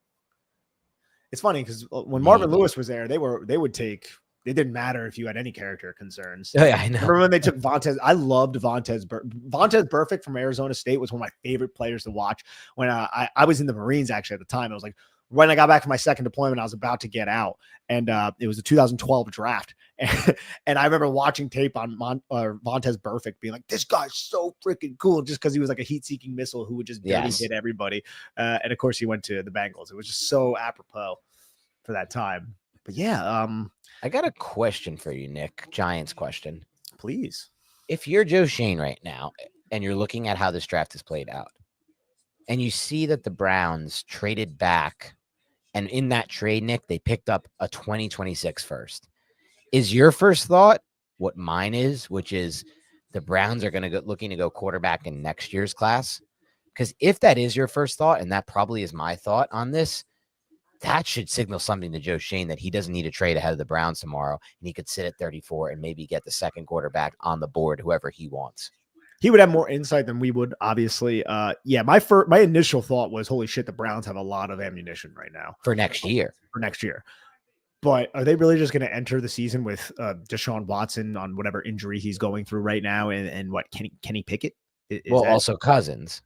It's funny because when Marvin Lewis was there, they would take. It didn't matter if you had any character concerns. Oh, yeah, I know. Remember when they took Vontaze? I loved Vontaze. Vontaze Burfict from Arizona State was one of my favorite players to watch. When I was in the Marines, actually, at the time. It was like when I got back from my second deployment, I was about to get out. And it was the 2012 draft. And I remember watching tape on Vontaze Burfict being like, this guy's so freaking cool, just because he was like a heat-seeking missile who would just hit everybody. And, of course, he went to the Bengals. It was just so apropos for that time. But, yeah. I got a question for you, Nick. Giants question. Please. If you're Joe Schoen right now and you're looking at how this draft is played out and you see that the Browns traded back, and in that trade, Nick, they picked up a 2026 first. Is your first thought what mine is, which is the Browns are going to go looking to go quarterback in next year's class? Because if that is your first thought, and that probably is my thought on this, that should signal something to Joe Schoen that he doesn't need to trade ahead of the Browns tomorrow, and he could sit at 34 and maybe get the second quarterback on the board, whoever he wants. He would have more insight than we would, obviously. My initial thought was, holy shit, the Browns have a lot of ammunition right now. For next year. But are they really just going to enter the season with Deshaun Watson on whatever injury he's going through right now? And what, Kenny Pickett? Is Well, that, also Cousins,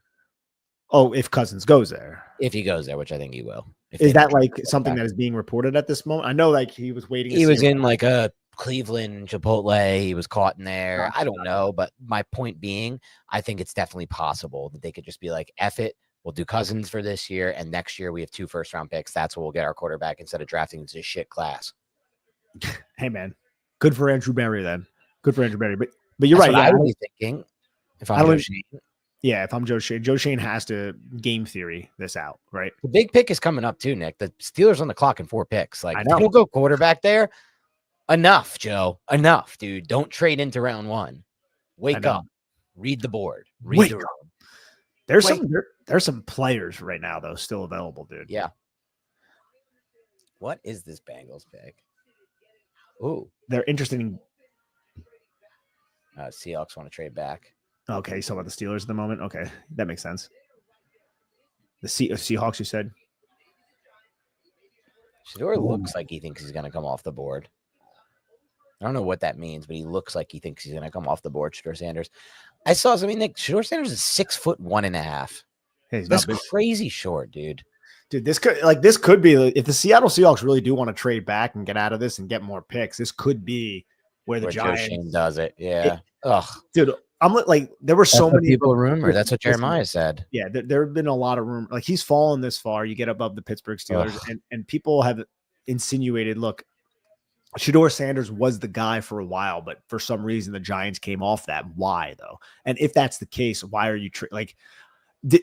oh, if Cousins goes there. if he goes there, which I think he will. Is that like something that is being reported at this moment? I know like he was waiting. He was in like a Cleveland Chipotle. He was caught in there. I don't know. But my point being, I think it's definitely possible that they could just be like, F it. We'll do Cousins for this year. And next year we have 2 first-round picks. That's what we'll get our quarterback instead of drafting this shit class. Hey, man. Good for Andrew Berry then. Good for Andrew Berry. But you're That's right. what Yeah, I would be thinking if I'm Joe Schoen. Yeah, if I'm Joe Schoen, Joe Schoen has to game theory this out, right? The big pick is coming up too, Nick. The Steelers on the clock in 4 picks. Like, I if know. you don't go quarterback there, enough, Joe. Enough, dude. Don't trade into round 1. Wake up. Read the board. Read the room. There's some players right now, though, still available, dude. Yeah. What is this Bengals pick? Ooh. They're interested in. Seahawks want to trade back. Okay, so about the Steelers at the moment. Okay, that makes sense. The Seahawks, you said. Shador looks like he thinks he's going to come off the board. I don't know what that means, but he looks like he thinks he's going to come off the board, Shador Sanders. I saw something, Nick. Shador Sanders is 6'1.5". Hey, That's crazy short, dude. Dude, this could be if the Seattle Seahawks really do want to trade back and get out of this and get more picks. This could be where the Giants Joe Schoen does it. Yeah. Dude, I'm like there were so many people rumor. That's what Jeremiah said. Yeah, there have been a lot of rumors. Like he's fallen this far. You get above the Pittsburgh Steelers, and people have insinuated, look, Shador Sanders was the guy for a while, but for some reason the Giants came off that. Why though? And if that's the case, why are you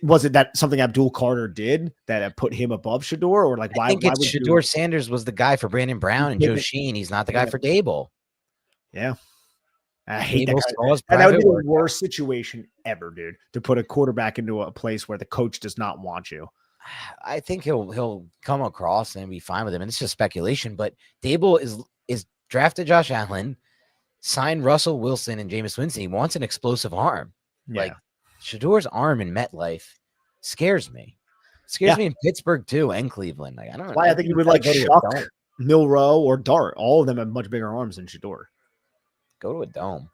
was it that something Abdul Carter did that put him above Shador, or like why? I think it's Shador Sanders was the guy for Brandon Brown and Joe Schoen. He's not the guy for Dable. Yeah, I hate that. And that would be the worst situation ever, dude. To put a quarterback into a place where the coach does not want you. I think he'll come across and be fine with him. And it's just speculation, but Dable is drafted Josh Allen, signed Russell Wilson and Jameis Winston. He wants an explosive arm. Yeah. Like Shador's arm in MetLife scares me. Scares me in Pittsburgh too and Cleveland. Like I don't know why. I think you would like Shuck, Milrow, or Dart. All of them have much bigger arms than Shador. Go to a dome.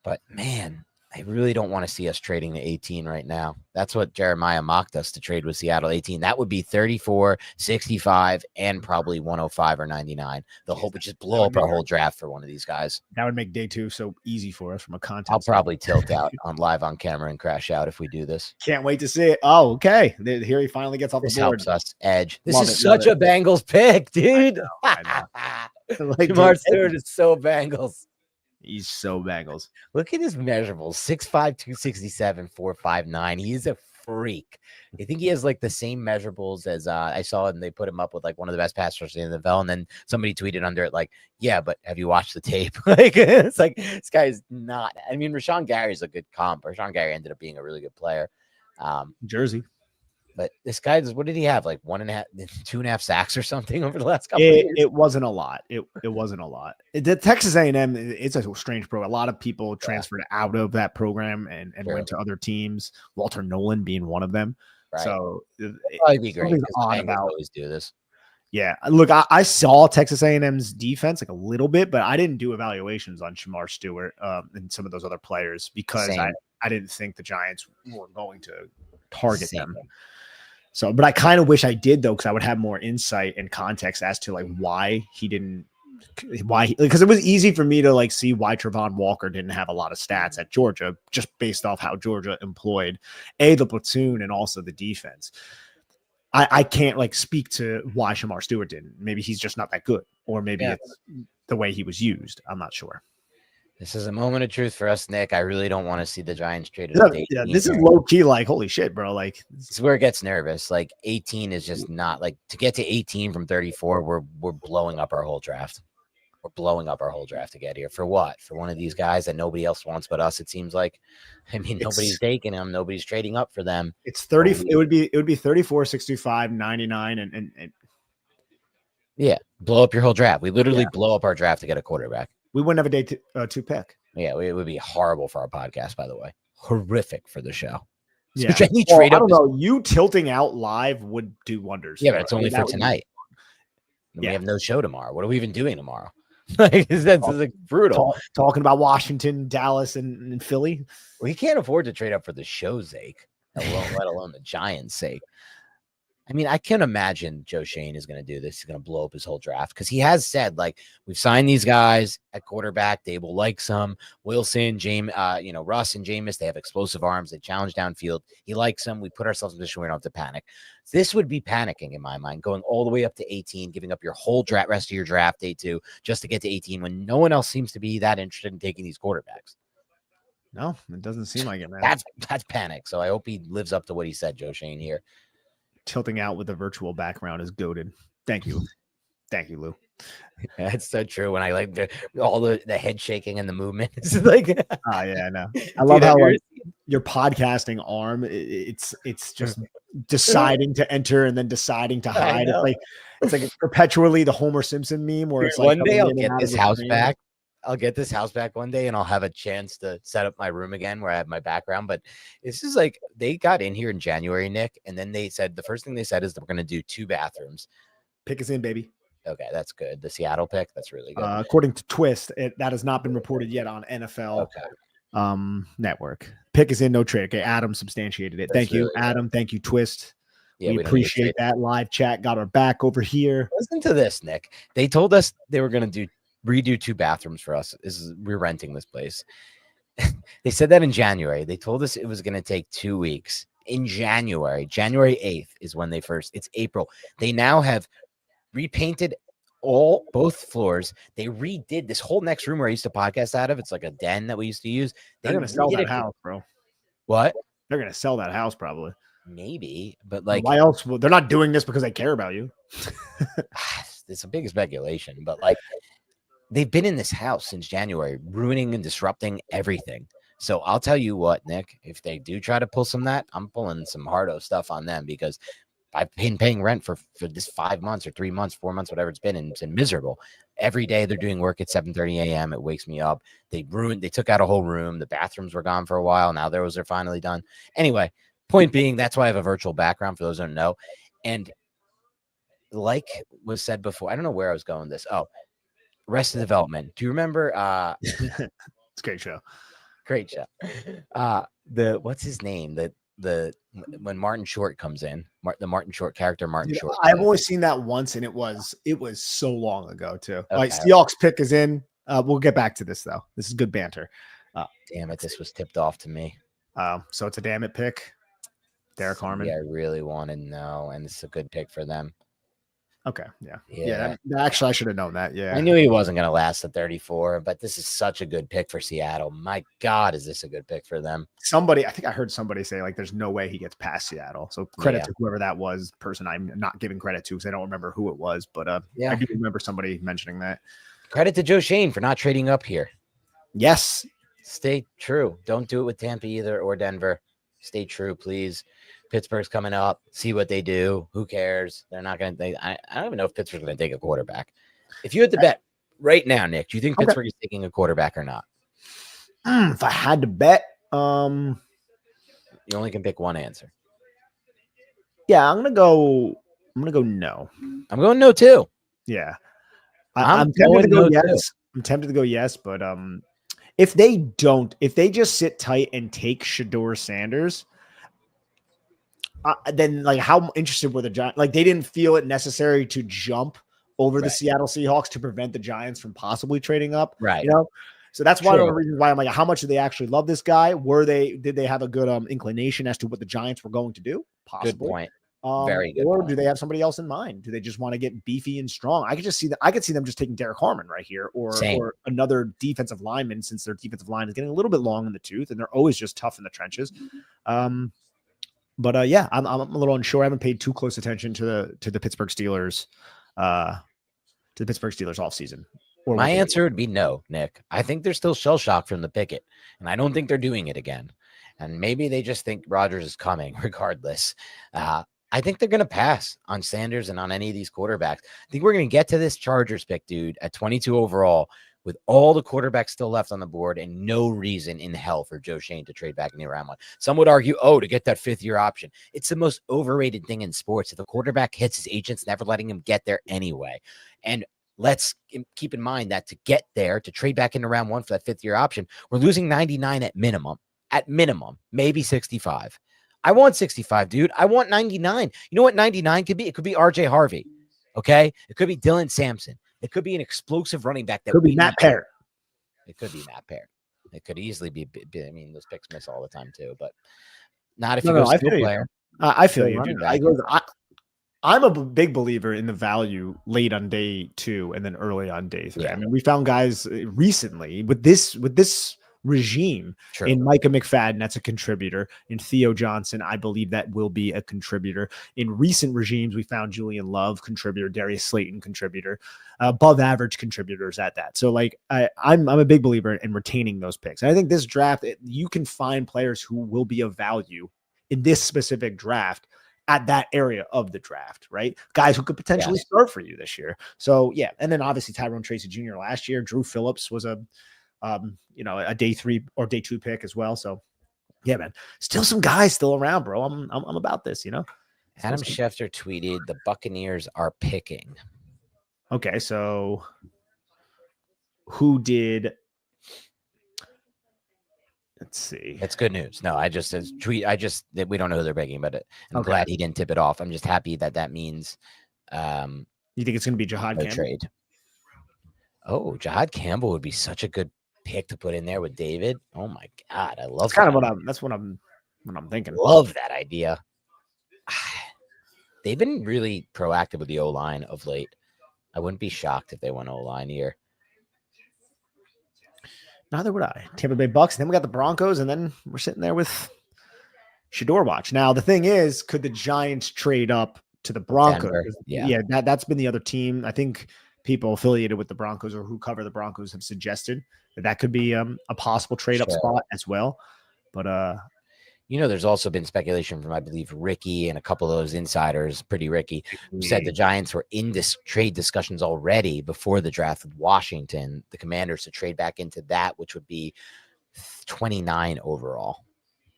But man, I really don't want to see us trading to 18 right now. That's what Jeremiah mocked us to trade with Seattle 18. That would be 34, 65, and probably 105 or 99. The hope would just blow up our whole draft for one of these guys. That would make day 2 so easy for us from a content. I'll probably tilt out on live on camera and crash out if we do this. Can't wait to see it. Oh, okay. Here he finally gets off the board. Helps us edge. This is such a Bengals pick, dude. I know. Like, Jamar Stewart is so Bengals. He's so Bengals. Look at his measurables: 6'5", 267, 4'5'9". He is a freak. I think he has like the same measurables as I saw, and they put him up with like one of the best pass rushers in the NFL. And then somebody tweeted under it like, "Yeah, but have you watched the tape?" Like it's like this guy is not. I mean, Rashawn Gary is a good comp. Rashawn Gary ended up being a really good player. Jersey. But this guy, what did he have? Like 1.5, 2.5 sacks or something over the last couple of years? It wasn't a lot. It wasn't a lot. The Texas A&M, it's a strange program. A lot of people transferred out of that program and went to other teams. Walter Nolan being one of them. Right. So it'd probably be great. Always do this. Yeah, look, I saw Texas A&M's defense like a little bit, but I didn't do evaluations on Jamar Stewart and some of those other players because I didn't think the Giants were going to target them. So, but I kind of wish I did though, because I would have more insight and context as to like why he didn't, because it was easy for me to like see why Trevon Walker didn't have a lot of stats at Georgia, just based off how Georgia employed the platoon and also the defense. I can't like speak to why Jamar Stewart didn't. Maybe he's just not that good, or maybe it's the way he was used. I'm not sure. This is a moment of truth for us, Nick. I really don't want to see the Giants traded. Yeah, this is low key. Like, holy shit, bro! Like, this is where it gets nervous. Like, 18 is just not like to get to 18 from 34. We're blowing up our whole draft. We're blowing up our whole draft to get here. For what? For one of these guys that nobody else wants but us. It seems like. I mean, nobody's taking them. Nobody's trading up for them. It's 30. It would be 34, 65, 99, and yeah, blow up your whole draft. We literally blow up our draft to get a quarterback. We wouldn't have a day 2 pick. Yeah, it would be horrible for our podcast, by the way. Horrific for the show. Yeah. So I don't know. You tilting out live would do wonders. Yeah, but it's only for tonight. And we have no show tomorrow. What are we even doing tomorrow? That's like brutal. Talking about Washington, Dallas, and Philly. We can't afford to trade up for the show's sake, let alone the Giants' sake. I mean, I can imagine Joe Schoen is going to do this. He's going to blow up his whole draft because he has said, like, we've signed these guys at quarterback. Dable likes them. Wilson, Russ and Jameis, they have explosive arms. They challenge downfield. He likes them. We put ourselves in a position where we don't have to panic. This would be panicking in my mind, going all the way up to 18, giving up your whole rest of your draft day two just to get to 18 when no one else seems to be that interested in taking these quarterbacks. No, it doesn't seem like it, man. That's panic. So I hope he lives up to what he said, Joe Schoen here. Tilting out with the virtual background is goated. Thank you, Lou. That's so true. When I like all the head shaking and the movement, it's like, oh yeah, I know. I love how like, your podcasting arm, it's just deciding to enter and then deciding to hide. It's like perpetually the Homer Simpson meme where it's like one day I'll get this house back. I'll get this house back one day and I'll have a chance to set up my room again where I have my background. But it's just like they got in here in January, Nick. And then they said the first thing they said is they're going to do 2 bathrooms. Pick us in, baby. Okay, that's good. The Seattle pick, that's really good. According to Twist, that has not been reported yet on NFL Network. Pick us in, no trade. Okay, Adam substantiated it. Thank you, Adam. Thank you, Twist. Yeah, we appreciate that. Live chat got our back over here. Listen to this, Nick. They told us they were going to redo 2 bathrooms for us. We're renting this place. They said that in January. They told us it was going to take 2 weeks. In January 8th is when it's April. They now have repainted both floors. They redid this whole next room where I used to podcast out of. It's like a den that we used to use. They're going to sell that house, bro. What? They're going to sell that house probably. Maybe, but like, why else? They're not doing this because they care about you. It's a big speculation, but like, they've been in this house since January, ruining and disrupting everything. So I'll tell you what, Nick, if they do try to pull some of that, I'm pulling some hardo stuff on them because I've been paying rent for this 5 months or 3 months, 4 months, whatever it's been, and it's been miserable. Every day they're doing work at 7:30 a.m. It wakes me up. They took out a whole room. The bathrooms were gone for a while. Now those are finally done. Anyway, point being, that's why I have a virtual background for those who don't know. And like was said before, I don't know where I was going with this. Oh, Arrested Development. Do you remember? It's a great show. Great show. What's his name? When Martin Short comes in, the Martin Short character, Short. I've only seen that once, and it was so long ago too. Okay. Like Seahawks pick is in. We'll get back to this though. This is good banter. Damn it, this was tipped off to me. So it's a damn it pick. Derek Harmon. Yeah, I really want to know, and it's a good pick for them. Okay. Yeah. Actually, I should have known that. Yeah. I knew he wasn't going to last at 34, but this is such a good pick for Seattle. My God, is this a good pick for them? I think I heard somebody say like, there's no way he gets past Seattle. So credit to whoever that was, person I'm not giving credit to because I don't remember who it was, but I do remember somebody mentioning that. Credit to Joe Schoen for not trading up here. Yes. Stay true. Don't do it with Tampa either or Denver. Stay true, please. Pittsburgh's coming up. See what they do. Who cares? They're not going to. I don't even know if Pittsburgh's going to take a quarterback. If you had to bet right now, Nick, do you think Pittsburgh is taking a quarterback or not? If I had to bet, you only can pick one answer. Yeah, I'm gonna go no. I'm going no too. Yeah, I'm tempted to go yes. I'm tempted to go yes, but if they just sit tight and take Shedeur Sanders. Then like how interested were the Giants? Like they didn't feel it necessary to jump over the Seattle Seahawks to prevent the Giants from possibly trading up. Right. You know, so that's one of the reasons why I'm like, how much do they actually love this guy? Did they have a good inclination as to what the Giants were going to do? Possibly. Good point. Very good. Or point. Do they have somebody else in mind? Do they just want to get beefy and strong? I could see them just taking Derek Harmon right here or another defensive lineman since their defensive line is getting a little bit long in the tooth and they're always just tough in the trenches. But I'm a little unsure. I haven't paid too close attention to the Pittsburgh Steelers, offseason. My answer would be no, Nick. I think they're still shell shocked from the picket, and I don't think they're doing it again. And maybe they just think Rodgers is coming regardless. I think they're going to pass on Sanders and on any of these quarterbacks. I think we're going to get to this Chargers pick, dude, at 22 overall with all the quarterbacks still left on the board and no reason in hell for Joe Schoen to trade back in the round one. Some would argue, to get that 5th-year option. It's the most overrated thing in sports. If the quarterback hits, his agent's never letting him get there anyway. And let's keep in mind that to get there, to trade back into round one for that 5th-year option, we're losing 99 at minimum, maybe 65. I want 65, dude. I want 99. You know what 99 could be? It could be RJ Harvey. Okay. It could be Dylan Sampson. It could be an explosive running back that could be Matt Parrott. It could be Matt Parrott. It could easily be. I mean, those picks miss all the time too, but not if you go skill player. I feel you, dude. I'm a big believer in the value late on day 2 and then early on day 3. Yeah. I mean, we found guys recently with this regime in Micah McFadden, that's a contributor. In Theo Johnson, I believe that will be a contributor. In recent regimes, we found Julian Love, contributor, Darius Slayton, contributor, above average contributors at that. So like I'm a big believer in retaining those picks. And I think this draft, you can find players who will be of value in this specific draft at that area of the draft, right? Guys who could potentially start for you this year. So yeah. And then obviously Tyrone Tracy Jr. last year, Drew Phillips was a day 3 or day 2 pick as well. So yeah, man, still some guys still around, bro. I'm about this, Adam Schefter tweeted the Buccaneers are picking. Okay. So who did, let's see. It's good news. No, we don't know who they're picking, but I'm glad he didn't tip it off. I'm just happy that means, you think it's going to be Jihad Campbell? Trade. Oh, Jihad Campbell would be such a good pick to put in there with David. Oh my God, I love. That's what I'm thinking. Love that idea. They've been really proactive with the O-line of late. I wouldn't be shocked if they went O-line here. Neither would I. Tampa Bay Bucks. And then we got the Broncos, and then we're sitting there with Shador watch. Now the thing is, could the Giants trade up to the Broncos? Yeah, that's been the other team. I think people affiliated with the Broncos or who cover the Broncos have suggested that could be a possible trade up spot as well. But there's also been speculation from, I believe, Ricky and a couple of those insiders, Pretty Ricky, who said the Giants were in this trade discussions already before the draft with Washington, the Commanders, to trade back into that, which would be 29 overall,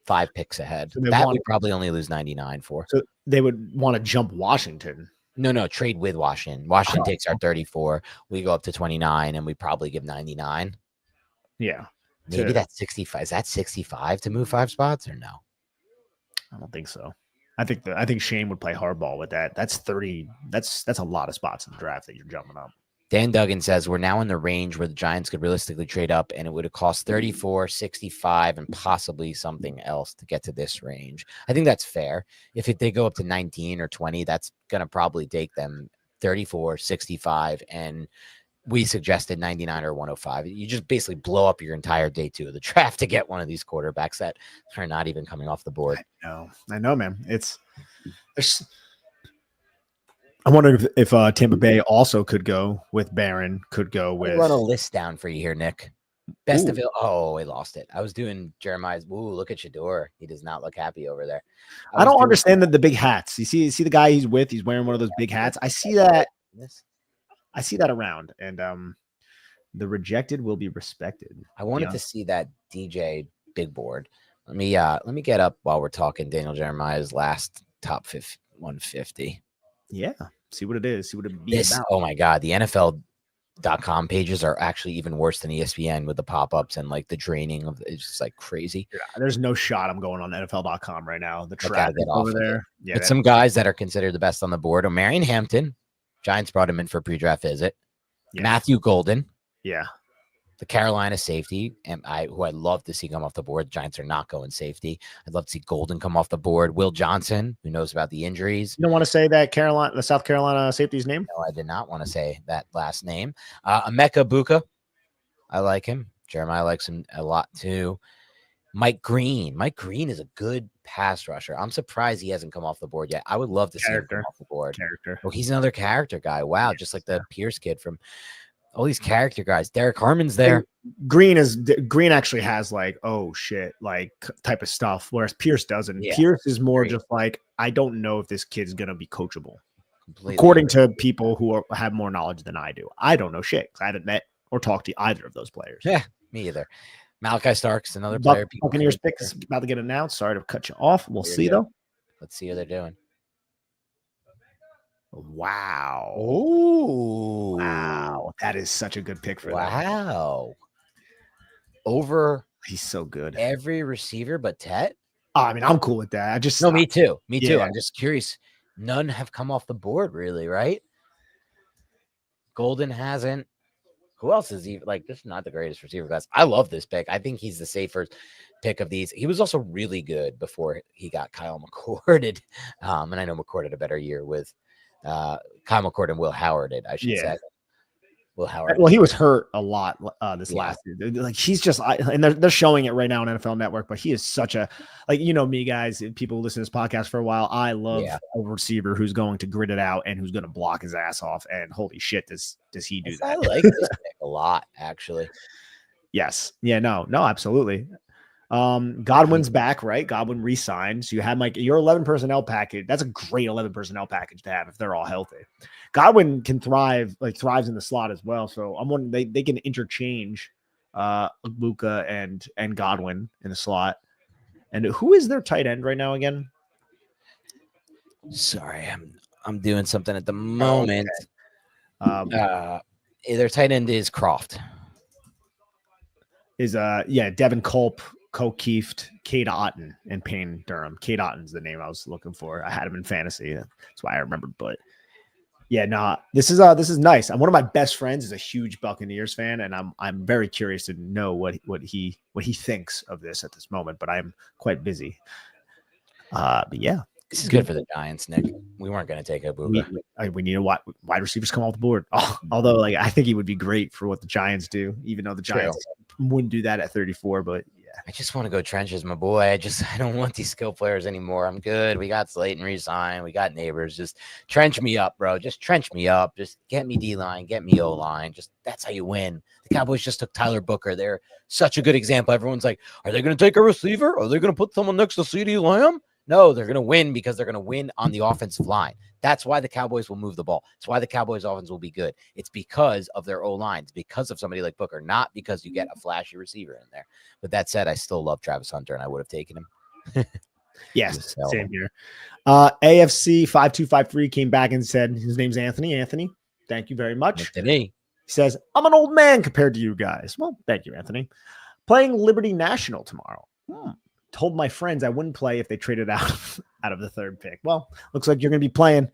5 picks ahead. So that would probably only lose 99 for. So they would want to jump Washington. No, trade with Washington. Washington takes our 34. We go up to 29, and we probably give 99. Yeah. Maybe that's 65. Is that 65 to move 5 spots or no? I don't think so. I think Shane would play hardball with that. That's 30. That's a lot of spots in the draft that you're jumping up. Dan Duggan says we're now in the range where the Giants could realistically trade up, and it would have cost 34, 65, and possibly something else to get to this range. I think that's fair. If they go up to 19 or 20, that's going to probably take them 34, 65, and we suggested 99 or 105. You just basically blow up your entire day 2 of the draft to get one of these quarterbacks that are not even coming off the board. I know, man. I wonder if Tampa Bay also could go with Barron, could go with. I'll run a list down for you here, Nick. Best of it. Oh, we lost it. I was doing Jeremiah's. Ooh, look at Shador. He does not look happy over there. I don't understand the big hats. You see the guy he's with. He's wearing one of those big hats. I see that. I see that around, and the rejected will be respected. I wanted to see that DJ big board. Let me get up while we're talking Daniel Jeremiah's last top 150. Yeah, see what it is. See what it be about. Oh my God, the NFL.com pages are actually even worse than ESPN with the pop-ups and like the draining of it's just like crazy. Yeah, there's no shot I'm going on NFL.com right now. The traffic over there. Yeah, but some guys that are considered the best on the board. Omarion Hampton. Giants brought him in for a pre-draft visit. Yeah. Matthew Golden. Yeah. The Carolina safety, who I'd love to see come off the board. The Giants are not going safety. I'd love to see Golden come off the board. Will Johnson, who knows about the injuries. You don't want to say that the South Carolina safety's name? No, I did not want to say that last name. Emeka Buka. I like him. Jeremiah likes him a lot too. Mike Green. Mike Green is a good pass rusher. I'm surprised he hasn't come off the board yet. I would love to see him come off the board. Oh, he's another character guy. Wow, just like the Pierce kid from all these character guys. Derek Harmon's there. Green actually has like, oh shit, like type of stuff, whereas Pierce doesn't. Yeah. Pierce is more just like, I don't know if this kid's gonna be coachable. Completely according to people who have more knowledge than I do. I don't know shit because I haven't met or talk to either of those players. Yeah, me either. Malachi Starks, another player. Buccaneers pick is about to get announced. Sorry to cut you off. We'll see though. Let's see how they're doing. Wow. Oh, wow. That is such a good pick for them. Wow. Over He's so good. every receiver but Tet. I mean, I'm cool with that. I just No, me too. Me too. Yeah. I'm just curious. None have come off the board, really, right? Golden hasn't. Who else is even like this? Is not the greatest receiver class. I love this pick. I think he's the safer pick of these. He was also really good before he got Kyle McCord. And I know McCord had a better year with Kyle McCord and Will Howard. I should say. Will Howard. Well, he was hurt a lot this last year. Like he's just, and they're showing it right now on NFL Network. But he is such a me, guys. People who listen to this podcast for a while. I love a receiver who's going to grit it out and who's going to block his ass off. And holy shit, does he do that? I like this pick a lot, actually. Yes. Yeah. No. Absolutely. Godwin's back, right? Godwin re-signed. So you have your 11 personnel package. That's a great 11 personnel package to have if they're all healthy. Godwin can thrives in the slot as well. So I'm wondering they can interchange Luka and Godwin in the slot. And who is their tight end right now again? Sorry, I'm doing something at the moment. Okay. Their tight end is Croft. Devin Culp, Co-Kieft, Cade Otton, and Payne Durham. Cade Otton's the name I was looking for. I had him in fantasy. That's why I remembered. But yeah, this is nice. One of my best friends is a huge Buccaneers fan, and I'm very curious to know what he thinks of this at this moment. But I'm quite busy. But yeah, this is good for the Giants, Nick. We weren't going to take a boob. We need a wide receivers come off the board. Although, I think he would be great for what the Giants do, even though the Giants wouldn't do that at 34. But yeah, I just want to go trenches, my boy. I don't want these skill players anymore. I'm good. We got Slayton re-signed. We got Neighbors. Just trench me up, bro. Just trench me up. Just get me D-line. Get me O-line. Just that's how you win. The Cowboys just took Tyler Booker. They're such a good example. Everyone's like, are they going to take a receiver? Are they going to put someone next to CeeDee Lamb? No, they're going to win because they're going to win on the offensive line. That's why the Cowboys will move the ball. It's why the Cowboys offense will be good. It's because of their O-lines, because of somebody like Booker, not because you get a flashy receiver in there. But that said, I still love Travis Hunter, and I would have taken him. Yes, same here. AFC 5253 came back and said his name's Anthony. Anthony, thank you very much. He says, I'm an old man compared to you guys. Well, thank you, Anthony. Playing Liberty National tomorrow. Told my friends I wouldn't play if they traded out of the third pick. Well, looks like you're going to be playing.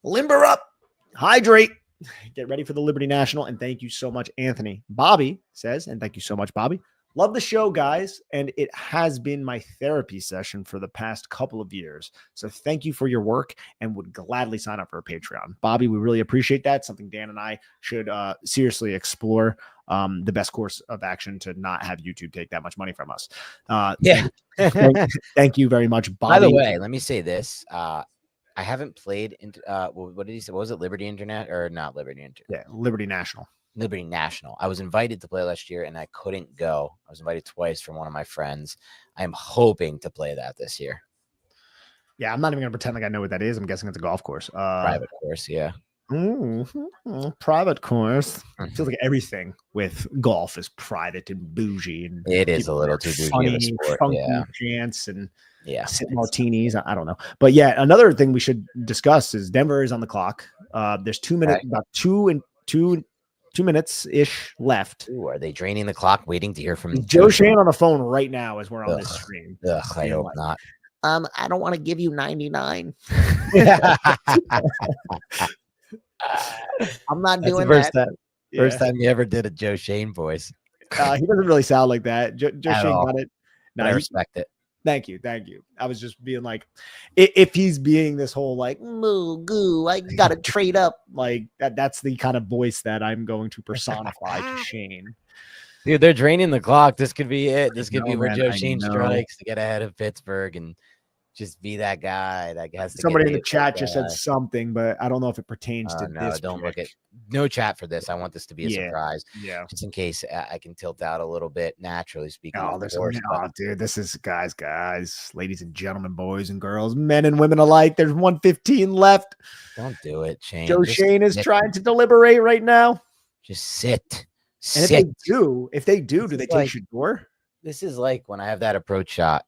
Limber up, hydrate, get ready for the Liberty National. And thank you so much, Anthony. Bobby says, and thank you so much, Bobby. Love the show, guys. And it has been my therapy session for the past couple of years. So thank you for your work and would gladly sign up for a Patreon. Bobby, we really appreciate that. Something Dan and I should seriously explore. The best course of action to not have YouTube take that much money from us. Thank you very much, Bobby. By the way, let me say this. I haven't played into what did he say? What was it? Liberty Internet or not Liberty Internet? Yeah, Liberty National. Liberty National. I was invited to play last year and I couldn't go. I was invited twice from one of my friends. I am hoping to play that this year. Yeah, I'm not even gonna pretend like I know what that is. I'm guessing it's a golf course. Private course, yeah. Private course. Feels like everything with golf is private and bougie, and it is a little too bougie of a sport. Funky yeah, chants and sip it's martinis. I don't know, but yeah, another thing we should discuss is Denver is on the clock. There's 2 minutes, about two minutes ish left. Ooh, are they draining the clock, waiting to hear from Joe Schoen on the phone right now as we're on this stream? I hope not. I don't want to give you 99. I'm not doing that. First time you ever did a Joe Schoen voice. He doesn't really sound like that. Joe Schoen got it. No, I respect it. Thank you. I was just being like, if he's being this whole like moo goo, I gotta trade up like that. That's the kind of voice that I'm going to personify to Shane. Dude, they're draining the clock. This could be it. This could be where Joe Schoen strikes to get ahead of Pittsburgh and just be that guy that has to. Somebody in the chat just said something, but I don't know if it pertains to this. Don't look at no chat for this. I want this to be a surprise. Yeah. Just in case I can tilt out a little bit, naturally speaking. Dude, this is guys, ladies and gentlemen, boys and girls, men and women alike. There's 1:15 left. Don't do it, Shane. Joe Schoen is trying to deliberate right now. Just sit. And Sit. if they do they take like, Shador? This is like when I have that approach shot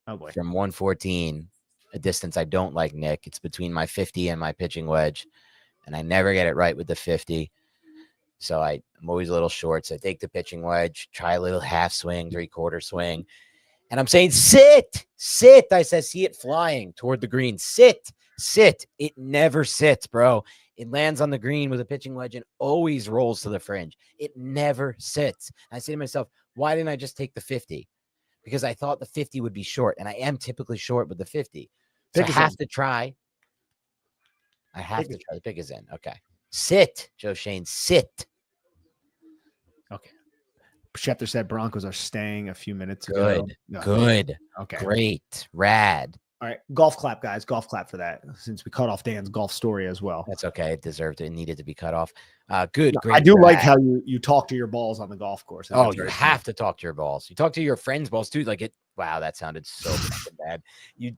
Oh boy. from 114, a distance I don't like, Nick. It's between my 50 and my pitching wedge, and I never get it right with the 50. So I'm always a little short. So I take the pitching wedge, try a little half swing, 3/4 swing. And I'm saying, sit. I said, see it flying toward the green. Sit. It never sits, bro. It lands on the green with a pitching wedge and always rolls to the fringe. It never sits. I say to myself, why didn't I just take the 50? Because I thought the 50 would be short, and I am typically short with the 50. So I have to try. The pick is in. Okay. Sit, Joe Schoen. Sit. Okay. Schefter said Broncos are staying a few minutes ago. Good. Okay. Great. Rad. All right. Golf clap, guys. Golf clap for that, since we cut off Dan's golf story as well. That's okay. It deserved it. It needed to be cut off. Good. Great. I do like how you talk to your balls on the golf course. Oh, you have to talk to your balls. You talk to your friends' balls too. Like it. Wow, that sounded so fucking bad.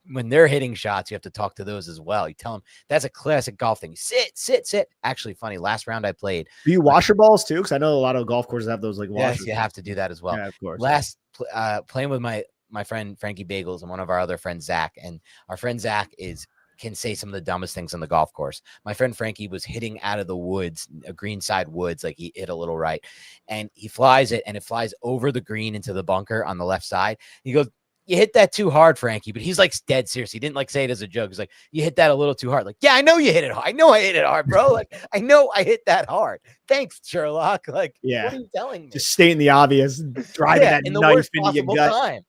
When they're hitting shots, you have to talk to those as well. You tell them that's a classic golf thing. Sit. Actually, funny. Last round I played. Do you wash your balls too? Because I know a lot of golf courses have those like washers. Yes, you have to do that as well. Yeah, of course. Playing with my friend Frankie Bagels and one of our other friends Zach, and our friend Zach can say some of the dumbest things on the golf course. My friend Frankie was hitting out of the woods, a greenside woods, like he hit a little right, and he flies it, and it flies over the green into the bunker on the left side. He goes, "You hit that too hard, Frankie." But he's like dead serious. He didn't like say it as a joke. He's like, "You hit that a little too hard." Like, yeah, I know you hit it hard. I know I hit it hard, bro. Like, I know I hit that hard. Thanks, Sherlock. Like, yeah. What are you telling me? Just stating the obvious, driving that knife into your gut. Time.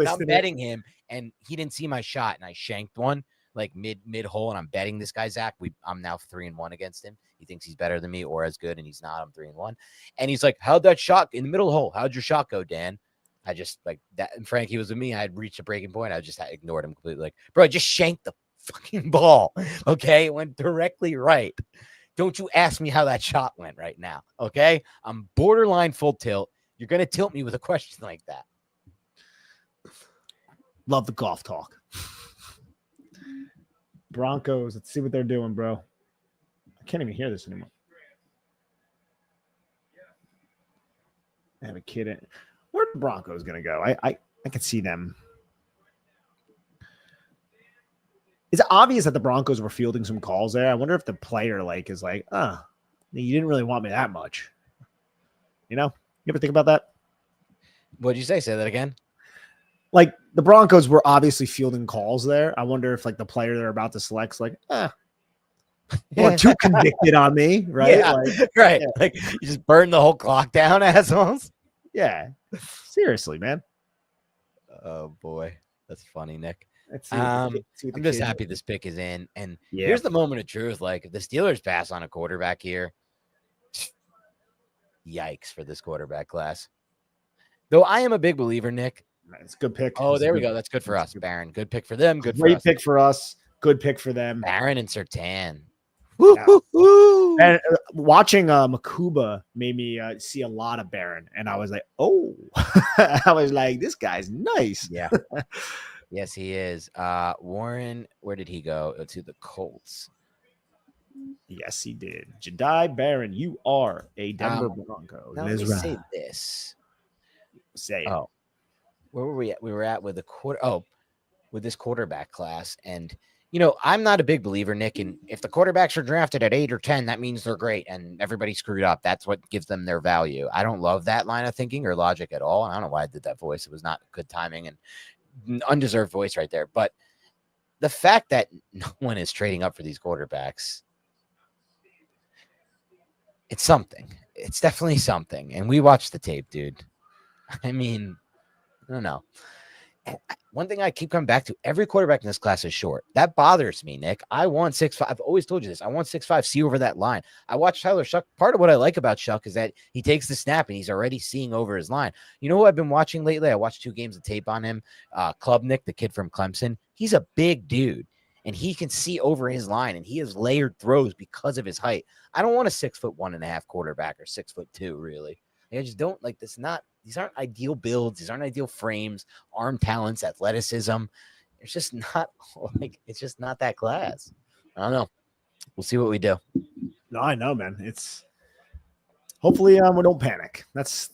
I'm betting him, and he didn't see my shot, and I shanked one like mid hole, and I'm betting this guy Zach. I'm now 3-1 against him. He thinks he's better than me or as good, and he's not. I'm 3-1, and he's like, "How'd that shot in the middle hole? How'd your shot go, Dan?" I just like that. And Frankie was with me. I had reached a breaking point. I just ignored him completely. Like, bro, I just shanked the fucking ball. Okay, it went directly right. Don't you ask me how that shot went right now. Okay, I'm borderline full tilt. You're gonna tilt me with a question like that. Love the golf talk. Broncos. Let's see what they're doing, bro. I can't even hear this anymore. I have a kid in. Where the Broncos gonna go? I can see them. It's obvious that the Broncos were fielding some calls there. I wonder if the player is like, you didn't really want me that much. You know? You ever think about that? What'd you say? Say that again. Like the Broncos were obviously fielding calls there. I wonder if the player they're about to select's like, or too convicted on me, right? Yeah, right. Yeah. Like you just burn the whole clock down, assholes. Yeah. Seriously, man. Oh boy. That's funny, Nick. I'm just happy this pick is in. And here's the moment of truth. Like if the Steelers pass on a quarterback here, yikes for this quarterback class. Though I am a big believer, Nick. It's a good pick. Oh, there we go. That's good for us, Barron. Good pick for them. Good Great for us. pick for us. Good pick for them. Barron and Surtain. And watching Makuba made me see a lot of Barron, and I was like, oh, I was like, this guy's nice. Yeah. Yes, he is. Warren, where did he go? To the Colts. Yes, he did. Jedi Barron, you are a Denver Bronco. Now let me say this. Say it. Oh, where were we at? We were at with with this quarterback class. And, I'm not a big believer, Nick. And if the quarterbacks are drafted at 8 or 10, that means they're great and everybody screwed up. That's what gives them their value. I don't love that line of thinking or logic at all. And I don't know why I did that voice. It was not good timing and undeserved voice right there. But the fact that no one is trading up for these quarterbacks, it's something. It's definitely something. And we watched the tape, dude. I mean, I don't know. One thing I keep coming back to, every quarterback in this class is short. That bothers me, Nick. I want 6'5". I've always told you this. I want 6'5", see over that line. I watch Tyler Shuck. Part of what I like about Shuck is that he takes the snap and he's already seeing over his line. You know who I've been watching lately? I watched 2 games of tape on him. Klubnik, the kid from Clemson. He's a big dude, and he can see over his line, and he has layered throws because of his height. I don't want a 6'1.5" quarterback or 6'2", really. I just don't like this. These aren't ideal builds. These aren't ideal frames, arm talents, athleticism. It's just not it's just not that class. I don't know. We'll see what we do. No, I know, man. Hopefully, we don't panic. That's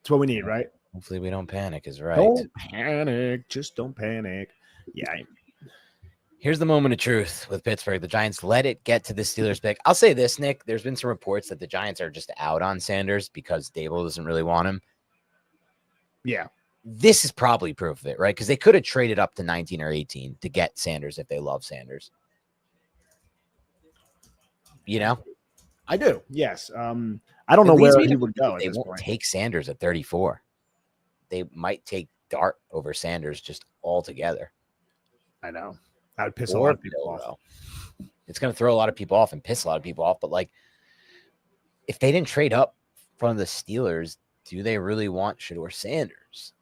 what we need, right? Hopefully we don't panic is right. Don't panic. Just don't panic. Yeah. Here's the moment of truth with Pittsburgh. The Giants let it get to the Steelers pick. I'll say this, Nick. There's been some reports that the Giants are just out on Sanders because Dable doesn't really want him. Yeah. This is probably proof of it, right? Because they could have traded up to 19 or 18 to get Sanders if they love Sanders. You know? I do. Yes. I don't know where he would go. They won't take Sanders at 34. They might take Dart over Sanders just altogether. I know. That would piss a lot of people off. It's going to throw a lot of people off and piss a lot of people off. But, like, if they didn't trade up from the Steelers, do they really want Shedeur Sanders?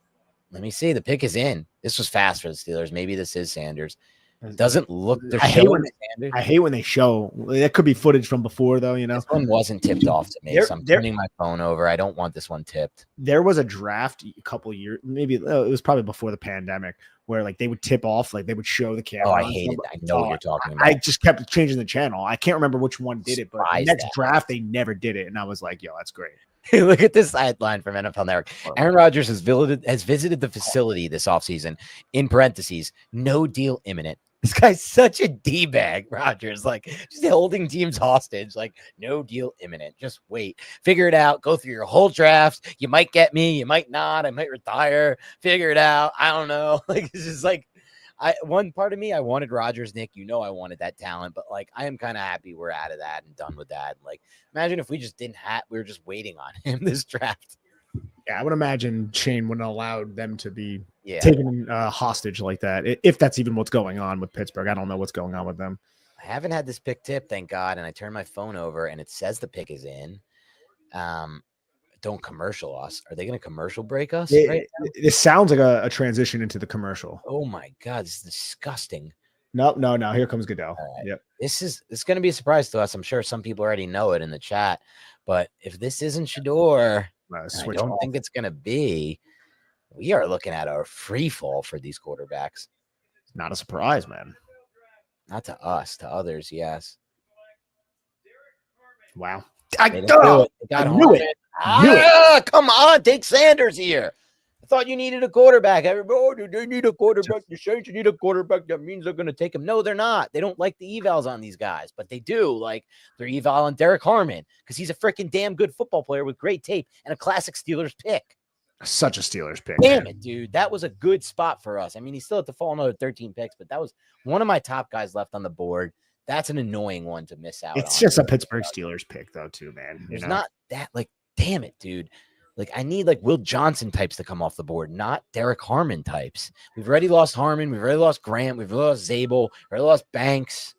Let me see. The pick is in. This was fast for the Steelers. Maybe this is Sanders. It doesn't look. I hate when they show. That could be footage from before, though. You know, this one wasn't tipped off to me, so I'm turning my phone over. I don't want this one tipped. There was a draft a couple of years, maybe it was probably before the pandemic, where like they would tip off, like they would show the camera. Oh, I hate it. I know what you're talking about. I just kept changing the channel. I can't remember which one did it, but the next draft they never did it, and I was like, "Yo, that's great." Look at this sideline from NFL Network. Aaron Rodgers has visited the facility this offseason. In parentheses, no deal imminent. This guy's such a D-bag, Rodgers. Like, just holding teams hostage. Like, no deal imminent. Just wait. Figure it out. Go through your whole draft. You might get me. You might not. I might retire. Figure it out. I don't know. Like, it's just like, one part of me, I wanted Rodgers, Nick. You know I wanted that talent. But, like, I am kind of happy we're out of that and done with that. Like, imagine if we just didn't have – we were just waiting on him this draft. Yeah, I would imagine Shane wouldn't allow them to be taken hostage like that. If that's even what's going on with Pittsburgh. I don't know what's going on with them. I haven't had this pick tip, thank God. And I turned my phone over and it says the pick is in. Don't commercial us. Are they going to commercial break us? It sounds like a transition into the commercial. Oh my God, this is disgusting. No. Here comes Goodell. Right. Yep. This is going to be a surprise to us. I'm sure some people already know it in the chat, but if this isn't Shedeur, I don't think it's going to be. We are looking at a free fall for these quarterbacks. Not a surprise, man. Not to us, to others, yes. Wow. I knew it. Come on, take Sanders here. I thought you needed a quarterback. Everybody, they need a quarterback. The Saints need a quarterback. That means they're going to take him. No, they're not. They don't like the evals on these guys, but they do. Like, they're eval on Derek Harmon because he's a freaking damn good football player with great tape and a classic Steelers pick. Such a Steelers pick. Damn it, dude. That was a good spot for us. I mean, he still had to fall another 13 picks, but that was one of my top guys left on the board. That's an annoying one to miss out on. It's just a Pittsburgh Steelers pick, though, too, man. There's not that, like, damn it, dude. Like, I need, like, Will Johnson types to come off the board, not Derek Harmon types. We've already lost Harmon. We've already lost Grant. We've lost Zabel. We've already lost Banks.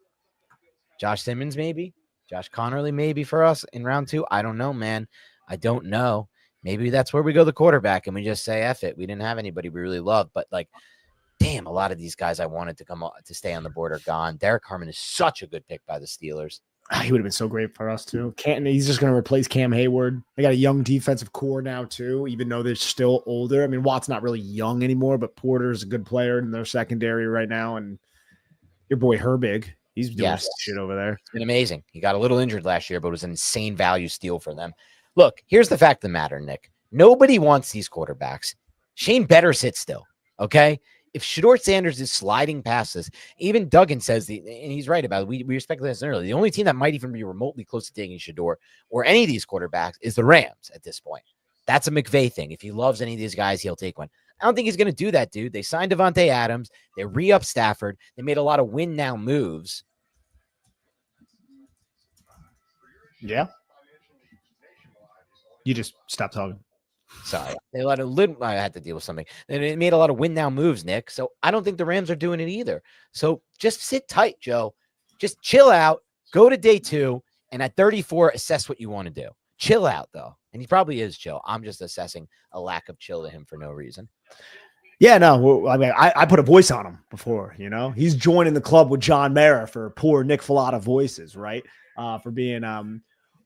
Josh Simmons, maybe. Josh Connerly, maybe, for us in round 2. I don't know, man. I don't know. Maybe that's where we go the quarterback and we just say, F it. We didn't have anybody we really loved. But, like, damn, a lot of these guys I wanted to come to stay on the board are gone. Derek Harmon is such a good pick by the Steelers. He would have been so great for us, too. He's just going to replace Cam Hayward. They got a young defensive core now, too, even though they're still older. I mean, Watt's not really young anymore, but Porter's a good player in their secondary right now. And your boy Herbig, he's doing shit over there. It's been amazing. He got a little injured last year, but it was an insane value steal for them. Look, here's the fact of the matter, Nick. Nobody wants these quarterbacks. Shane better sit still, okay? If Shedeur Sanders is sliding passes, even Duggan says, and he's right about it. We were speculating this earlier. The only team that might even be remotely close to taking Shedeur or any of these quarterbacks is the Rams at this point. That's a McVay thing. If he loves any of these guys, he'll take one. I don't think he's going to do that, dude. They signed Devontae Adams. They re-upped Stafford. They made a lot of win-now moves. Yeah. You just stop talking. Sorry. They let a little. I had to deal with something. They made a lot of win now moves, Nick. So I don't think the Rams are doing it either. So just sit tight, Joe. Just chill out. Go to day 2, and at 34, assess what you want to do. Chill out, though. And he probably is chill. I'm just assessing a lack of chill to him for no reason. Yeah, no. I mean, I put a voice on him before. You know, he's joining the club with John Mara for poor Nick Filata voices, right? For being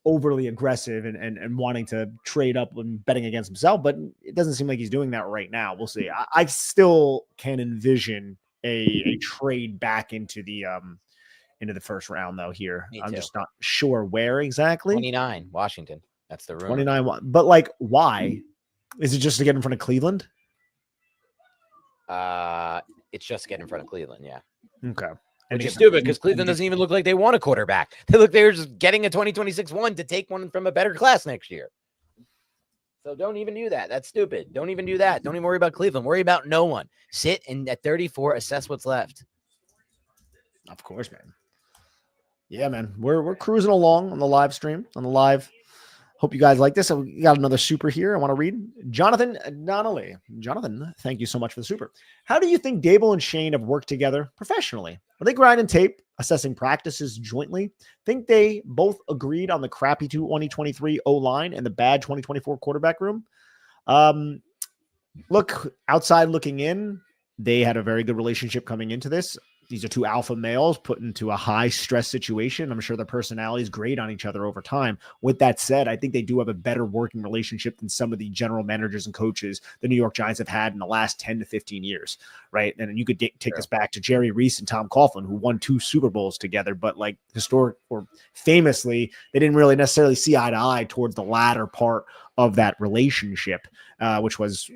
overly aggressive and wanting to trade up and betting against himself, but it doesn't seem like he's doing that right now. We'll see. I still can envision a trade back into the into the first round, though. Here, Me I'm too. just not sure where exactly. 29, Washington. That's the rumor. 29, but like, why? Is it just to get in front of Cleveland? It's just to get in front of Cleveland, yeah. Okay. Which is stupid because Cleveland doesn't even look like they want a quarterback. They were just getting a 2026 one to take one from a better class next year. So don't even do that. That's stupid. Don't even do that. Don't even worry about Cleveland. Worry about no one. Sit and at 34, assess what's left. Of course, man. Yeah, man. We're cruising along on the live stream, on the live. Hope you guys like this. We got another super here I want to read. Jonathan Donnelly. Jonathan, thank you so much for the super. How do you think Dable and Schoen have worked together professionally? Are they grinding tape, assessing practices jointly? Think they both agreed on the crappy 2023 O-line and the bad 2024 quarterback room? Look, outside looking in, they had a very good relationship coming into this. These are two alpha males put into a high stress situation. I'm sure their personalities grate on each other over time. With that said, I think they do have a better working relationship than some of the general managers and coaches the New York Giants have had in the last 10 to 15 years, right? And you could take this back to Jerry Reese and Tom Coughlin, who won 2 Super Bowls together, but like historic or famously, they didn't really necessarily see eye to eye towards the latter part of that relationship, which was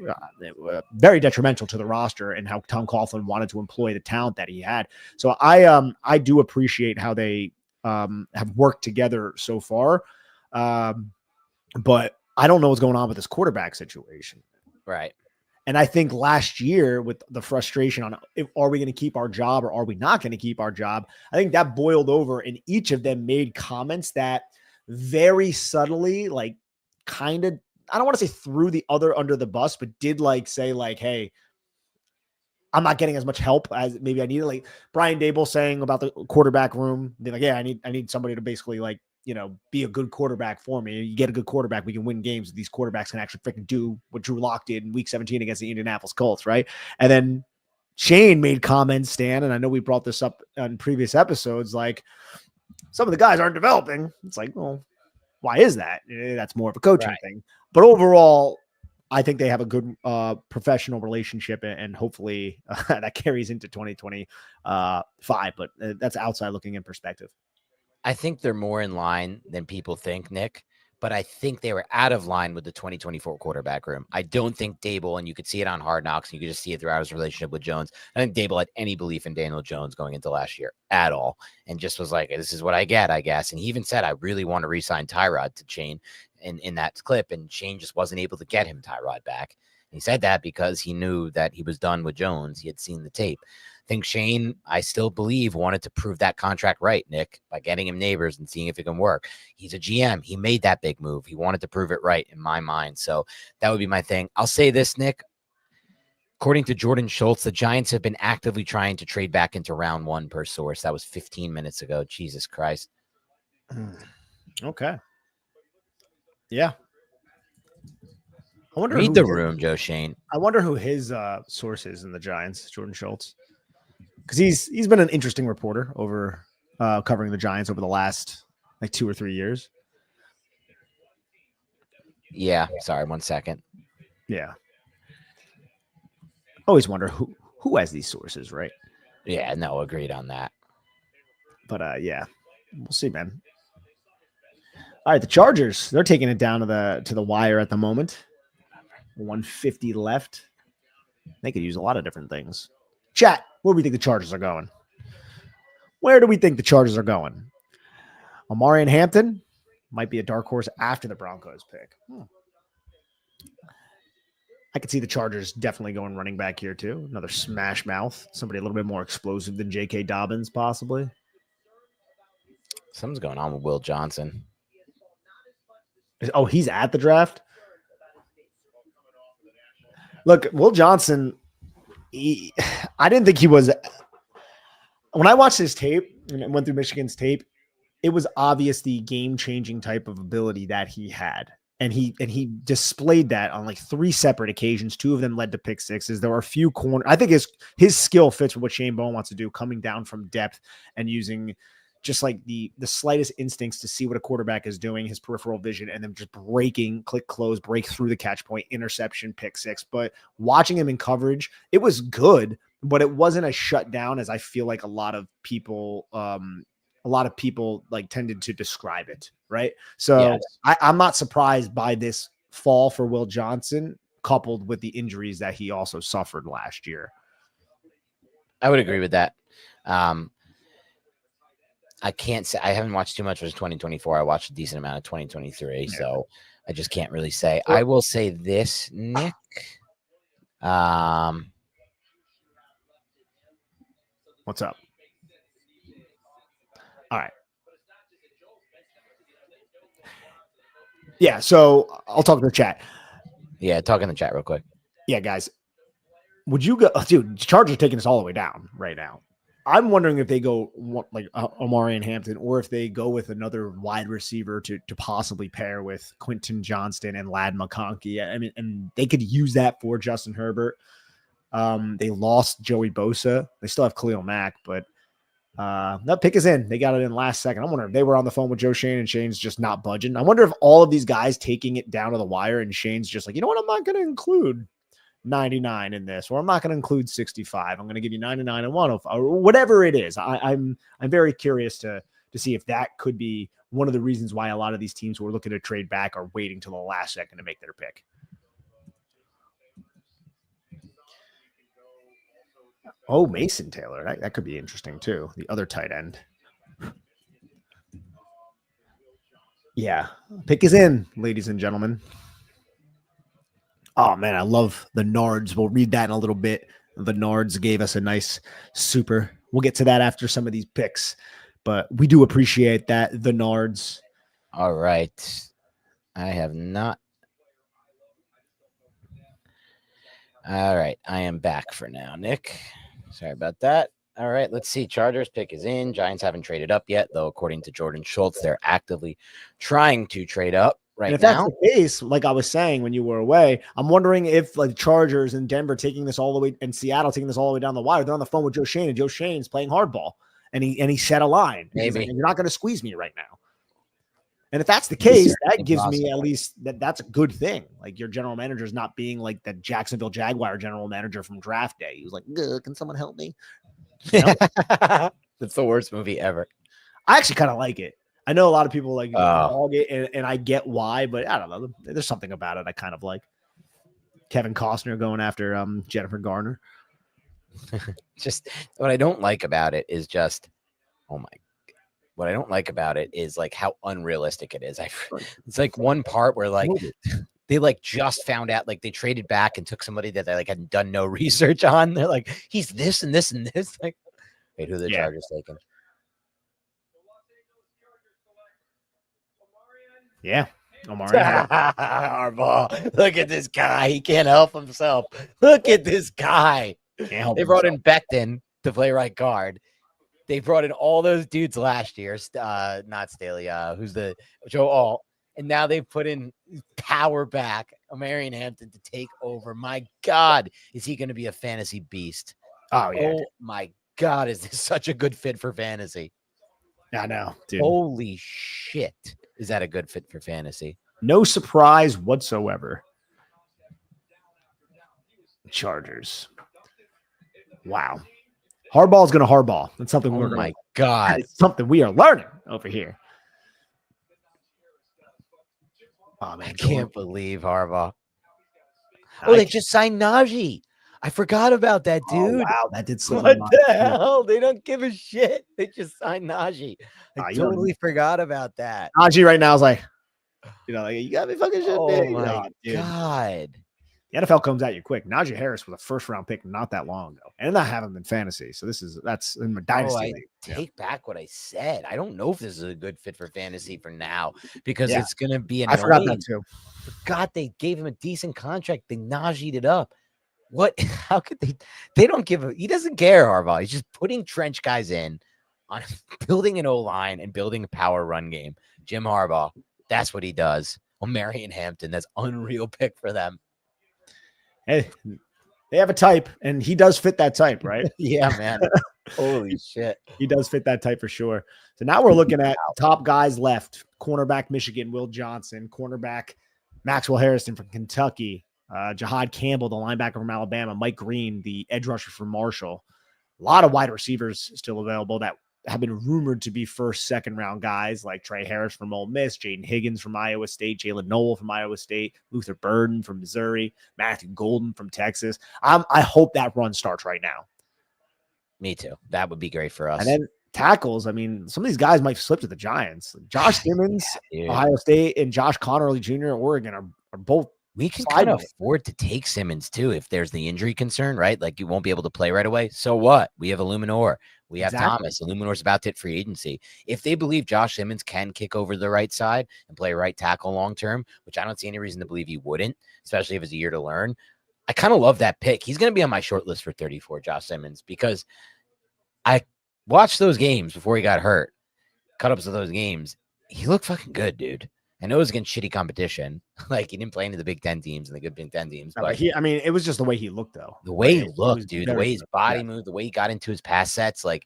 very detrimental to the roster and how Tom Coughlin wanted to employ the talent that he had. So I do appreciate how they have worked together so far, but I don't know what's going on with this quarterback situation. Right. And I think last year with the frustration on are we going to keep our job or are we not going to keep our job, I think that boiled over and each of them made comments that very subtly, like, kind of, I don't want to say threw the other under the bus, but did like say like, hey, I'm not getting as much help as maybe I needed. Like Brian Dable saying about the quarterback room, they're like, yeah, I need somebody to basically like, you know, be a good quarterback for me. You get a good quarterback, we can win games. These quarterbacks can actually freaking do what Drew Lock did in week 17 against the Indianapolis Colts. Right. And then Shane made comments, Stan, and I know we brought this up in previous episodes, like some of the guys aren't developing. It's like, well, why is that? That's more of a coaching thing. But overall, I think they have a good professional relationship, and hopefully that carries into 2025. But that's outside looking in perspective. I think they're more in line than people think, Nick. But I think they were out of line with the 2024 quarterback room. I don't think Dable, and you could see it on Hard Knocks, and you could just see it throughout his relationship with Jones. I think Dable had any belief in Daniel Jones going into last year at all, and just was like, this is what I get, I guess. And he even said, I really want to re-sign Tyrod to Shane in that clip, and Shane just wasn't able to get him Tyrod back. And he said that because he knew that he was done with Jones. He had seen the tape. I think Shane, I still believe, wanted to prove that contract right, Nick, by getting him Neighbors and seeing if it can work. He's a GM. He made that big move. He wanted to prove it right in my mind. So that would be my thing. I'll say this, Nick. According to Jordan Schultz, the Giants have been actively trying to trade back into round 1 per source. That was 15 minutes ago. Jesus Christ. Okay. Yeah. I wonder Read the room, Joe Shane. I wonder who his source is in the Giants, Jordan Schultz. Because he's been an interesting reporter over covering the Giants over the last like 2 or 3 years. Yeah, sorry, 1 second. Yeah. Always wonder who has these sources, right? Yeah, no, agreed on that. But yeah, we'll see, man. All right, the Chargers, they're taking it down to the wire at the moment. 150 left. They could use a lot of different things. Chat, where do we think the Chargers are going? Where do we think the Chargers are going? Amari and Hampton might be a dark horse after the Broncos pick. I could see the Chargers definitely going running back here too. Another smash mouth. Somebody a little bit more explosive than J.K. Dobbins, possibly. Something's going on with Will Johnson. Oh, he's at the draft? Look, Will Johnson, I didn't think he was. When I watched his tape and went through Michigan's tape, it was obvious the game-changing type of ability that he had. And he displayed that on like 3 separate occasions. 2 of them led to pick sixes. There were a few corner. I think his skill fits with what Shane Bowen wants to do, coming down from depth and using just like the slightest instincts to see what a quarterback is doing, his peripheral vision, and then just breaking, click, close, break through the catch point, interception, pick six. But watching him in coverage, it was good, but it wasn't as shut down as I feel like a lot of people a lot of people like tended to describe it, right? So Yes. I'm not surprised by this fall for Will Johnson, coupled with the injuries that he also suffered last year. I would agree with that. I can't say I haven't watched too much of 2024. I watched a decent amount of 2023, so I just can't really say. I will say this, Nick. What's up? All right. Yeah, so I'll talk to the chat. Yeah, talk in the chat real quick. Yeah, guys. Would you go, dude? Chargers taking us all the way down right now. I'm wondering if they go like Omari and Hampton, or if they go with another wide receiver to possibly pair with Quentin Johnston and Ladd McConkey. I mean, and they could use that for Justin Herbert. They lost Joey Bosa. They still have Khalil Mack, but that pick is in. They got it in last second. I wonder if they were on the phone with Joe Schoen and Shane's just not budging. I wonder if all of these guys taking it down to the wire and Shane's just like, you know what, I'm not going to include 99 in this, or I'm not going to include 65. I'm going to give you 99 and 105, or whatever it is. I'm very curious to see if that could be one of the reasons why a lot of these teams who are looking to trade back are waiting till the last second to make their pick. Oh, Mason Taylor. That could be interesting too. The other tight end. Yeah. Pick is in, ladies and gentlemen. Oh, man, I love the Nards. We'll read that in a little bit. The Nards gave us a nice super. We'll get to that after some of these picks, but we do appreciate that, the Nards. All right. I have not. All right. I am back for now, Nick. Sorry about that. All right. Let's see. Chargers pick is in. Giants haven't traded up yet, though, according to Jordan Schultz. They're actively trying to trade up right now. And if that's the case, like I was saying when you were away, I'm wondering if like Chargers and Denver taking this all the way, and Seattle taking this all the way down the wire, they're on the phone with Joe Schoen, and Joe Shane's playing hardball, and he set a line. Maybe. Like, you're not going to squeeze me right now. And if that's the case, that gives me at least that's a good thing. Like your general manager is not being like the Jacksonville Jaguar general manager from draft day. He was like, can someone help me? You know? That's the worst movie ever. I actually kind of like it. I know a lot of people like dog it, and I get why, but I don't know. There's something about it I kind of like. Kevin Costner going after Jennifer Garner. Just what I don't like about it is just, what I don't like about it is like how unrealistic it is. It's like one part where like they like just found out, like they traded back and took somebody that they like had done no research on. They're like, he's this and this and this. Like, wait, who are the Chargers taking? Yeah. Omari. Harbaugh. Look at this guy. He can't help himself. Look at this guy. They brought in Becton to play right guard. They brought in all those dudes last year. Not Staley. Who's the Joe Alt. And now they put in power back Marion Hampton to take over. My God, is he going to be a fantasy beast? Oh, yeah. Oh, my God, is this such a good fit for fantasy? I know, dude. Holy shit. Is that a good fit for fantasy? No surprise whatsoever. Chargers. Wow. Hardball is going to hardball. That's something Oh my God. It's something we are learning over here. Oh, man. I can't believe Harbaugh. Oh, they just signed Najee. I forgot about that, dude. Oh, wow. That did slip. What the hell? They don't give a shit. They just signed Najee. I totally forgot about that. Najee right now is like, like, you got me fucking shit. Oh, my God. The NFL comes at you quick. Najee Harris was a first-round pick not that long ago, and I have him in fantasy. So that's in my dynasty league. Take back what I said. I don't know if this is a good fit for fantasy for now because it's going to be annoying. I forgot that too. Forgot they gave him a decent contract. They Najee'd it up. What? How could they? They don't give a. He doesn't care, Harbaugh. He's just putting trench guys in on building an O-line and building a power run game. Jim Harbaugh. That's what he does. Well, Marion Hampton. That's unreal pick for them. Hey, they have a type, and he does fit that type, right? Yeah, man. Holy shit. He does fit that type for sure. So now we're looking at top guys left. Cornerback, Michigan, Will Johnson. Cornerback, Maxwell Harrison from Kentucky. Jahad Campbell, the linebacker from Alabama. Mike Green, the edge rusher from Marshall. A lot of wide receivers still available that have been rumored to be first, second round guys like Trey Harris from Ole Miss, Jaden Higgins from Iowa State, Jalen Noel from Iowa State, Luther Burden from Missouri, Matthew Golden from Texas. I hope that run starts right now. Me too. That would be great for us. And then tackles, I mean, some of these guys might slip to the Giants. Josh Simmons, Ohio State, and Josh Connerly Jr. at Oregon are both. We can kind of afford to take Simmons too if there's the injury concern, right? Like you won't be able to play right away. So what? We have Illuminor. We have Thomas. Illuminor's about to hit free agency. If they believe Josh Simmons can kick over the right side and play right tackle long term, which I don't see any reason to believe he wouldn't, especially if it's a year to learn. I kind of love that pick. He's going to be on my short list for 34, Josh Simmons, because I watched those games before he got hurt, cut-ups of those games. He looked fucking good, dude. I know it was against shitty competition. Like, he didn't play into the Big Ten teams and the good Big Ten teams. But I mean, it was just the way he looked, though. The way he looked, dude. The way his body moved, the way he got into his pass sets. Like,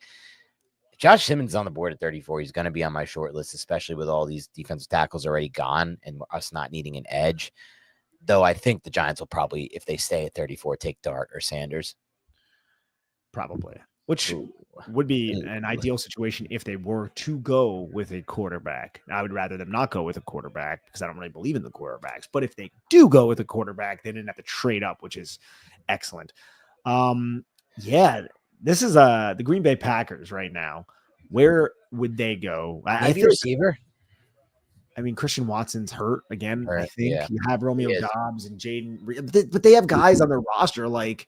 Josh Simmons is on the board at 34. He's going to be on my short list, especially with all these defensive tackles already gone and us not needing an edge. Though I think the Giants will probably, if they stay at 34, take Dart or Sanders. Probably. Which would be an ideal situation if they were to go with a quarterback. I would rather them not go with a quarterback because I don't really believe in the quarterbacks. But if they do go with a quarterback, they didn't have to trade up, which is excellent. Yeah, this is the Green Bay Packers right now. Where would they go? I feel receiver. I mean, Christian Watson's hurt again. Right, I think you have Romeo He is. Dobbs and Jaden, but they have guys on their roster like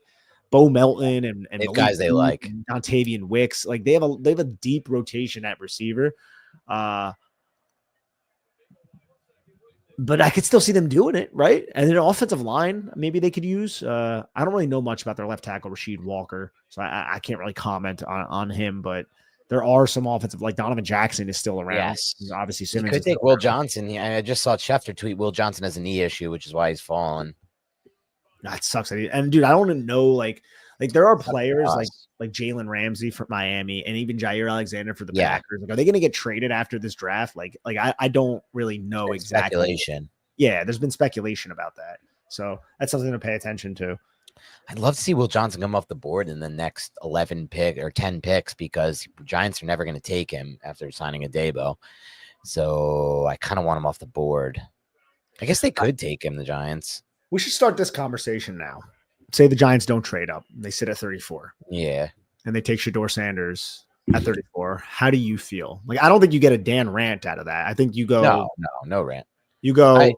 Bo Melton and guys they like, and Dontavian Wicks. Like they have a deep rotation at receiver. But I could still see them doing it, right? And then offensive line, maybe they could use. I don't really know much about their left tackle, Rasheed Walker, so I can't really comment on him. But there are some offensive, like Donovan Jackson is still around. Yes, obviously Simmons. You could take Will Johnson. Yeah, I just saw Schefter tweet Will Johnson has a knee issue, which is why he's fallen. That sucks. And dude, I don't even know. Like there are players like Jalen Ramsey from Miami and even Jair Alexander for the Packers. Like, are they going to get traded after this draft? Like I don't really know exactly. Speculation. Yeah, there's been speculation about that. So that's something to pay attention to. I'd love to see Will Johnson come off the board in the next 11 pick or 10 picks because Giants are never going to take him after signing a Debo. So I kind of want him off the board. I guess they could take him, the Giants. We should start this conversation now. Say the Giants don't trade up. They sit at 34. Yeah. And they take Shedeur Sanders at 34. How do you feel? Like, I don't think you get a Dan rant out of that. I think you go. No rant. You go,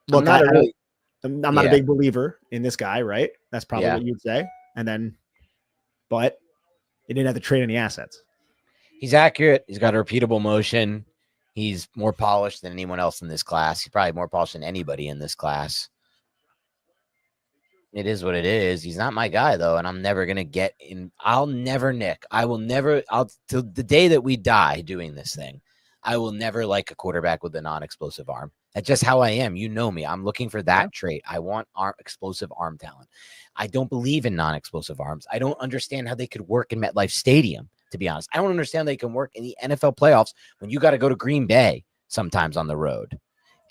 look, I'm not a big believer in this guy, right? That's probably what you'd say. And then, but they didn't have to trade any assets. He's accurate. He's got a repeatable motion. He's more polished than anyone else in this class. He's probably more polished than anybody in this class. It is what it is. He's not my guy, though, and I'm never going to get in. I'll never, Nick. Till the day that we die doing this thing, I will never like a quarterback with a non-explosive arm. That's just how I am. You know me. I'm looking for that trait. I want explosive arm talent. I don't believe in non-explosive arms. I don't understand how they could work in MetLife Stadium, to be honest. I don't understand how they can work in the NFL playoffs when you got to go to Green Bay sometimes on the road.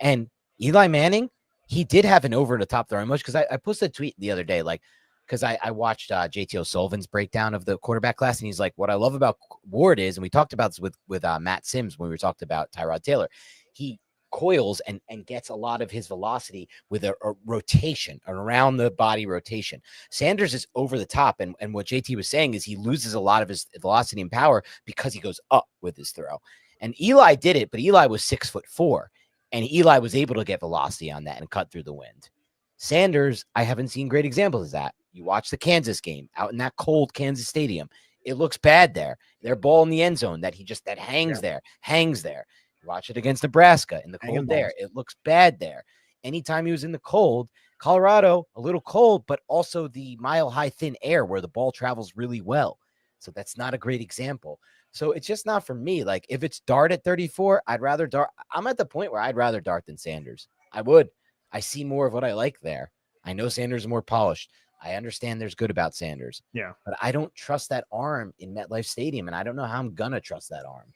And Eli Manning, he did have an over-the-top throwing motion because I posted a tweet the other day, like, because I watched JT O'Sullivan's breakdown of the quarterback class, and he's like, what I love about Ward is, and we talked about this with Matt Sims when we were talking about Tyrod Taylor, he coils and gets a lot of his velocity with a rotation, an around the body rotation. Sanders is over the top, and what JT was saying is he loses a lot of his velocity and power because he goes up with his throw. And Eli did it, but Eli was 6'4", and Eli was able to get velocity on that and cut through the wind. Sanders, I haven't seen great examples of that. You watch the Kansas game out in that cold Kansas stadium. It looks bad there. Their ball in the end zone that hangs there. You watch it against Nebraska in the cold there. It looks bad there. Anytime he was in the cold, Colorado, a little cold, but also the mile-high thin air where the ball travels really well. So that's not a great example. So it's just not for me. Like, if it's Dart at 34, I'd rather Dart. I'm at the point where I'd rather Dart than Sanders. I would. I see more of what I like there. I know Sanders is more polished. I understand there's good about Sanders. Yeah. But I don't trust that arm in MetLife Stadium, and I don't know how I'm going to trust that arm.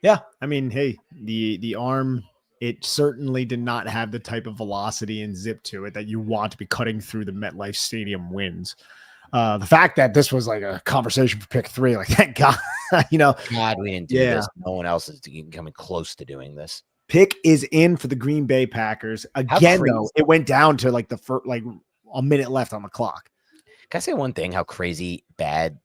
Yeah. I mean, hey, the arm, it certainly did not have the type of velocity and zip to it that you want to be cutting through the MetLife Stadium winds. The fact that this was like a conversation for pick 3, like, thank God. God, we didn't do Yeah. this. No one else is coming close to doing this. Pick is in for the Green Bay Packers again. Though it went down to like the first, like a minute left on the clock. Can I say one thing? How crazy bad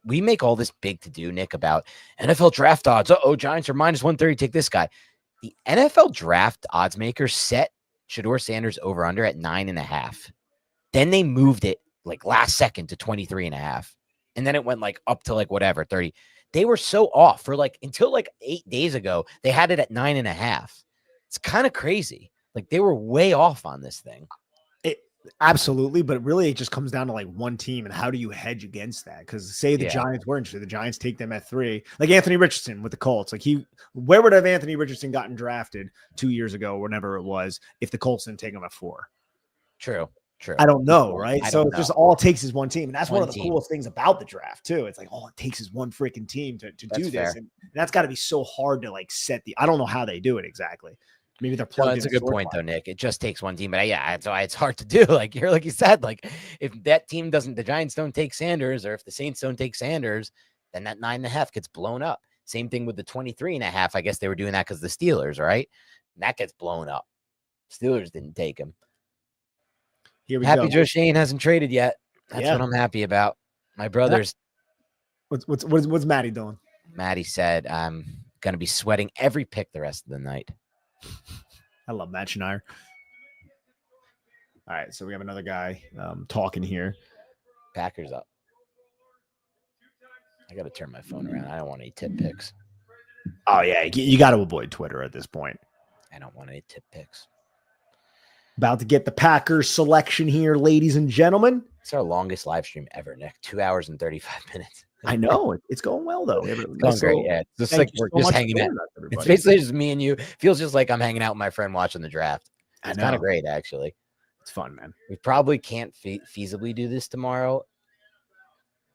we make all this big to do, Nick, about NFL draft odds. Giants are minus 130. Take this guy. The NFL draft odds makers set Shedeur Sanders over under at 9.5. Then they moved it like last second to 23.5. And then it went like up to like whatever 30. They were so off for like until like 8 days ago. They had it at 9.5. It's kind of crazy. Like they were way off on this thing. Absolutely, but really it just comes down to like one team and how do you hedge against that? Because say the Giants were interested, the Giants take them at 3, like Anthony Richardson with the Colts. Like where would have Anthony Richardson gotten drafted 2 years ago, whenever it was, if the Colts didn't take him at 4? True. I don't know, right? So it's just all it takes is one team, and that's one of the coolest things about the draft too. It's like all it takes is one freaking team to do this, and that's got to be so hard to like set the. I don't know how they do it exactly. Maybe they're plugged. That's a good point, though, Nick. It just takes one team, but so it's hard to do. Like you said, like if that team doesn't, the Giants don't take Sanders, or if the Saints don't take Sanders, then that 9.5 gets blown up. Same thing with the 23.5. I guess they were doing that because the Steelers, right? And that gets blown up. Steelers didn't take him. Here we go. Joe Schoen Schoen hasn't traded yet. That's what I'm happy about. My brothers. What's Maddie doing? Maddie said, "I'm gonna be sweating every pick the rest of the night." I love Matt Schneider. All right, so we have another guy talking here. Packers up. I got to turn my phone around. I don't want any tip picks. Oh, yeah, you got to avoid Twitter at this point. I don't want any tip picks. About to get the Packers selection here, ladies and gentlemen. It's our longest live stream ever, Nick. 2 hours and 35 minutes. I know. It's going well, though. It's going great. Yeah. It's just like we're just hanging out. It's basically just me and you. Feels just like I'm hanging out with my friend watching the draft. It's kind of great, actually. It's fun, man. We probably can't feasibly do this tomorrow.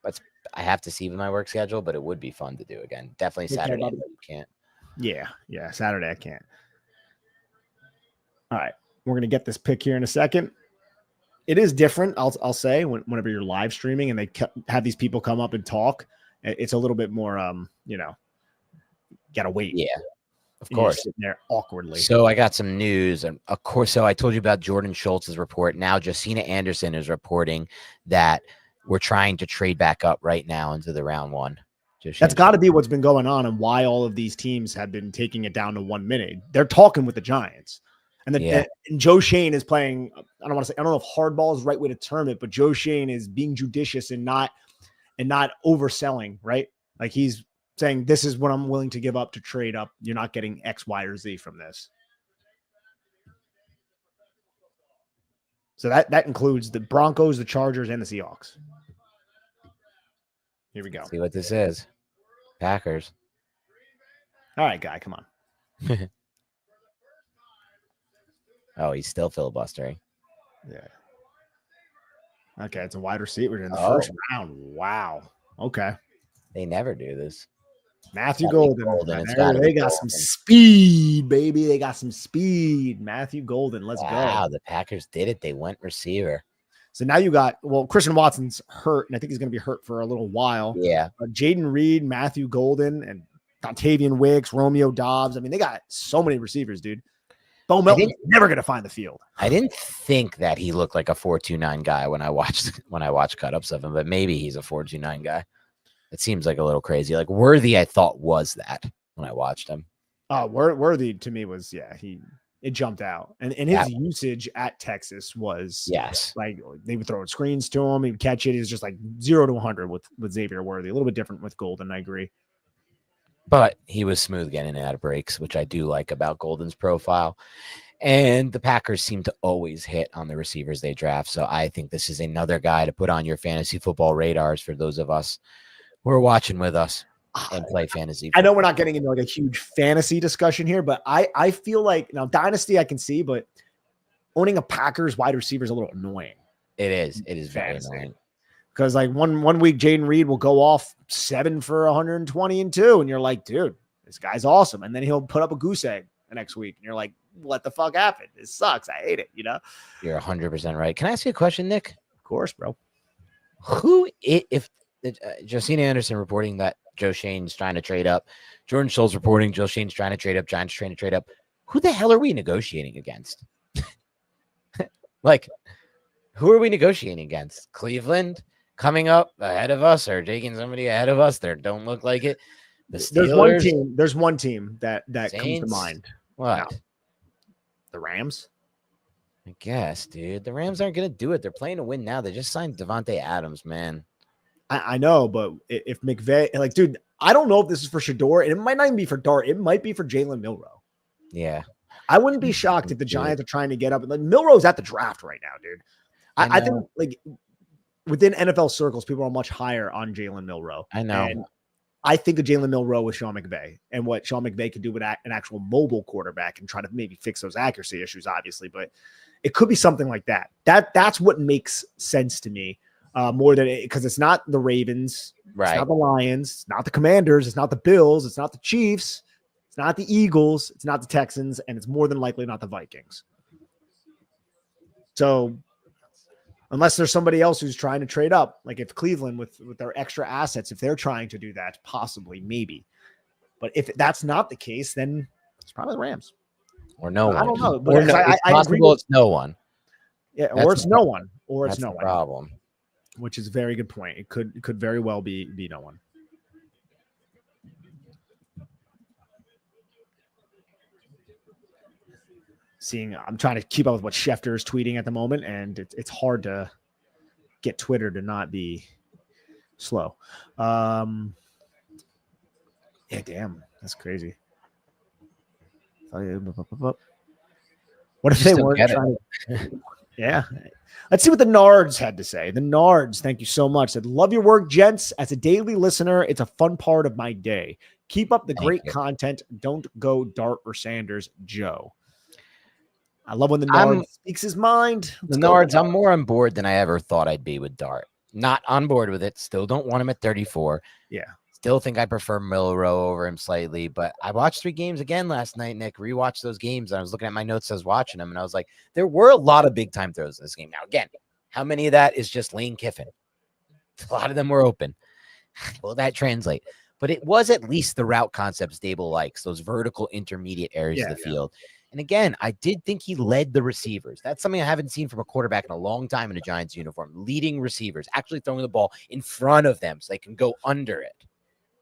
But I have to see with my work schedule, but it would be fun to do again. Definitely Saturday, but you can't. Yeah. Saturday, I can't. All right. We're going to get this pick here in a second. It is different, I'll say, whenever you're live streaming and they have these people come up and talk. It's a little bit more, got to wait. Yeah, of course. Sitting there awkwardly. So I got some news. And of course, so I told you about Jordan Schultz's report. Now Josina Anderson is reporting that we're trying to trade back up right now into the round 1. That's got to be what's been going on and why all of these teams have been taking it down to 1 minute. They're talking with the Giants. And and Joe Schoen is playing. I don't know if hardball is the right way to term it, but Joe Schoen is being judicious and not overselling, right? Like he's saying, this is what I'm willing to give up to trade up. You're not getting X, Y, or Z from this. So that includes the Broncos, the Chargers, and the Seahawks. Here we go. See what this is. Packers. All right, guy, come on. Oh, he's still filibustering. Yeah. Okay, it's a wide receiver in the first round. Wow. Okay. They never do this. Matthew Golden. They got some Golden. speed, baby. They got some speed. Matthew Golden. Let's go. Wow, the Packers did it. They went receiver. So now you got, Christian Watson's hurt, and I think he's going to be hurt for a little while. Yeah. Jaden Reed, Matthew Golden, and Dontavian Wicks, Romeo Dobbs. I mean, they got so many receivers, dude. Bo Melton's never going to find the field. I didn't think that he looked like a 4.29 guy when I watched cut-ups of him, but maybe he's a 4.29 guy. It seems like a little crazy. Like Worthy, I thought was that when I watched him. Worthy to me was, it jumped out. And his usage at Texas was like they would throw screens to him, he would catch it. He was just like 0 to 100 with Xavier Worthy. A little bit different with Golden, I agree. But he was smooth getting in and out of breaks, which I do like about Golden's profile. And the Packers seem to always hit on the receivers they draft. So I think this is another guy to put on your fantasy football radars for those of us who are watching with us and play fantasy football. I know we're not getting into like a huge fantasy discussion here, but I feel like now Dynasty I can see, but owning a Packers wide receiver is a little annoying. It is very annoying. Because like one week Jaden Reed will go off 7 for 120 and 2, and you're like, dude, this guy's awesome. And then he'll put up a goose egg the next week, and you're like, what the fuck happened? This sucks. I hate it. You're 100% right. Can I ask you a question, Nick? Of course, bro. Who if Josina Anderson reporting that Joe Shane's trying to trade up. Jordan Schultz reporting Joe Shane's trying to trade up. Giants trying to trade up. Who the hell are we negotiating against? Like, who are we negotiating against? Cleveland coming up ahead of us or taking somebody ahead of us? They don't look like it. The Steelers. There's one team that Saints? comes to mind. What? No. The Rams. I guess, dude. The Rams aren't going to do it. They're playing to win now. They just signed Devontae Adams, man. I know, but if McVay, like, dude, I don't know if this is for Shador, and it might not even be for Dart. It might be for Jalen Milroe. Yeah. I wouldn't be shocked if the Giants are trying to get up. Like, Milroe's at the draft right now, dude. I think, like, within NFL circles, people are much higher on Jalen Milroe. I know. And I think of Jalen Milroe with Sean McVay and what Sean McVay could do with an actual mobile quarterback and try to maybe fix those accuracy issues, obviously. But it could be something like that. That's what makes sense to me. More than because it's not the Ravens, right? It's not the Lions, it's not the Commanders, it's not the Bills, it's not the Chiefs, it's not the Eagles, it's not the Texans, and it's more than likely not the Vikings. So, unless there's somebody else who's trying to trade up, like if Cleveland with their extra assets, if they're trying to do that, possibly, maybe. But if that's not the case, then it's probably the Rams or no one. I don't know, but it's possible it's no one. Yeah, or it's no one, or it's that's no the one. Problem. Which is a very good point. It could very well be no one. I'm trying to keep up with what Schefter is tweeting at the moment, and it's hard to get Twitter to not be slow. Yeah, damn, that's crazy. What if they weren't trying to? Yeah. Let's see what the Nards had to say. The Nards, thank you so much. Said, love your work, gents. As a daily listener, it's a fun part of my day. Keep up the great content. Don't go Dart or Sanders, Joe. I love when the Nards speaks his mind. The Nards, I'm more on board than I ever thought I'd be with Dart. Not on board with it. Still don't want him at 34. Yeah. Still think I prefer Milroe over him slightly, but I watched 3 games again last night, Nick. Rewatched those games. And I was looking at my notes as I was watching them, and I was like, there were a lot of big time throws in this game. Now, again, how many of that is just Lane Kiffin? A lot of them were open. Will that translate? But it was at least the route concepts Dable likes, those vertical intermediate areas of the field. And again, I did think he led the receivers. That's something I haven't seen from a quarterback in a long time in a Giants uniform. Leading receivers, actually throwing the ball in front of them so they can go under it.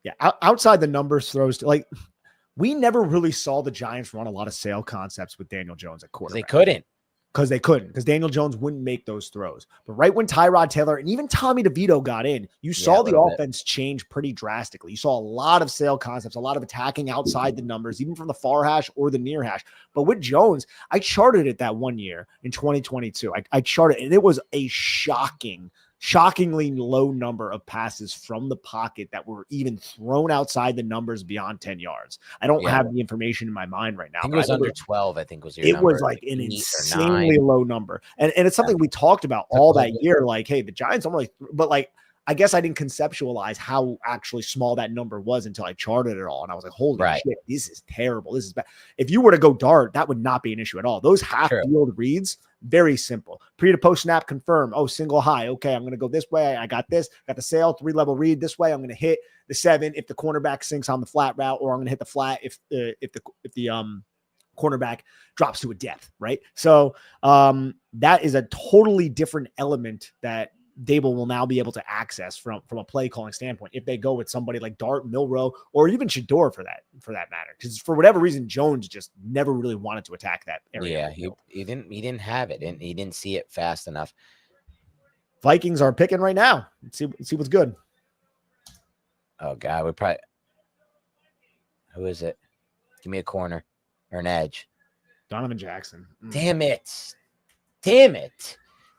Yeah, outside the numbers throws, like we never really saw the Giants run a lot of sail concepts with Daniel Jones at quarterback. They couldn't. Because Daniel Jones wouldn't make those throws. But right when Tyrod Taylor and even Tommy DeVito got in, you saw the offense change pretty drastically. You saw a lot of sail concepts, a lot of attacking outside the numbers, even from the far hash or the near hash. But with Jones, I charted it that one year in 2022. I charted it, and it was a shockingly low number of passes from the pocket that were even thrown outside the numbers beyond 10 yards. I don't have the information in my mind right now. I think it was under 12, I think was your number. It was like an insanely low number. And it's something we talked about all that year. Like, hey, the Giants don't really, but like, I guess I didn't conceptualize how actually small that number was until I charted it all. And I was like, holy shit, this is terrible. This is bad. If you were to go Dart, that would not be an issue at all. Those half field reads, very simple. Pre to post snap confirm. Oh, single high. Okay, I'm going to go this way. I got this. Got the sail, 3-level read this way. I'm going to hit the 7 if the cornerback sinks on the flat route, or I'm going to hit the flat if the cornerback drops to a depth, right? So that is a totally different element that Dable will now be able to access from a play calling standpoint if they go with somebody like Dart, Milroe, or even Shador for that matter. Because for whatever reason, Jones just never really wanted to attack that area. Yeah, he didn't have it, and he didn't see it fast enough. Vikings are picking right now. Let's see what's good. Oh God, we probably. Who is it? Give me a corner or an edge. Donovan Jackson. Damn it.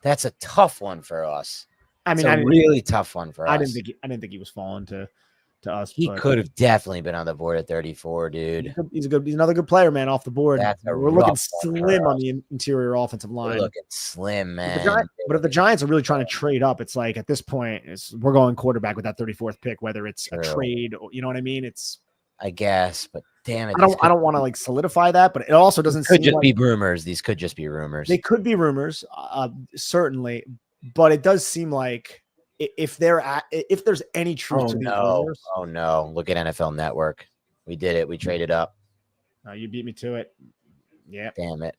That's a tough one for us. I mean, really tough one for us. I didn't think he was falling to us. He could have definitely been on the board at 34, dude. He's another good player, man, off the board. We're looking slim on the interior offensive line. We're looking slim, man. But if the Giants are really trying to trade up, it's like at this point, we're going quarterback with that 34th pick, whether it's a trade or, you know what I mean? I guess, but damn it. I don't want to like solidify that, but it also doesn't seem just be rumors. These could just be rumors. They could be rumors, certainly, but it does seem like if there's any truth to these rumors. Oh no! Look at NFL Network. We did it. We traded up. You beat me to it. Yeah. Damn it.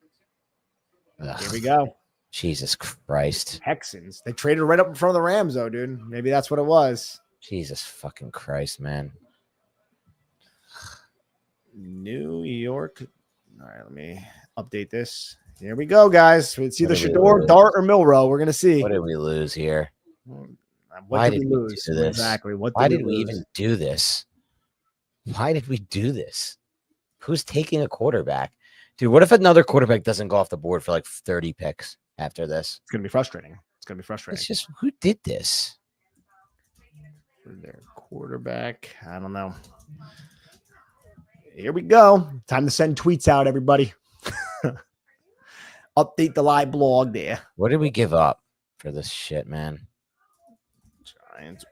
Here we go. Jesus Christ. Texans. They traded right up in front of the Rams, though, dude. Maybe that's what it was. Jesus fucking Christ, man. New York. All right, let me update this. Here we go, guys. It's either Shador, Dart, or Milrow. We're gonna see. What did we lose here? What did we lose? Do this? Exactly. Why did we even do this? Why did we do this? Who's taking a quarterback? Dude, what if another quarterback doesn't go off the board for like 30 picks after this? It's gonna be frustrating. It's just, who did this? Their quarterback. I don't know. Here we go. Time to send tweets out, everybody. Update the live blog there. What did we give up for this shit, man? Giants.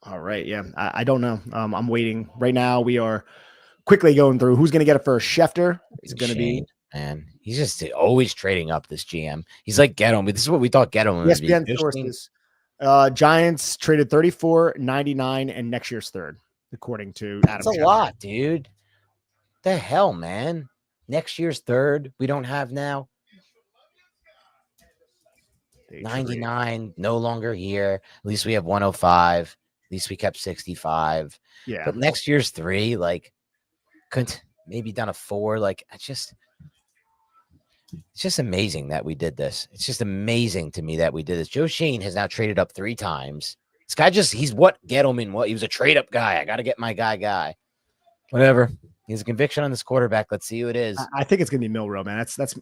All right. Yeah. I don't know. I'm waiting. Right now, we are quickly going through who's going to get it first. Schefter is going to be. Man, he's just always trading up, this GM. He's like Ghetto. This is what we thought Ghetto would be. ESPN sources. Giants traded 34, 99, and next year's third, according to Adam. That's a lot, dude. The hell, man. Next year's third, we don't have now. 99, no longer here. At least we have 105. At least we kept 65. Yeah. But next year's 3, like, couldn't maybe done a 4. Like, it's just amazing that we did this. It's just amazing to me that we did this. Joe Schoen has now traded up 3 times. This guy he's what Gettleman was. He was a trade up guy. I got to get my guy. Whatever. He has a conviction on this quarterback. Let's see who it is. I think it's going to be Milrow, man. That's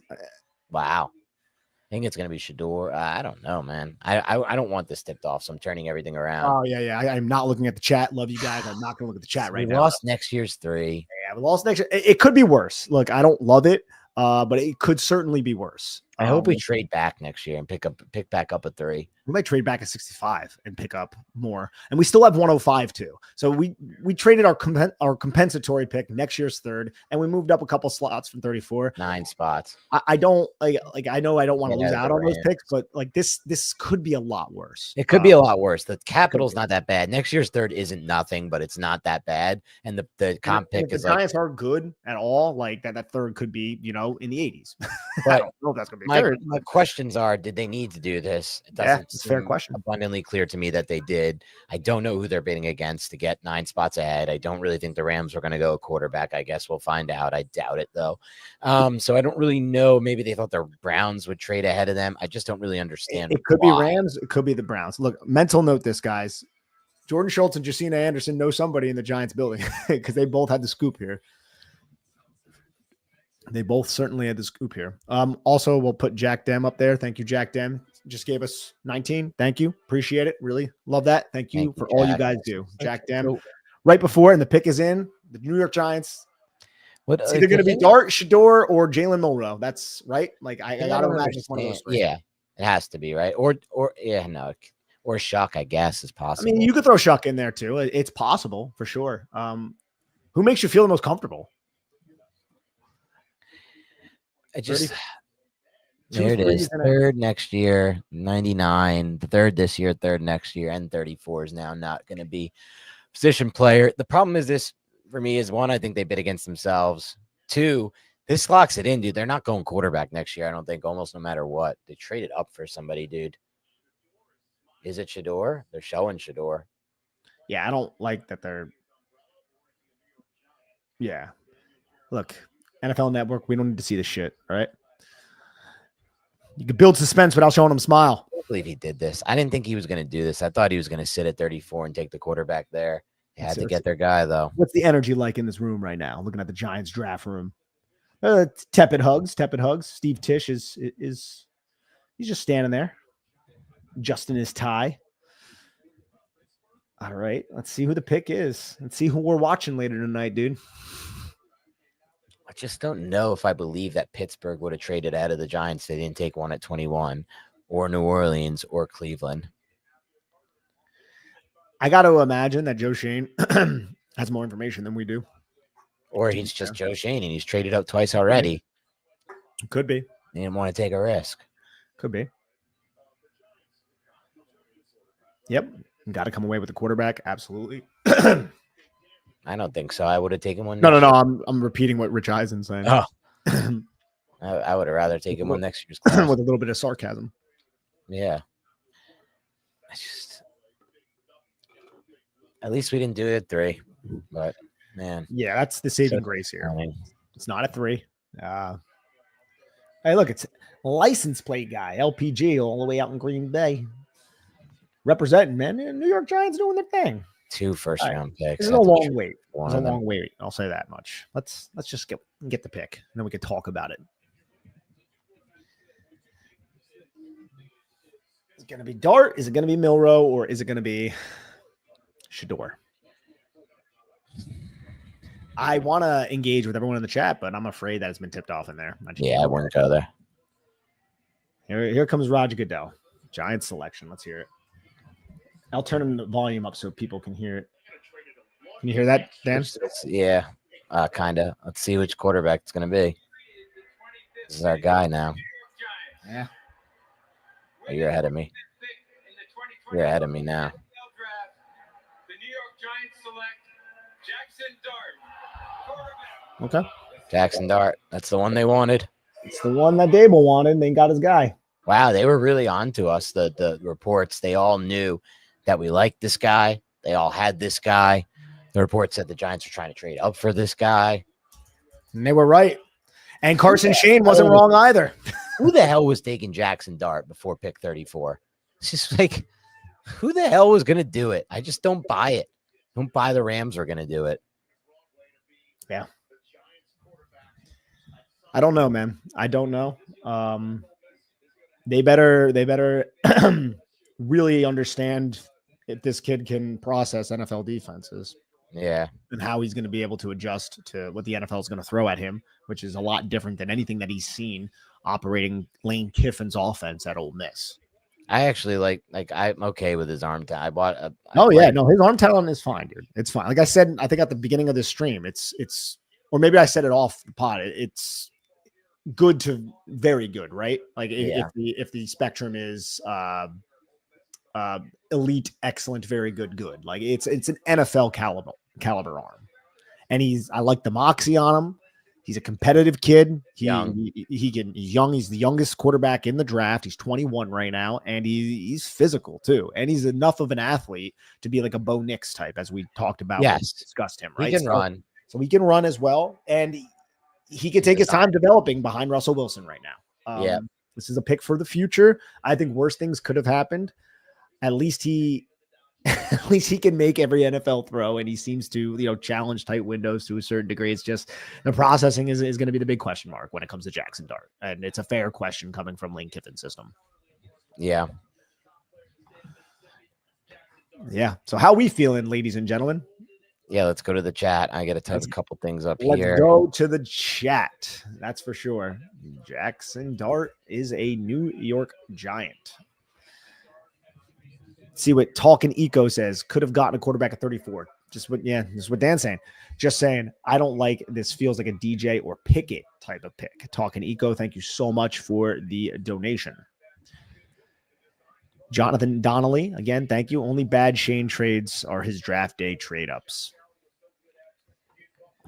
wow. I think it's going to be Shador. I don't know, man. I don't want this tipped off, so I'm turning everything around. Oh, yeah. I'm not looking at the chat. Love you guys. I'm not going to look at the chat right now. We lost next year's 3. Yeah, we lost next year. It could be worse. Look, I don't love it, but it could certainly be worse. I hope we trade back next year and pick back up a 3. We might trade back at 65 and pick up more. And we still have 105 too. So we traded our compensatory pick, next year's third, and we moved up a couple slots from 34. 9 spots. I don't like I know I don't want to lose out on those picks, but like this could be a lot worse. It could be a lot worse. The capital's not that bad. Next year's third isn't nothing, but it's not that bad. And the comp pick is the Giants aren't good at all. Like that third could be, in the 80s. But I don't know if that's gonna be third. My questions are, did they need to do this? It doesn't it's a fair question. Abundantly clear to me that they did. I don't know who they're bidding against to get 9 spots ahead. I don't really think the Rams were going to go quarterback. I guess we'll find out. I doubt it though. So I don't really know. Maybe they thought the Browns would trade ahead of them. I just don't really understand. It could be Rams. It could be the Browns. Look, mental note this, guys. Jordan Schultz and Jacina Anderson know somebody in the Giants building because they both had the scoop here. They both certainly had the scoop here. Also, we'll put Jack Dem up there. Thank you, Jack Dem. Just gave us 19. Thank you. Appreciate it. Really love that. Thank you for all you guys do. Jack Dem. Right before, and the pick is in, the New York Giants. It's either going to be Dart, Shador, or Jalen Milrow. That's right. Like I got to imagine one of those 3. Yeah, it has to be, right? Or Shuck, I guess, is possible. I mean, you could throw Shuck in there too. It's possible for sure. Who makes you feel the most comfortable? There it is. Third next year, 99. The third this year, third next year, and 34 is now not going to be position player. The problem is this for me is 1, I think they bid against themselves. 2, this locks it in, dude. They're not going quarterback next year, I don't think, almost no matter what. They traded up for somebody, dude. Is it Shador? They're showing Shador. Yeah, I don't like that they're. Yeah. Look. NFL Network, we don't need to see this shit, all right? You can build suspense without showing them smile. I believe he did this. I didn't think he was going to do this. I thought he was going to sit at 34 and take the quarterback there. They had to get their guy, though. What's the energy like in this room right now? Looking at the Giants draft room. Tepid hugs. Steve Tisch is he's just standing there, adjusting his tie. All right, let's see who the pick is. Let's see who we're watching later tonight, dude. I just don't know if I believe that Pittsburgh would have traded out of the Giants. They didn't take one at 21, or New Orleans, or Cleveland. I got to imagine that Joe Schoen has more information than we do. Or he's just Joe Schoen and he's traded up twice already. Could be. He didn't want to take a risk. Could be. Yep. Got to come away with the quarterback. Absolutely. I don't think so. I would have taken one. No. Year. I'm repeating what Rich Eisen's saying. Oh, I would have rather taken one next year's class with a little bit of sarcasm. Yeah. At least we didn't do it at 3. But man. Yeah, that's the saving grace here. It's not a 3. Hey, look, it's license plate guy, LPG, all the way out in Green Bay. Representing, man. New York Giants doing their thing. 2 first-round picks. This is a long wait. It's a long wait. I'll say that much. Let's just get the pick, and then we can talk about it. Is it going to be Dart? Is it going to be Milrow? Or is it going to be Shador? I want to engage with everyone in the chat, but I'm afraid that it's been tipped off in there. I wouldn't go there. Here comes Roger Goodell. Giants selection. Let's hear it. I'll turn the volume up so people can hear it. Can you hear that, Dan? Yeah, kind of. Let's see which quarterback it's going to be. This is our guy now. Yeah. Oh, you're ahead of me. You're ahead of me now. Okay. Jackson Dart. That's the one they wanted. It's the one that Dable wanted, and they got his guy. Wow, they were really on to us, the reports. They all knew that we liked this guy. They all had this guy. The report said the Giants were trying to trade up for this guy. And they were right. And Carson Schoen wasn't wrong either. Who the hell was taking Jackson Dart before pick 34? It's just like, who the hell was going to do it? I just don't buy it. Don't buy the Rams are going to do it. Yeah. I don't know, man. I don't know. They better really understand if this kid can process NFL defenses. Yeah. And how he's going to be able to adjust to what the NFL is going to throw at him, which is a lot different than anything that he's seen operating Lane Kiffin's offense at Ole Miss. I actually like I'm okay with his arm talent. I bought a. His arm talent is fine, dude. It's fine. Like I said, I think at the beginning of this stream, it's, or maybe I said it off the pod. It's good to very good, right? Like if the spectrum is elite, excellent, very good, good. Like it's an NFL caliber arm, and I like the moxie on him. He's a competitive kid. He's young. He's the youngest quarterback in the draft. He's 21 right now, and he's physical too. And he's enough of an athlete to be like a Bo Nix type, as we talked about. Yes, when we discussed him. Right, he can run. So he can run as well, and he can take his time developing behind Russell Wilson right now. This is a pick for the future. I think worse things could have happened. At least he can make every NFL throw, and he seems to, challenge tight windows to a certain degree. It's just the processing is going to be the big question mark when it comes to Jackson Dart, and it's a fair question coming from Lane Kiffin's system. Yeah. Yeah. So how we feeling, ladies and gentlemen? Yeah, let's go to the chat. I got to touch a couple things up Let's here. go to the chat. That's for sure. Jackson Dart is a New York Giant. See what Talking Eco says. Could have gotten a quarterback at 34. This is what Dan's saying. Just saying, I don't like this. Feels like a DJ or Pickett type of pick. Talking Eco, thank you so much for the donation. Jonathan Donnelly, again, thank you. Only bad Shane trades are his draft day trade ups.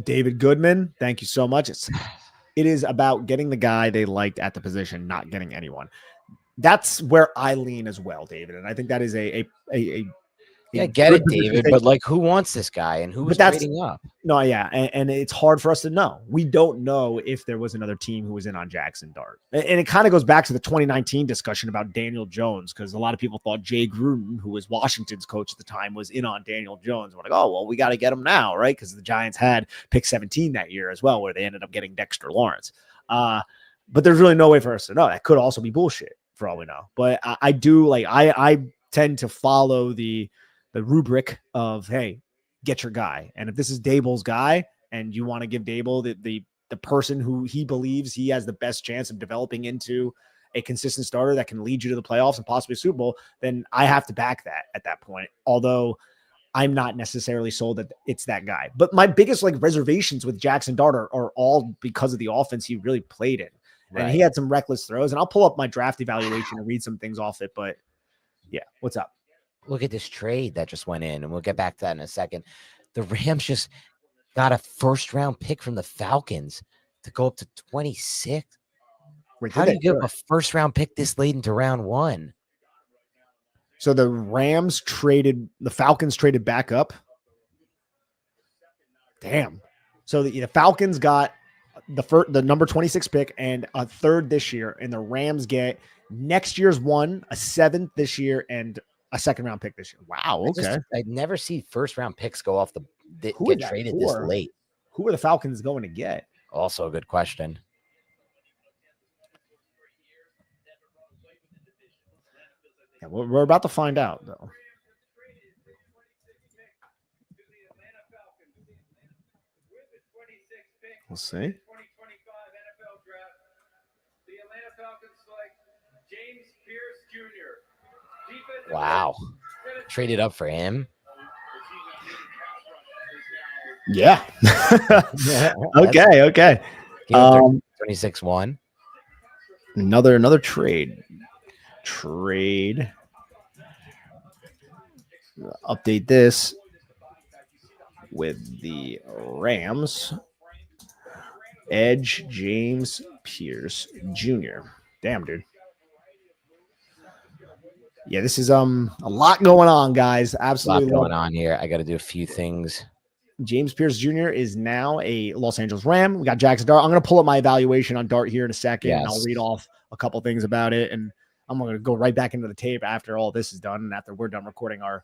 David Goodman, thank you so much. It is about getting the guy they liked at the position, not getting anyone. That's where I lean as well, David. And I think that is a get it, David. But like, who wants this guy and who was trading up? No, yeah. And it's hard for us to know. We don't know if there was another team who was in on Jackson Dart. And it kind of goes back to the 2019 discussion about Daniel Jones, because a lot of people thought Jay Gruden, who was Washington's coach at the time, was in on Daniel Jones. We're like, oh, well, we got to get him now, right? Because the Giants had pick 17 that year as well, where they ended up getting Dexter Lawrence. But there's really no way for us to know. That could also be bullshit for all we know. But I do like, I tend to follow the rubric of, hey, get your guy. And if this is Dable's guy and you want to give Dable the person who he believes he has the best chance of developing into a consistent starter that can lead you to the playoffs and possibly a Super Bowl, then I have to back that at that point. Although I'm not necessarily sold that it's that guy. But my biggest reservations with Jackson Dart are all because of the offense he really played in. And he had some reckless throws. And I'll pull up my draft evaluation and read some things off it. But yeah, what's up? Look at this trade that just went in, and we'll get back to that in a second. The Rams just got a first-round pick from the Falcons to go up to 26. How do you give a first-round pick this late into round 1? So the Falcons traded back up. Damn. So the Falcons got the number 26 pick and a third this year, and the Rams get next year's 1, a 7th this year, and a second-round pick this year. Wow. Okay. I never see first-round picks go off get traded this late. Who are the Falcons going to get? Also a good question. Yeah, we're about to find out, though. We'll see. Wow. Traded up for him. Yeah. Okay. 26-1. Another trade. Update this with the Rams. Edge James Pierce Jr. Damn, dude. Yeah, this is a lot going on, guys. Absolutely a lot going on here. I got to do a few things. James Pierce Jr. is now a Los Angeles Ram. We got Jackson Dart. I'm going to pull up my evaluation on Dart here in a second. Yes. And I'll read off a couple things about it, and I'm going to go right back into the tape after all this is done and after we're done recording our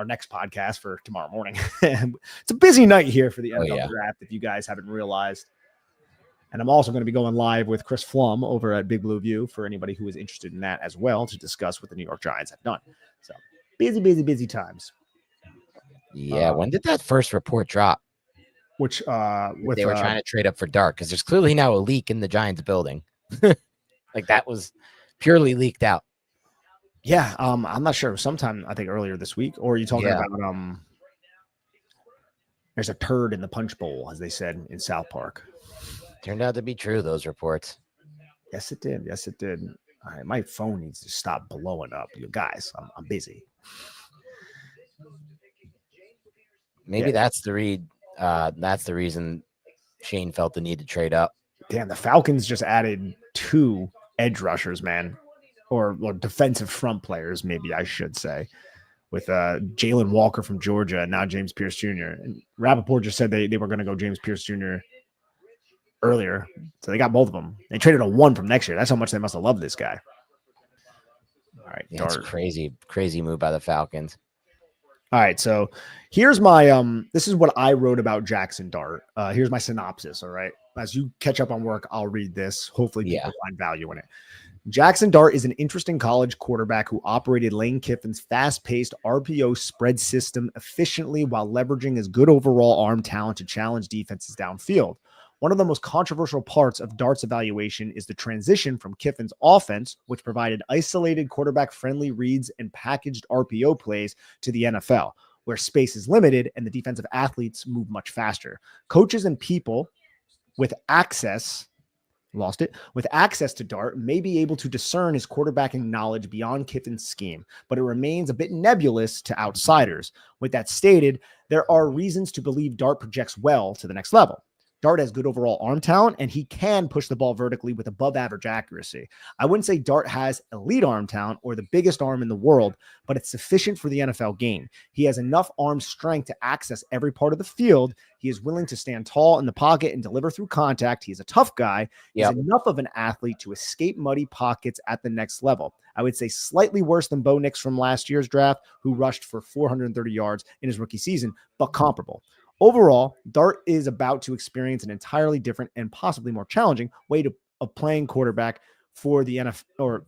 next podcast for tomorrow morning. It's a busy night here for the NFL draft, if you guys haven't realized. And I'm also going to be going live with Chris Flum over at Big Blue View for anybody who is interested in that as well, to discuss what the New York Giants have done. So busy times. Yeah. When did that first report drop? Which they were trying to trade up for Dart, because there's clearly now a leak in the Giants building. Like that was purely leaked out. Yeah. I'm not sure. Sometime I think earlier this week, or are you talking about there's a turd in the punch bowl, as they said in South Park. Turned out to be true, those reports. Yes, it did. All right, my phone needs to stop blowing up. You guys, I'm busy. Maybe that's the reason Shane felt the need to trade up. Damn, the Falcons just added 2 edge rushers, man, or defensive front players, maybe I should say, with Jalen Walker from Georgia and now James Pierce Jr. And Rappaport just said they were going to go James Pierce Jr. earlier, so they got both of them. They traded a 1 from next year. That's how much they must have loved this guy. All right, that's crazy move by the Falcons. All right, so here's my this is what I wrote about Jackson Dart. Here's my synopsis. All right, as you catch up on work, I'll read this. Hopefully, people find value in it. Jackson Dart is an interesting college quarterback who operated Lane Kiffin's fast-paced RPO spread system efficiently while leveraging his good overall arm talent to challenge defenses downfield. One of the most controversial parts of Dart's evaluation is the transition from Kiffin's offense, which provided isolated quarterback-friendly reads and packaged RPO plays, to the NFL, where space is limited and the defensive athletes move much faster. Coaches and people with access to Dart may be able to discern his quarterbacking knowledge beyond Kiffin's scheme, but it remains a bit nebulous to outsiders. With that stated, there are reasons to believe Dart projects well to the next level. Dart has good overall arm talent, and he can push the ball vertically with above average accuracy. I wouldn't say Dart has elite arm talent or the biggest arm in the world, but it's sufficient for the NFL game. He has enough arm strength to access every part of the field. He is willing to stand tall in the pocket and deliver through contact. He's a tough guy. He's enough of an athlete to escape muddy pockets at the next level. I would say slightly worse than Bo Nix from last year's draft, who rushed for 430 yards in his rookie season, but comparable. Overall, Dart is about to experience an entirely different and possibly more challenging way of playing quarterback for the NFL, or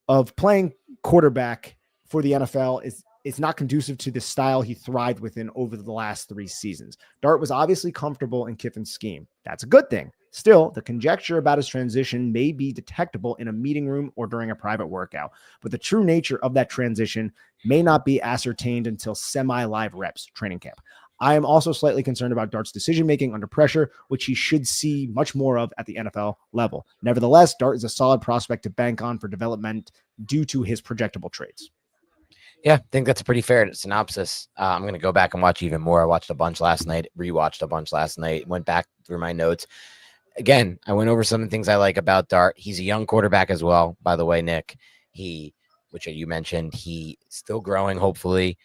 of playing quarterback for the NFL. It's not conducive to the style he thrived within over the last 3 seasons. Dart was obviously comfortable in Kiffin's scheme. That's a good thing. Still, the conjecture about his transition may be detectable in a meeting room or during a private workout, but the true nature of that transition may not be ascertained until semi-live reps, training camp. I am also slightly concerned about Dart's decision-making under pressure, which he should see much more of at the NFL level. Nevertheless, Dart is a solid prospect to bank on for development due to his projectable traits. Yeah, I think that's a pretty fair synopsis. I'm going to go back and watch even more. I watched a bunch last night, rewatched a bunch last night, went back through my notes. Again, I went over some of the things I like about Dart. He's a young quarterback as well, by the way, Nick. Which you mentioned, he still growing, hopefully,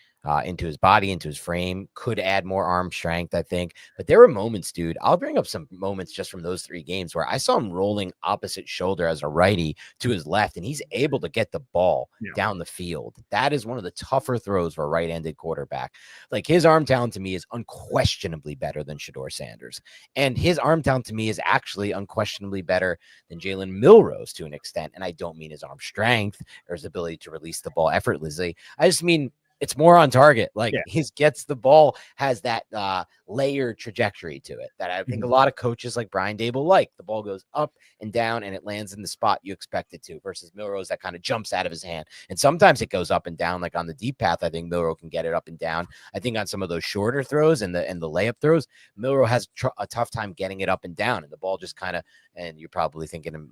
into his body, into his frame, could add more arm strength, I think. But there were moments, dude. I'll bring up some moments just from those 3 games where I saw him rolling opposite shoulder as a righty to his left, and he's able to get the ball down the field. That is one of the tougher throws for a right-handed quarterback. Like, his arm talent to me is unquestionably better than Shedeur Sanders. And his arm talent to me is actually unquestionably better than Jalen Milroe's to an extent. And I don't mean his arm strength or his ability to release the ball effortlessly. I just mean it's more on target. Like, he gets the ball, has that layered trajectory to it that I think a lot of coaches like Brian Dable like. The ball goes up and down and it lands in the spot you expect it to, versus Milroe's that kind of jumps out of his hand. And sometimes it goes up and down, like on the deep path. I think Milroe can get it up and down. I think on some of those shorter throws and the layup throws, Milroe has a tough time getting it up and down, and the ball just kind of, and you're probably thinking,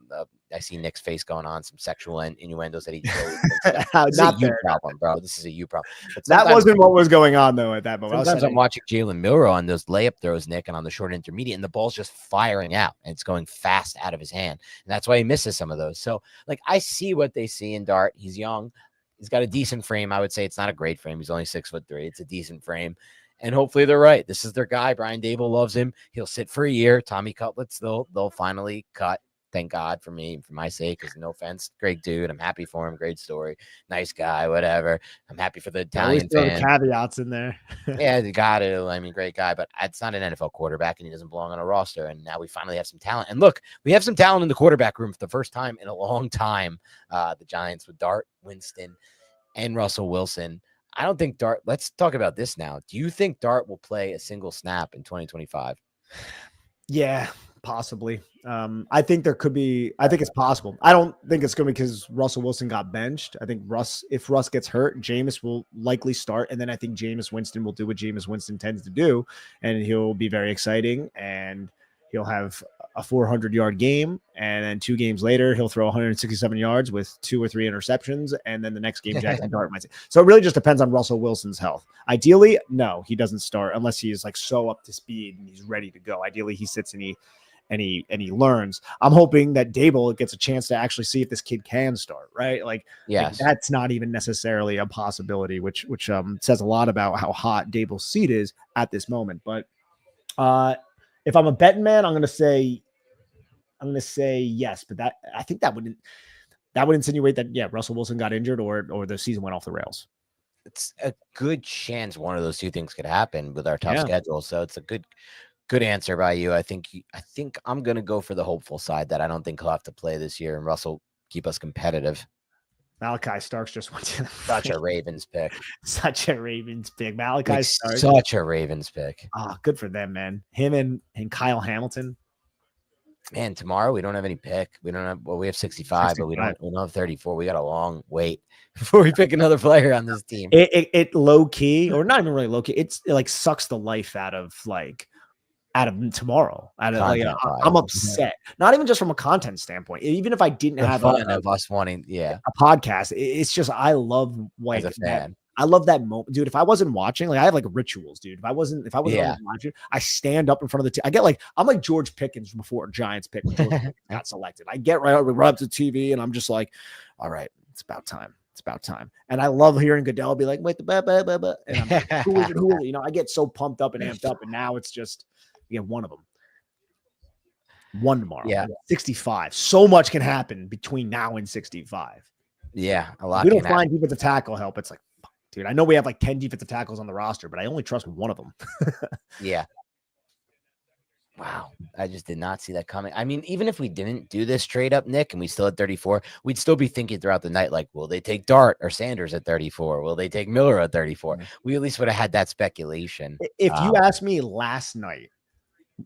I see Nick's face going on, some sexual innuendos that he this is a you problem, bro. This is a you problem. That wasn't what was going on, though, at that moment. Sometimes I'm watching Jalen Milroe on those layup throws, Nick, and on the short intermediate, and the ball's just firing out, and it's going fast out of his hand. And that's why he misses some of those. So, like, I see what they see in Dart. He's young. He's got a decent frame. I would say it's not a great frame. He's only 6'3". It's a decent frame. And hopefully they're right. This is their guy. Brian Dable loves him. He'll sit for a year. Tommy Cutlets, they'll finally cut. Thank God for me, for my sake, because no offense, great dude. I'm happy for him. Great story. Nice guy, whatever. I'm happy for the Italian fan. Caveats in there. Yeah, you got to. I mean, great guy, but it's not an NFL quarterback, and he doesn't belong on a roster. And now we finally have some talent. And look, we have some talent in the quarterback room for the first time in a long time. The Giants with Dart, Winston, and Russell Wilson. I don't think Dart. Let's talk about this now. Do you think Dart will play a single snap in 2025? Yeah, possibly. I think there could be. I think it's possible. I don't think it's going to be because Russell Wilson got benched. I think if Russ gets hurt, Jameis will likely start, and then I think Jameis Winston will do what Jameis Winston tends to do, and he'll be very exciting, and he'll have a 400-yard game, and then 2 games later, he'll throw 167 yards with 2 or 3 interceptions, and then the next game, Jackson Dart might say. So it really just depends on Russell Wilson's health. Ideally, no, he doesn't start unless he is like so up to speed and he's ready to go. Ideally, he sits and he learns. I'm hoping that Dable gets a chance to actually see if this kid can start, right? Like, yes, like that's not even necessarily a possibility, which says a lot about how hot Dable's seat is at this moment. But if I'm a betting man, I'm going to say yes, but I think that would insinuate that Russell Wilson got injured or the season went off the rails. It's a good chance one of those 2 things could happen with our tough schedule. So it's a good answer by you. I think I'm going to go for the hopeful side that I don't think he'll have to play this year, and Russell keep us competitive. Malachi Starks just went to such a Ravens pick. Such a Ravens pick. Malachi Starks. Such a Ravens pick. Good for them, man. Him and Kyle Hamilton. Man, tomorrow we don't have any pick. We have 65, but we don't have 34. We got a long wait before we pick another player on this team. It low key, or not even really low key. It like sucks the life out of tomorrow. I'm upset. Not even just from a content standpoint. Even if I didn't have fun of us wanting, a podcast, it's just I love like as a fan. I love that moment, dude. If I wasn't watching, like I have like rituals, dude. If I wasn't watching, I stand up in front of the team. I get like I'm like George Pickens before Giants pick when George Pickens got selected. I get right up to the TV and I'm just like, all right, it's about time. It's about time. And I love hearing Goodell be like, wait, and I'm like, who is it? Who is it? You know, I get so pumped up and amped up, and now it's just one of them. One tomorrow. Yeah. 65. So much can happen between now and 65. Yeah, a lot. We don't find defensive tackle help. It's like, dude, I know we have like 10 defensive tackles on the roster, but I only trust one of them. Yeah. Wow. I just did not see that coming. I mean, even if we didn't do this trade up, Nick, and we still had 34, we'd still be thinking throughout the night, like, will they take Dart or Sanders at 34? Will they take Miller at 34? We at least would have had that speculation. If you asked me last night,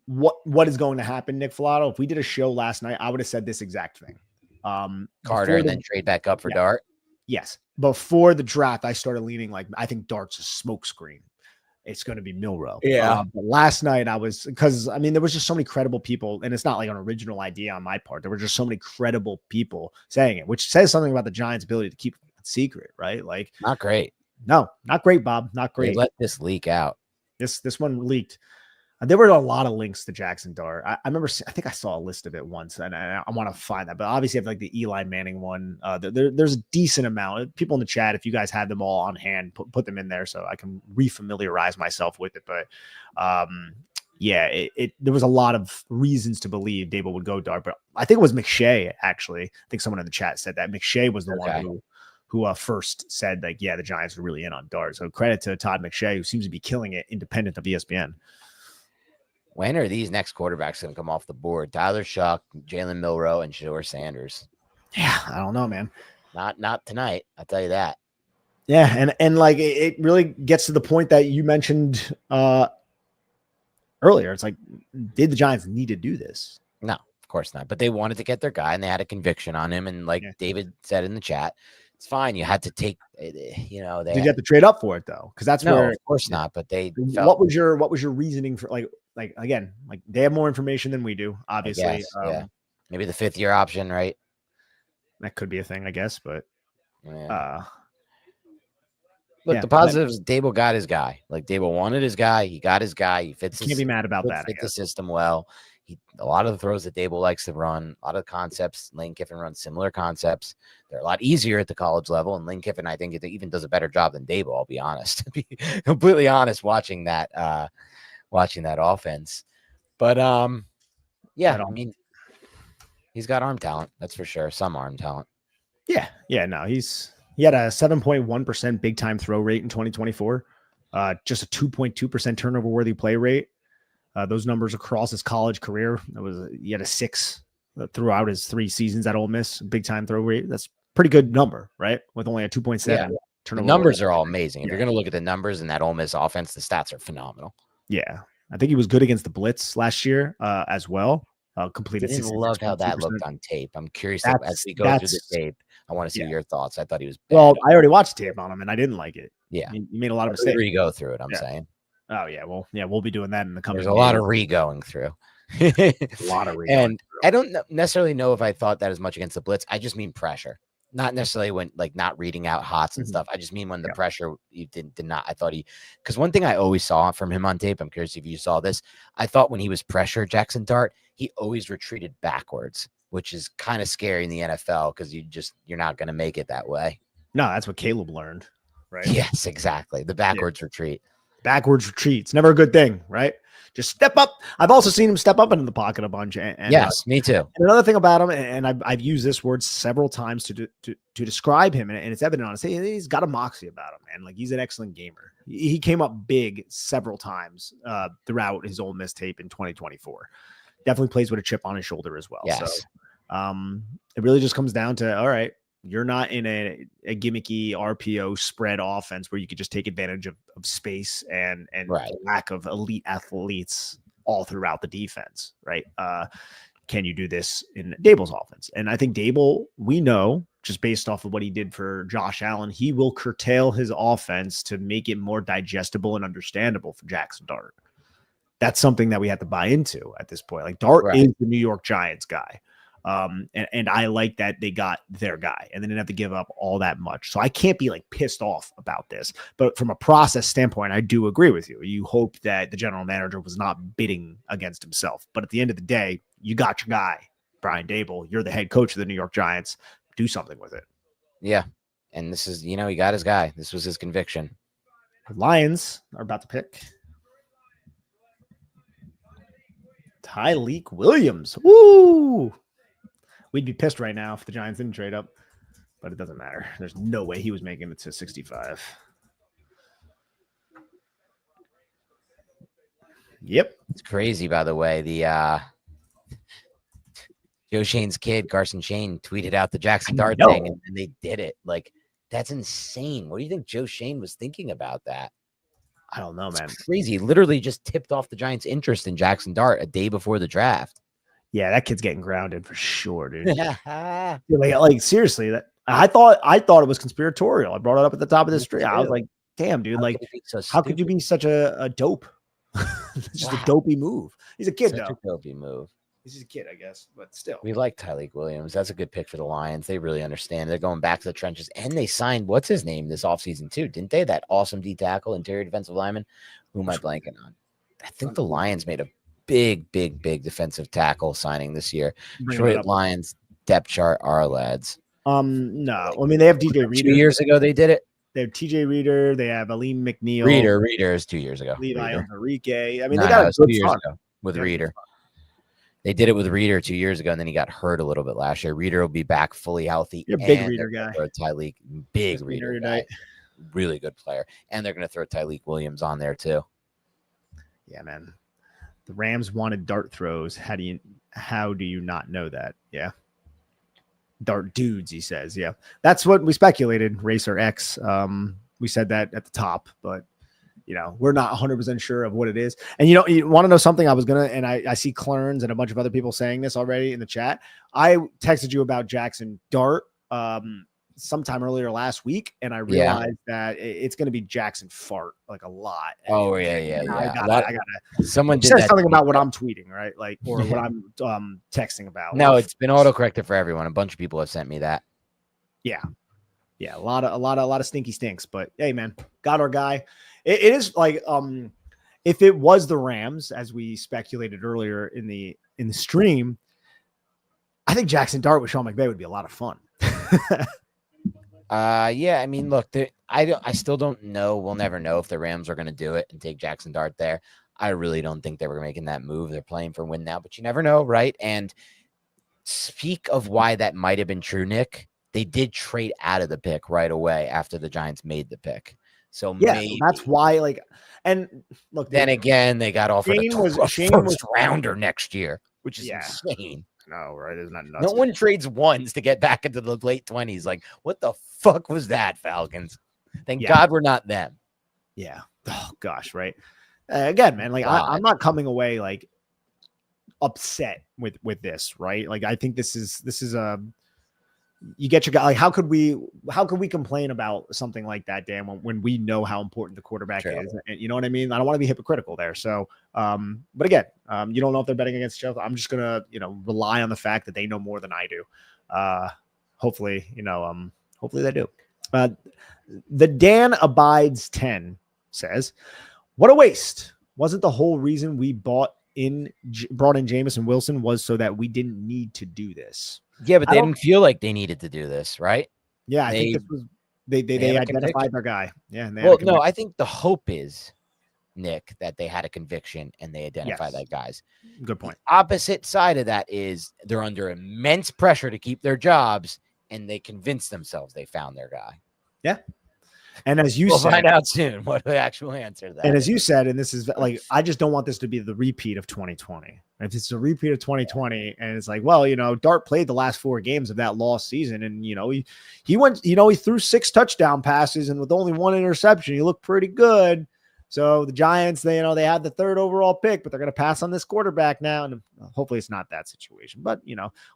what is going to happen, Nick Filato? If we did a show last night, I would have said this exact thing. Carter and then trade back up for Dart. Yes. Before the draft, I started leaning like I think Dart's a smokescreen. it's going to be Milroe. Yeah. But last night because I mean, there was just so many credible people, and it's not like an original idea on my part. There were just so many credible people saying it, which says something about the Giants' ability to keep it secret, right? Like, not great. No, not great, Bob. Not great. They let this leak out. This one leaked. There were a lot of links to Jackson Dart. I remember, I think I saw a list of it once, and I want to find that. But obviously, I have like the Eli Manning one. There's a decent amount. People in the chat, if you guys had them all on hand, put them in there so I can refamiliarize myself with it. But yeah, there was a lot of reasons to believe Dable would go Dart. But I think it was McShay, actually. I think someone in the chat said that McShay was the one who first said, like, yeah, the Giants were really in on Dart. So credit to Todd McShay, who seems to be killing it independent of ESPN. When are these next quarterbacks going to come off the board? Tyler Shuck, Jalen Milroe, and Shador Sanders. Yeah, I don't know, man. Not tonight. I'll tell you that. Yeah, and like it really gets to the point that you mentioned earlier. It's like, did the Giants need to do this? No, of course not. But they wanted to get their guy, and they had a conviction on him. And like David said in the chat, it's fine. You had to take, did you have to trade up for it though? Because that's where, of course not. But they what was your reasoning for like again, like they have more information than we do, obviously. Guess, yeah. Maybe the 5th-year option, right? That could be a thing, I guess. But look, the positive is Dable got his guy. Like Dable wanted his guy. He got his guy. He fits. Can't be mad about that. Fit the system well. A lot of the throws that Dable likes to run, a lot of concepts. Lane Kiffin runs similar concepts. They're a lot easier at the college level, and Lane Kiffin, I think, it even does a better job than Dable. I'll be honest. To be completely honest, watching that offense. But yeah, I mean, he's got arm talent. That's for sure. Some arm talent. Yeah. No, he had a 7.1% big time throw rate in 2024. Just a 2.2% turnover worthy play rate. Those numbers across his college career, he had a 6 throughout his 3 seasons at Ole Miss, big time throw rate. That's pretty good number, right? With only a 2.7 turnover. The numbers are all amazing. If you're going to look at the numbers in that Ole Miss offense, the stats are phenomenal. Yeah, I think he was good against the blitz last year as well. Completed. I love how that looked on tape. I'm curious as we go through the tape. I want to see your thoughts. I thought he was bad. Well, I already watched tape on him, and I didn't like it. Yeah, you made a lot of mistakes. Re-go through it. I'm saying. Oh yeah, well, we'll be doing that in the coming. There's a lot of re-going through. A lot of re-going. And I don't necessarily know if I thought that as much against the blitz. I just mean pressure, not necessarily when like not reading out hots and stuff. I just mean when the pressure you did not. I thought because one thing I always saw from him on tape. I'm curious if you saw this. I thought when he was pressured, Jackson Dart, he always retreated backwards, which is kind of scary in the NFL because you're not going to make it that way. No, that's what Caleb learned, right? Yes, exactly. The backwards retreat. Backwards retreats, never a good thing, right? Just step up. I've also seen him step up into the pocket a bunch. And yes, me too. And another thing about him, and I've used this word several times to describe him, and it's evident on his. He's got a moxie about him, man. Like he's an excellent gamer. He came up big several times throughout his Ole Miss tape in 2024. Definitely plays with a chip on his shoulder as well. Yes. So it really just comes down to, all right, you're not in a gimmicky RPO spread offense where you could just take advantage of space and the lack of elite athletes all throughout the defense, right? Can you do this in Dable's offense? And I think Dable, we know, just based off of what he did for Josh Allen, he will curtail his offense to make it more digestible and understandable for Jackson Dart. That's something that we have to buy into at this point. Like Dart is the New York Giants guy. And I like that they got their guy and they didn't have to give up all that much. So I can't be like pissed off about this, but from a process standpoint, I do agree with you. You hope that the general manager was not bidding against himself, but at the end of the day, you got your guy, Brian Dable. You're the head coach of the New York Giants. Do something with it. Yeah. And this is, he got his guy. This was his conviction. Lions are about to pick Tyleik Williams. Woo! We'd be pissed right now if the Giants didn't trade up, but it doesn't matter. There's no way he was making it to 65. Yep. It's crazy, by the way. The Joe Shane's kid, Carson Shane, tweeted out the Jackson Dart thing, and they did it. Like, that's insane. What do you think Joe Shane was thinking about that? I don't know, man. It's crazy. He literally just tipped off the Giants' interest in Jackson Dart a day before the draft. Yeah, that kid's getting grounded for sure, dude. like seriously, that I thought it was conspiratorial. I brought it up at the top of the stream. I was like, damn, dude, How like, could he be so how could you stupid? be such a dope? Just a dopey move. He's a kid, Such though. a dopey move. He's just a kid, I guess, but still. We like Tyreek Williams. That's a good pick for the Lions. They really understand. They're going back to the trenches, and they signed what's his name this offseason too, didn't they? That awesome D tackle, interior defensive lineman. Who am I blanking on? I think the Lions made a big defensive tackle signing this year. Detroit Lions depth chart, our lads. No, I mean, they have DJ Reader. 2 years ago they did it. They have TJ Reader. They have Aleem McNeil. Reader is 2 years ago. Levi Enrique. I mean, No, they got it a was good 2 years front. ago with Reader. They did it with Reader 2 years ago, and then he got hurt a little bit last year. Reader will be back fully healthy. You're a big Reader guy. Tyreek, big Reader guy. Really good player. And they're going to throw Tyreek Williams on there too. Yeah, man. The Rams wanted dart throws. How do you not know that? Yeah. Dart dudes, he says. Yeah. That's what we speculated, Racer X. We said that at the top, but we're not 100% sure of what it is. And you want to know something? I see Clarence and a bunch of other people saying this already in the chat. I texted you about Jackson Dart sometime earlier last week, and I realized that it's going to be Jackson Fart like a lot. Oh yeah. I gotta. Someone did something about what I'm tweeting, right? Like, or what I'm texting about. No, it's been autocorrected for everyone. A bunch of people have sent me that. Yeah, a lot of stinky stinks. But hey, man, got our guy. It is like if it was the Rams, as we speculated earlier in the stream, I think Jackson Dart with Sean McVay would be a lot of fun. Yeah, I mean, look, I still don't know. We'll never know if the Rams are going to do it and take Jackson Dart there. I really don't think they were making that move. They're playing for win now, but you never know, right? And speak of why that might have been true, Nick. They did trade out of the pick right away after the Giants made the pick. So yeah, maybe that's why. Like, and look, then again, they got offered a first rounder next year, which is insane. No, right? Isn't that nuts? No one trades ones to get back into the late 20s. Like, what the fuck was that, Falcons? Thank God we're not them. Yeah. Oh gosh, right. Again, man, like I'm not coming away like upset with this, right? Like I think this is a you get your guy. Like how could we complain about something like that, Dan, when we know how important the quarterback is? And you know what I mean? I don't want to be hypocritical there. So, but again, you don't know if they're betting against each other. I'm just gonna, rely on the fact that they know more than I do. Hopefully they do. The Dan Abides 10 says, "What a waste! Wasn't the whole reason we brought in Jamison Wilson was so that we didn't need to do this?" Yeah, but they didn't feel like they needed to do this, right? Yeah, I think this was they identified their guy. Yeah. No, I think the hope is, Nick, that they had a conviction and they identified that guys. Good point. The opposite side of that is they're under immense pressure to keep their jobs, and they convince themselves they found their guy. Yeah. And as you we'll said, find out soon what the actual answer to that. And as you said, and this is like, I just don't want this to be the repeat of 2020. If it's a repeat of 2020, and it's like, well, Dart played the last 4 games of that lost season, and he went, he threw 6 touchdown passes, and with only 1 interception, he looked pretty good. So the Giants, they had the 3rd overall pick, but they're going to pass on this quarterback now, and hopefully it's not that situation. But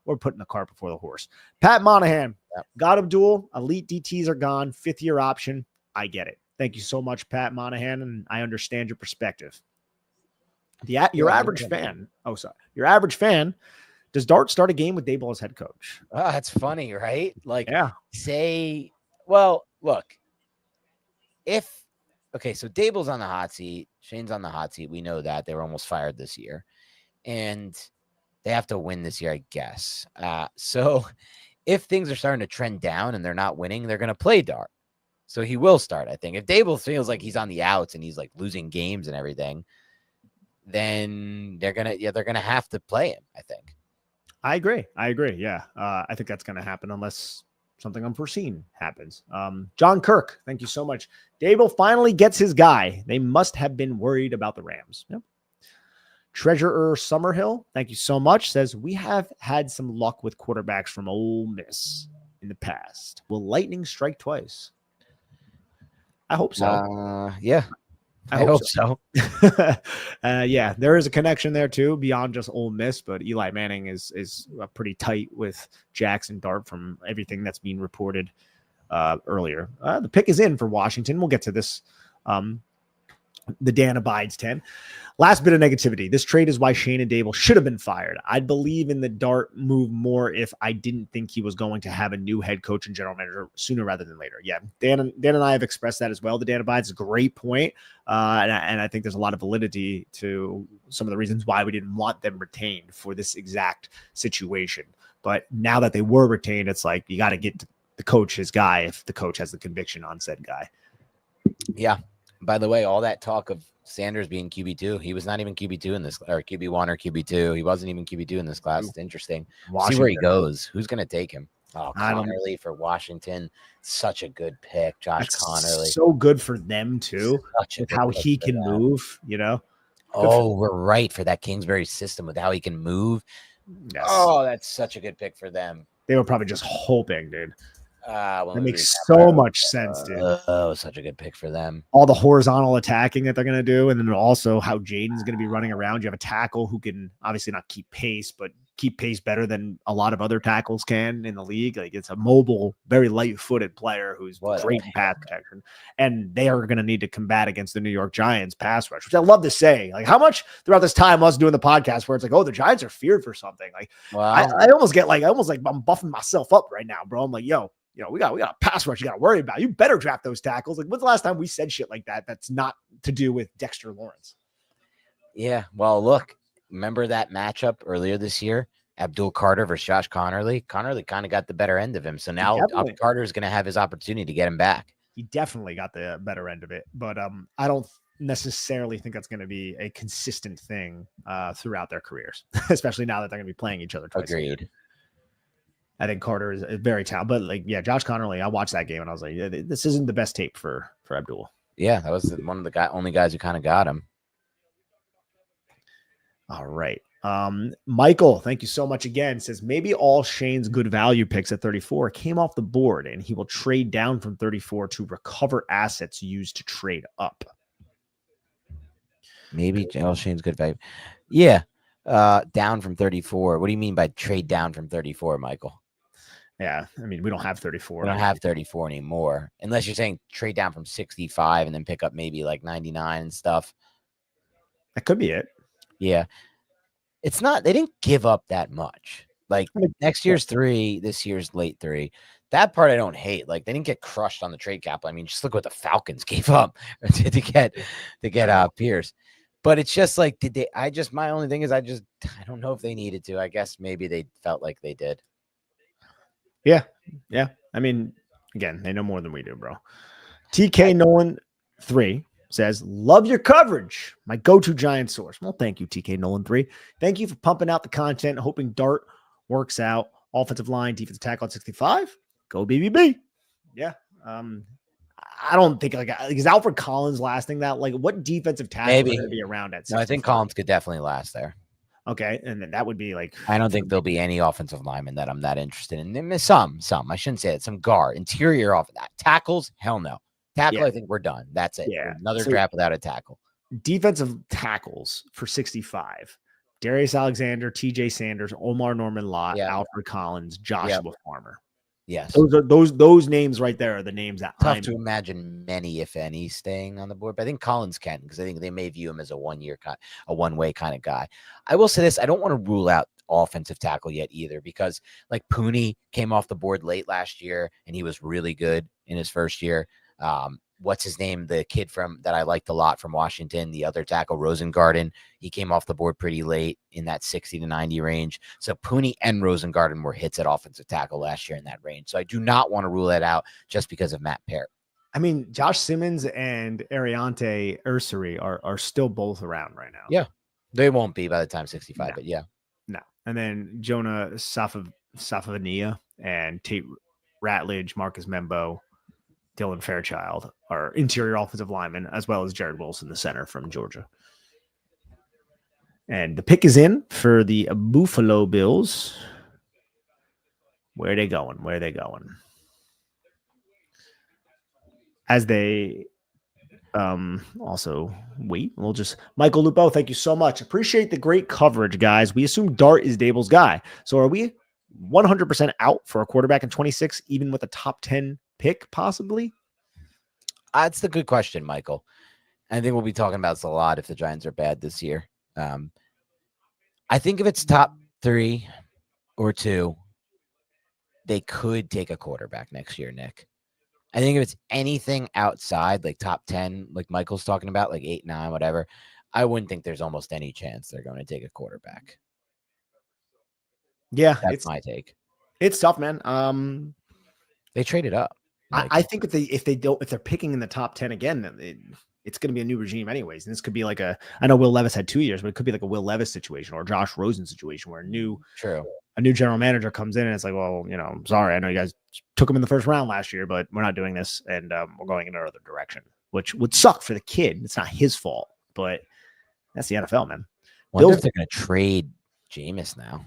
we're putting the cart before the horse. Pat Monahan, got Abdul. Elite DTs are gone. 5th-year option. I get it. Thank you so much, Pat Monahan, and I understand your perspective. Your average fan. Oh, sorry. Your average fan. Does Dart start a game with Daboll as head coach? Oh, that's funny, right? Like, yeah. Well, look. So Daboll's on the hot seat. Shane's on the hot seat. We know that. They were almost fired this year. And they have to win this year, I guess. So if things are starting to trend down and they're not winning, they're going to play Dart. So he will start, I think. If Daboll feels like he's on the outs and he's like losing games and everything, then they're gonna have to play him, I think. I agree. Yeah. I think that's gonna happen unless something unforeseen happens. John Kirk, thank you so much. Daboll finally gets his guy. They must have been worried about the Rams. Yep. Treasurer Summerhill, thank you so much, says we have had some luck with quarterbacks from Ole Miss in the past. Will lightning strike twice? I hope so. Yeah, I hope so. Yeah, there is a connection there too, beyond just Ole Miss. But Eli Manning is pretty tight with Jackson Dart from everything that's being reported. earlier. The pick is in for Washington. We'll get to this. The Dan abides 10. Last bit of negativity. This trade is why Schoen and Dable should have been fired. I'd believe in the Dart move more if I didn't think he was going to have a new head coach and general manager sooner rather than later. Yeah, Dan and I have expressed that as well. The Dan abides is a great point. And I think there's a lot of validity to some of the reasons why we didn't want them retained for this exact situation. But now that they were retained, it's like you got to get the coach his guy if the coach has the conviction on said guy. Yeah. By the way, all that talk of Sanders being QB2, he was not even QB2 in this, or QB1 or QB2. He wasn't even QB2 in this class. It's interesting. See where he goes. Who's going to take him? Oh, Connerly for Washington. Such a good pick. Josh Connerly. So good for them, too, with how he can move, you know? Oh, we're right for that Kingsbury system with how he can move. Yes. Oh, that's such a good pick for them. They were probably just hoping, dude. That makes so much sense, dude. Oh, such a good pick for them. All the horizontal attacking that they're going to do, and then also how Jaden's going to be running around. You have a tackle who can obviously not keep pace, but keep pace better than a lot of other tackles can in the league. Like, it's a mobile, very light-footed player who's great in pass protection. And they are going to need to combat against the New York Giants pass rush, which I love to say. Like, how much throughout this time us doing the podcast where it's like, oh, the Giants are feared for something. Like, I almost get like, I'm buffing myself up right now, bro. I'm like, yo, you know, we got a pass rush you got to worry about. You better draft those tackles. Like, when's the last time we said shit like that? That's not to do with Dexter Lawrence. Yeah. Well, look, remember that matchup earlier this year? Abdul Carter versus Josh Connerly. Connerly kind of got the better end of him. So now Carter is going to have his opportunity to get him back. He definitely got the better end of it. But I don't necessarily think that's going to be a consistent thing throughout their careers, especially now that they're going to be playing each other twice. Agreed. I think Carter is very talented, but like, yeah, Josh Connerly, I watched that game and I was like, yeah, this isn't the best tape for Abdul. Yeah, that was one of the only guys who kind of got him. All right. Michael, thank you so much again. Says maybe all Shane's good value picks at 34 came off the board and he will trade down from 34 to recover assets used to trade up. Maybe all Shane's good value. Yeah. Down from 34. What do you mean by trade down from 34, Michael? Yeah, I mean, we don't have 34. We don't have 34 anymore. Unless you're saying trade down from 65 and then pick up maybe like 99 and stuff. That could be it. Yeah. It's not, they didn't give up that much. Like next year's 3, this year's late 3. That part I don't hate. Like they didn't get crushed on the trade cap. I mean, just look what the Falcons gave up to get Pierce. But it's just like, my only thing is I don't know if they needed to. I guess maybe they felt like they did. Yeah. Yeah. I mean, again, they know more than we do, bro. TK Nolan 3 says, love your coverage. My go-to Giant source. Well, thank you, TK Nolan 3. Thank you for pumping out the content. Hoping Dart works out. Offensive line, defensive tackle at 65. Go BBB. Yeah. I don't think is Alfred Collins lasting that? Like, what defensive tackle would be around at 65? No, I think Collins could definitely last there. Okay, and then that would be like, I don't think there'll be any offensive linemen that I'm that interested in. Some. I shouldn't say it. Some guard, interior off that. Tackles, hell no. Tackle, I think we're done. That's it. Yeah. Another draft without a tackle. Defensive tackles for 65. Darius Alexander, TJ Sanders, Omar Norman Lott, Alfred Collins, Joshua Farmer. Yes. Those names right there are the names that tough to imagine many, if any, staying on the board. But I think Collins can, because I think they may view him as a one-way kind of guy. I will say this: I don't want to rule out offensive tackle yet either, because like Pooney came off the board late last year and he was really good in his first year. What's his name? The kid that I liked a lot from Washington, the other tackle, Rosengarten. He came off the board pretty late in that 60 to 90 range. So Pooney and Rosengarten were hits at offensive tackle last year in that range. So I do not want to rule that out just because of Matt Peart. I mean, Josh Simmons and Ariante Ursary are still both around right now. Yeah. They won't be by the time 65, but yeah. No. And then Jonah Safavania and Tate Ratledge, Marcus Membo, Dylan Fairchild are interior offensive linemen, as well as Jared Wilson, the center from Georgia. And the pick is in for the Buffalo Bills. Where are they going? As they also wait, Michael Lupo, thank you so much. Appreciate the great coverage, guys. We assume Dart is Dable's guy. So are we 100% out for a quarterback in 26, even with a top 10 pick possibly? That's the good question, Michael. I think we'll be talking about this a lot if the Giants are bad this year. I think if it's top 3 or 2, they could take a quarterback next year, Nick. I think if it's anything outside, like top 10, like Michael's talking about, like 8, 9, whatever, I wouldn't think there's almost any chance they're going to take a quarterback. Yeah, That's my take. It's tough, man. They traded up. I think if they're picking in the top 10 again, then it's going to be a new regime anyways. And this could be like I know Will Levis had 2 years, but it could be like a Will Levis situation or a Josh Rosen situation where a new general manager comes in and it's like, well, I'm sorry. I know you guys took him in the first round last year, but we're not doing this. And we're going in another direction, which would suck for the kid. It's not his fault, but that's the NFL, man. Wonder if they're going to trade Jameis now.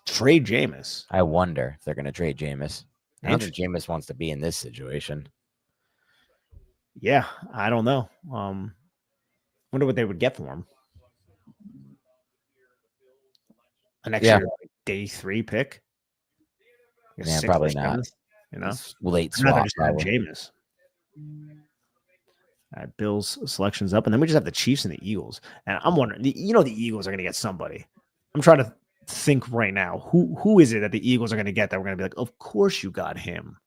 Trade Jameis. I wonder if they're going to trade Jameis. I don't think Jameis wants to be in this situation. Yeah, I don't know. Wonder what they would get for him. An extra day 3 pick. Yeah, probably not. Late swap. Jameis. Bills selections up, and then we just have the Chiefs and the Eagles. And I'm wondering, the Eagles are going to get somebody. I'm trying to think right now, who is it that the Eagles are going to get that we're going to be like, of course you got him.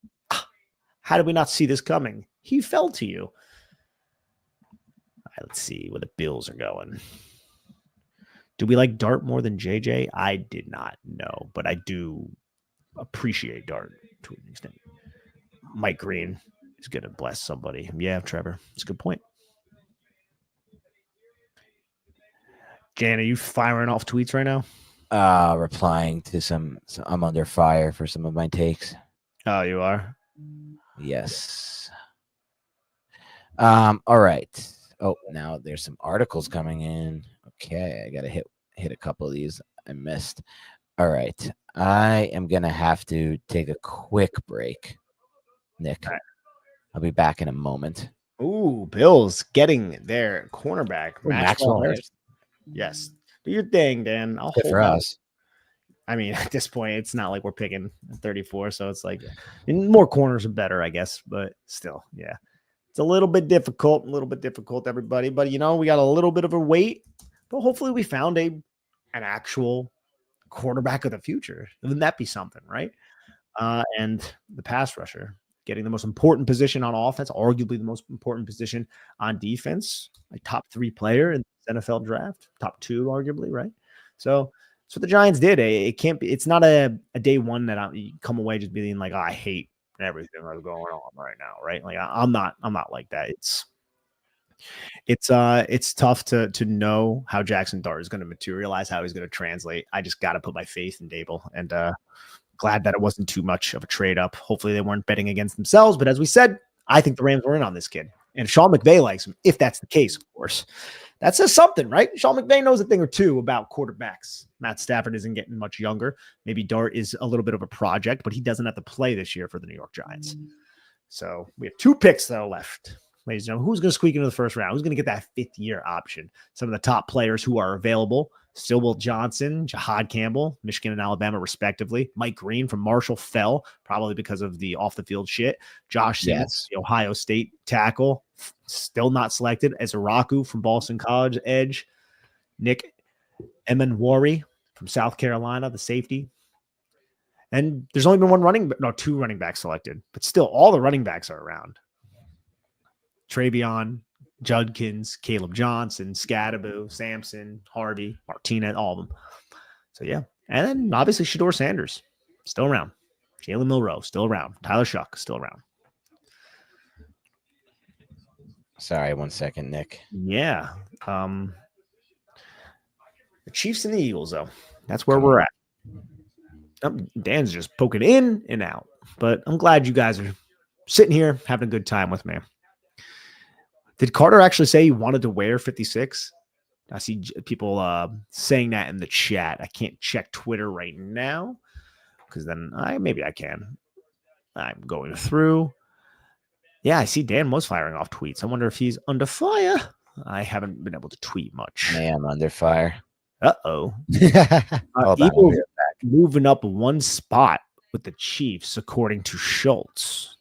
How did we not see this coming? He fell to you. All right, let's see where the Bills are going. Do we like Dart more than JJ? I did not know, but I do appreciate Dart to an extent. Mike Green is going to bless somebody. Yeah, Trevor. It's a good point. Jan, are you firing off tweets right now? Replying to some I'm under fire for some of my takes. Oh, you are? Yes. All right. Oh, now there's some articles coming in. Okay, I gotta hit a couple of these I missed. All right. I am gonna have to take a quick break, Nick. Right. I'll be back in a moment. Ooh, Bills getting their cornerback. Maxwell Hurst. Yes. Do your thing, Dan. I'll hold for us. I mean, at this point, it's not like we're picking 34, so it's like more corners are better, I guess. But still, yeah, it's a little bit difficult, everybody. But we got a little bit of a wait, but hopefully we found an actual quarterback of the future. Wouldn't that be something, right? And the pass rusher, getting the most important position on offense, arguably the most important position on defense, like top 3 player in the NFL draft, top 2, arguably, right? So that's what the Giants did. It can't be. It's not a day one that you come away just being like, oh, I hate everything that's going on right now, right? Like I'm not like that. It's tough to know how Jackson Dart is going to materialize, how he's going to translate. I just got to put my faith in Dable, and glad that it wasn't too much of a trade up. Hopefully they weren't betting against themselves, but as we said, I think the Rams were in on this kid, and Sean McVay likes him. If that's the case, of course. That says something, right? Sean McVay knows a thing or two about quarterbacks. Matt Stafford isn't getting much younger. Maybe Dart is a little bit of a project, but he doesn't have to play this year for the New York Giants. So we have 2 picks, though, left. Ladies and gentlemen, who's going to squeak into the first round? Who's going to get that 5th-year option? Some of the top players who are available: Stillwell Johnson, Jahad Campbell, Michigan and Alabama, respectively. Mike Green from Marshall fell, probably because of the off-the-field shit. Josh Simmons, the Ohio State tackle, still not selected. Ezraku from Boston College, edge. Nick Emenwari from South Carolina, the safety. And there's only been 2 running backs selected, but still all the running backs are around. Travion, Judkins, Caleb Johnson, Scadaboo, Sampson, Harvey, Martinez, all of them. So, yeah. And then, obviously, Shedeur Sanders, still around. Jalen Milroe, still around. Tyler Shuck, still around. Sorry, 1 second, Nick. Yeah. The Chiefs and the Eagles, though. That's where we're at. Dan's just poking in and out. But I'm glad you guys are sitting here having a good time with me. Did Carter actually say he wanted to wear 56? I see people saying that in the chat. I can't check Twitter right now because then maybe I can. I'm going through. Yeah, I see Dan was firing off tweets. I wonder if he's under fire. I haven't been able to tweet much. I am under fire. Uh-oh. Eagles moving up 1 spot with the Chiefs, according to Schultz.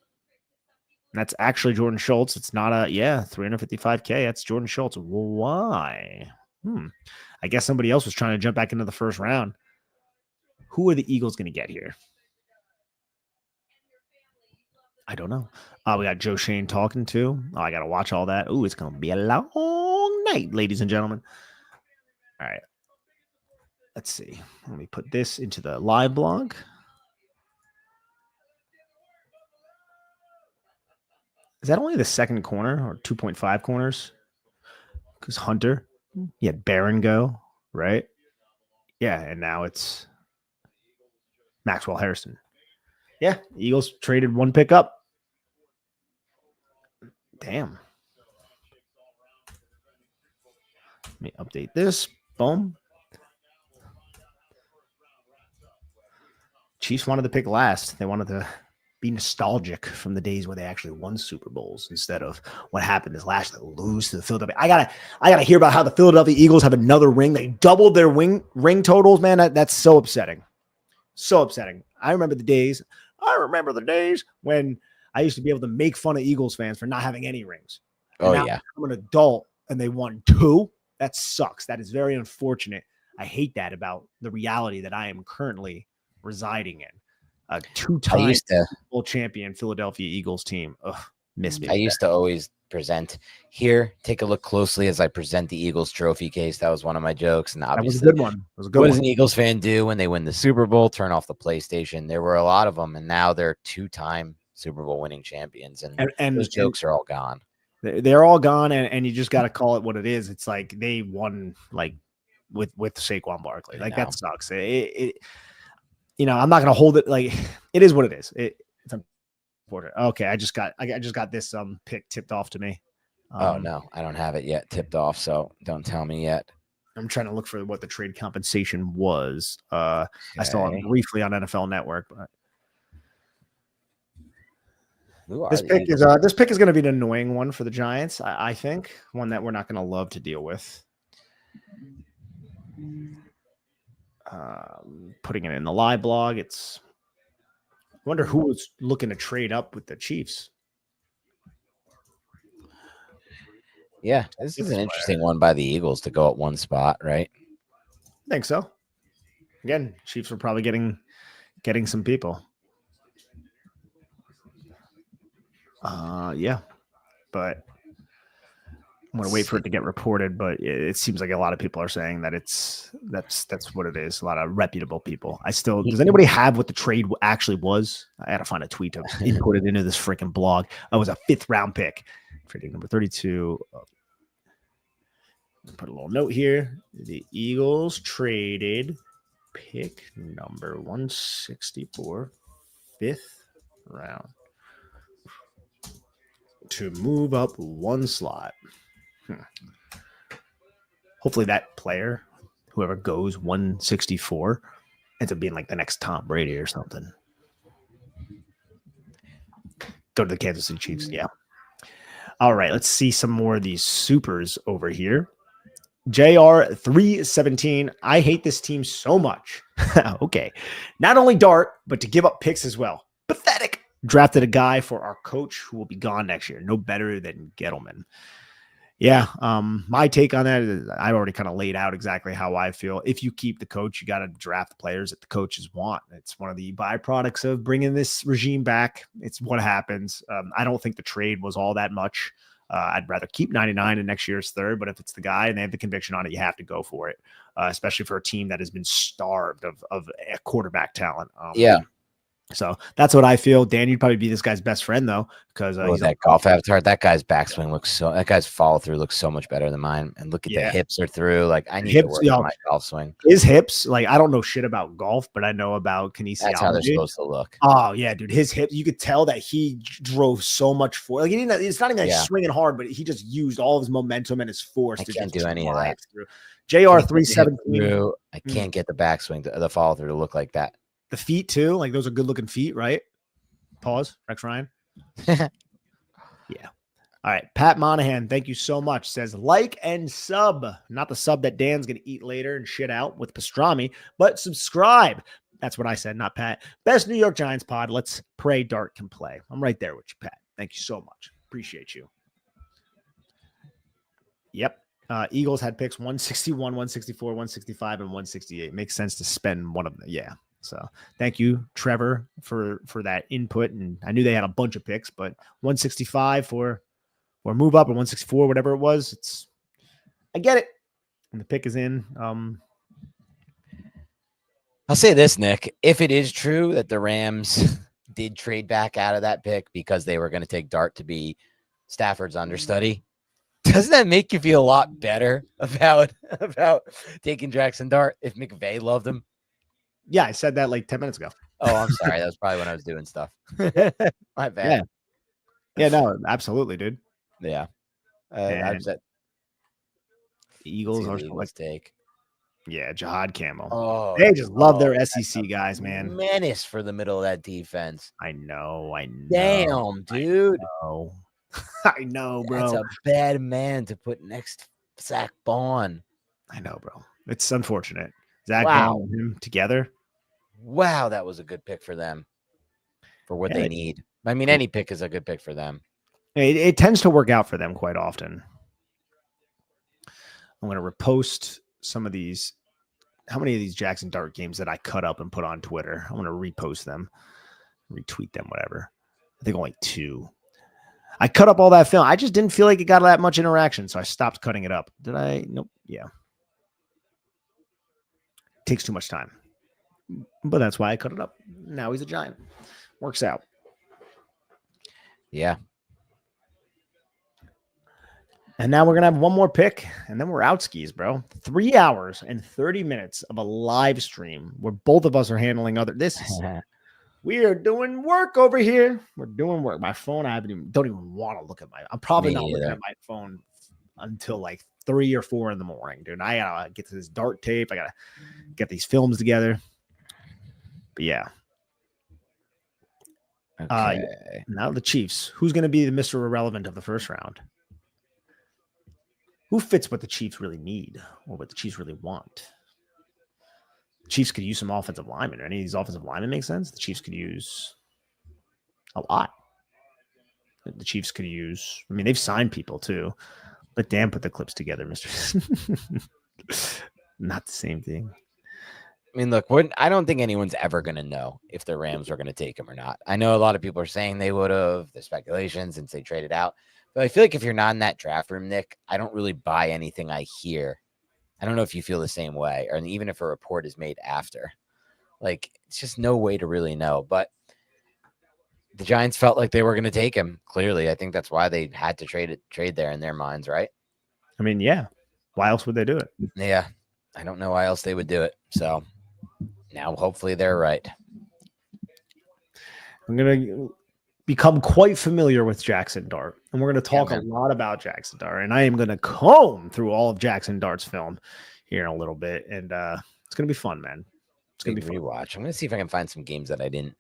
That's actually Jordan Schultz. It's not $355K. That's Jordan Schultz. Why? I guess somebody else was trying to jump back into the first round. Who are the Eagles going to get here? I don't know. We got Joe Schoen talking too. Oh, I got to watch all that. Ooh, it's going to be a long night, ladies and gentlemen. All right. Let's see. Let me put this into the live blog. Is that only the second corner or 2.5 corners? Because Hunter, he had Barron go, right? Yeah, and now it's Maxwell Harrison. Yeah, Eagles traded one pick up. Damn. Let me update this. Boom. Chiefs wanted to pick last. They wanted to be nostalgic from the days where they actually won Super Bowls instead of what happened this last year, lose to the Philadelphia. I gotta hear about how the Philadelphia Eagles have another ring. They doubled their ring totals, man. That's so upsetting. So upsetting. I remember the days when I used to be able to make fun of Eagles fans for not having any rings. And now I'm an adult and they won 2. That sucks. That is very unfortunate. I hate that about the reality that I am currently residing in. A 2-time Super Bowl champion Philadelphia Eagles team. Ugh, miss me. I used to always present here. Take a look closely as I present the Eagles trophy case. That was one of my jokes. And obviously, that was a good one. What does an Eagles fan do when they win the Super Bowl? Turn off the PlayStation. There were a lot of them, and now they're 2-time Super Bowl winning champions, and those jokes are all gone. They're all gone, and you just got to call it what it is. It's like they won like with Saquon Barkley. Like that sucks. I'm not gonna hold it. Like it is what it is. It's unfortunate. Okay, I just got this pick tipped off to me. Oh no, I don't have it yet tipped off, so don't tell me yet. I'm trying to look for what the trade compensation was. I saw it briefly on NFL Network, but this pick is going to be an annoying one for the Giants. I think one that we're not going to love to deal with. Putting it in the live blog. I wonder who was looking to trade up with the Chiefs. Yeah, this is an interesting one by the Eagles to go at one spot, right? I think so. Again, Chiefs were probably getting some people. Yeah, but I'm gonna wait for it to get reported. But it seems like a lot of people are saying that that's what it is. A lot of reputable people. Does anybody have what the trade actually was? I had to find a tweet to input it into this freaking blog. It was a 5th round pick, trading number 32. Put a little note here. The Eagles traded pick number 164, 5th round, to move up one slot. Hopefully that player, whoever goes 164, ends up being like the next Tom Brady or something. Go to the Kansas City Chiefs. Yeah. All right. Let's see some more of these supers over here. JR317. I hate this team so much. Okay. Not only Dart, but to give up picks as well. Pathetic. Drafted a guy for our coach who will be gone next year. No better than Gettleman. Yeah. My take on that is I've already kind of laid out exactly how I feel. If you keep the coach, you got to draft the players that the coaches want. It's one of the byproducts of bringing this regime back. It's what happens. I don't think the trade was all that much. I'd rather keep 99 in next year's 3rd, but if it's the guy and they have the conviction on it, you have to go for it, especially for a team that has been starved of a quarterback talent. Yeah. So that's what I feel. Dan, you'd probably be this guy's best friend though, because that golf avatar, that guy's backswing that guy's follow through looks so much better than mine. And look at the hips are through. Like I need to work on my golf swing. His hips, like I don't know shit about golf, but I know about kinesiology. That's how they're supposed to look. Oh yeah, dude, his hips. You could tell that he drove so much forward. Like it's not even swinging hard, but he just used all of his momentum and his force. I can't do any of that. JR317. I can't get the backswing, the follow through to look like that. The feet too, like those are good looking feet, right? Pause, Rex Ryan. Yeah. All right. Pat Monahan, thank you so much. Says like and sub, not the sub that Dan's going to eat later and shit out with pastrami, but subscribe. That's what I said, not Pat. Best New York Giants pod. Let's pray Dart can play. I'm right there with you, Pat. Thank you so much. Appreciate you. Yep. Eagles had picks 161, 164, 165, and 168. Makes sense to spend one of them. Yeah. So thank you, Trevor, for that input. And I knew they had a bunch of picks, but 165 for move up, or 164, whatever it was. I get it. And the pick is in. I'll say this, Nick. If it is true that the Rams did trade back out of that pick because they were going to take Dart to be Stafford's understudy, doesn't that make you feel a lot better about taking Jackson Dart if McVay loved him? Yeah, I said that like 10 minutes ago. Oh, I'm sorry. That was probably when I was doing stuff. My bad. Yeah, no, absolutely, dude. Yeah. And the Eagles are Eagles take. Yeah, Jihad Camel. Oh, they just love their SEC guys, man. Menace for the middle of that defense. I know. Damn, dude. I know, bro. That's a bad man to put next Zach Bond. I know, bro. It's unfortunate. Zach Bond and him together. Wow, that was a good pick for them for what they need. I mean, any pick is a good pick for them. It tends to work out for them quite often. I'm going to repost some of these. How many of these Jackson Dart games that I cut up and put on Twitter? I'm going to repost them, retweet them, whatever. I think only 2. I cut up all that film. I just didn't feel like it got that much interaction, so I stopped cutting it up. Did I? Nope. Yeah. Takes too much time. But that's why I cut it up. Now he's a Giant. Works out. Yeah. And now we're going to have one more pick, and then we're out skis, bro. 3 hours and 30 minutes of a live stream where both of us are handling other. We are doing work over here. We're doing work. My phone, don't even want to look at I'm probably not looking at my phone until like 3 or 4 in the morning, dude. I gotta get to this Dart tape. I gotta get these films together. But yeah. Okay. Now the Chiefs. Who's going to be the Mr. Irrelevant of the first round? Who fits what the Chiefs really need or what the Chiefs really want? The Chiefs could use some offensive linemen. Any of these offensive linemen make sense? The Chiefs could use a lot. The Chiefs could use, they've signed people too. Let Dan put the clips together, Mr. Not the same thing. I mean, look, I don't think anyone's ever going to know if the Rams are going to take him or not. I know a lot of people are saying they would have. The speculation since they traded out. But I feel like if you're not in that draft room, Nick, I don't really buy anything I hear. I don't know if you feel the same way, or even if a report is made after. Like, it's just no way to really know. But the Giants felt like they were going to take him. Clearly, I think that's why they had to trade there in their minds, right? I mean, yeah. Why else would they do it? Yeah. I don't know why else they would do it. So now hopefully they're right. I'm going to become quite familiar with Jackson Dart, and we're going to talk a lot about Jackson Dart, and I am going to comb through all of Jackson Dart's film here in a little bit, and it's going to be fun, man. It's going to be fun. Rewatch. I'm going to see if I can find some games that I didn't